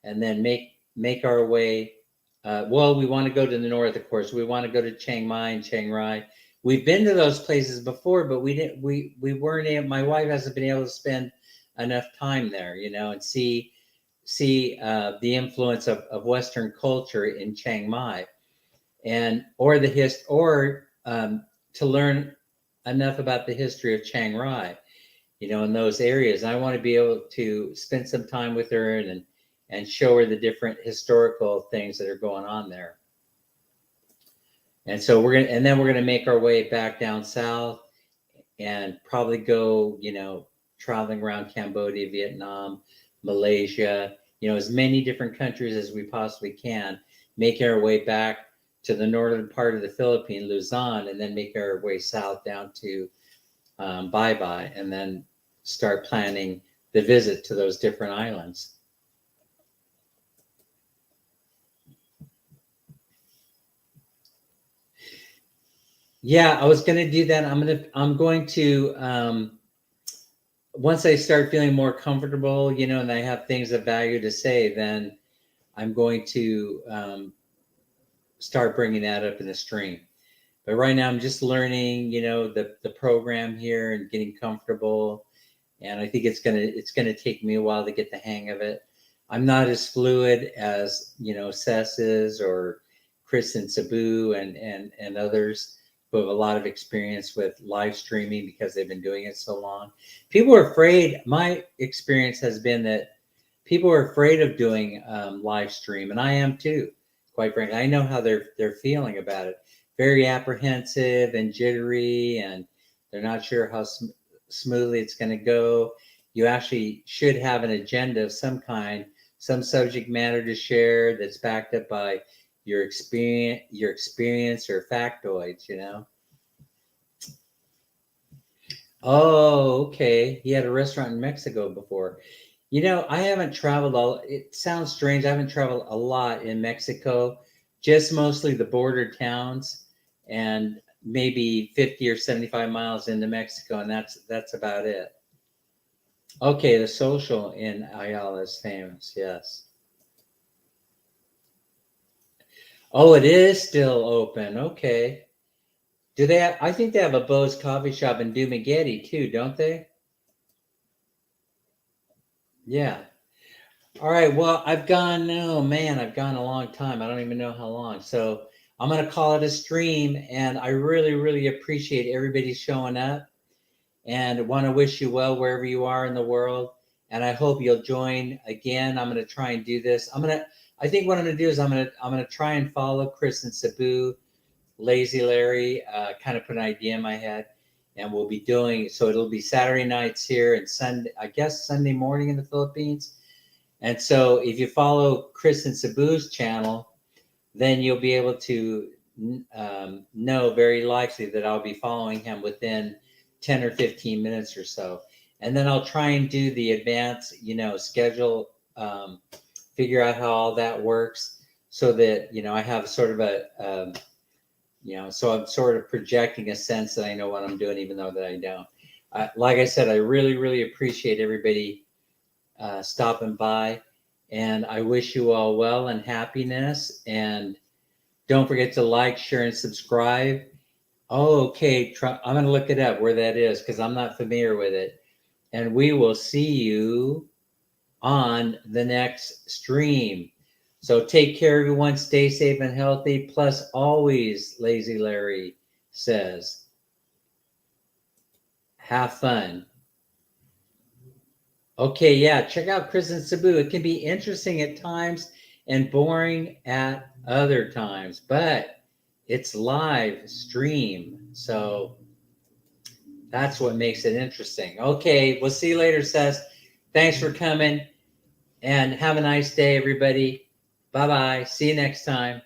and then make our way. Well, we want to go to the north, of course. We want to go to Chiang Mai and Chiang Rai. We've been to those places before, but we didn't. We weren't able. My wife hasn't been able to spend enough time there, and see the influence of Western culture in Chiang Mai, and to learn enough about the history of Chiang Rai, in those areas. And I want to be able to spend some time with her and show her the different historical things that are going on there. And so then we're gonna make our way back down south and probably go, traveling around Cambodia, Vietnam, Malaysia, as many different countries as we possibly can, making our way back to the northern part of the Philippines, Luzon, and then make our way south down to Bye Bye, and then start planning the visit to those different islands. Yeah, I was going to do that. I'm going to, once I start feeling more comfortable, and I have things of value to say, then I'm going to start bringing that up in the stream. But right now I'm just learning, the program here and getting comfortable. And I think it's gonna take me a while to get the hang of it. I'm not as fluid as Sess is, or Chris and Sabu and others who have a lot of experience with live streaming because they've been doing it so long. People are afraid. My experience has been that people are afraid of doing live stream, and I am too. Quite frankly, I know how they're feeling about it. Very apprehensive and jittery, and they're not sure how smoothly it's going to go. You actually should have an agenda of some kind, some subject matter to share that's backed up by your experience or factoids, Oh, okay. He had a restaurant in Mexico before. I haven't traveled it sounds strange. I haven't traveled a lot in Mexico, just mostly the border towns and maybe 50 or 75 miles into Mexico, and that's about it. Okay, the social in Ayala is famous, yes. Oh, it is still open. Okay. Do they I think they have a Bo's coffee shop in Dumaguete too, don't they? Yeah. All right. Well, oh man, I've gone a long time. I don't even know how long. So I'm going to call it a stream. And I really, really appreciate everybody showing up, and want to wish you well wherever you are in the world. And I hope you'll join again. I'm going to try and do this. I think what I'm going to do is I'm going to try and follow Chris and Sabu, Lazy Larry, kind of put an idea in my head. And we'll be doing, so it'll be Saturday nights here and I guess Sunday morning in the Philippines. And so if you follow Chris and Sabu's channel, then you'll be able to know very likely that I'll be following him within 10 or 15 minutes or so. And then I'll try and do the advance, schedule, figure out how all that works so that, I have sort of so I'm sort of projecting a sense that I know what I'm doing, even though that I don't. Like I said, I really, really appreciate everybody stopping by, and I wish you all well and happiness. And don't forget to like, share, and subscribe. Oh, okay. I'm going to look it up where that is because I'm not familiar with it. And we will see you on the next stream. So take care, everyone. Stay safe and healthy. Plus, always, Lazy Larry says, have fun. Okay, yeah, check out Chris and Sabu. It can be interesting at times and boring at other times, but it's live stream. So that's what makes it interesting. Okay, we'll see you later, Seth. Thanks for coming, and have a nice day, everybody. Bye-bye. See you next time.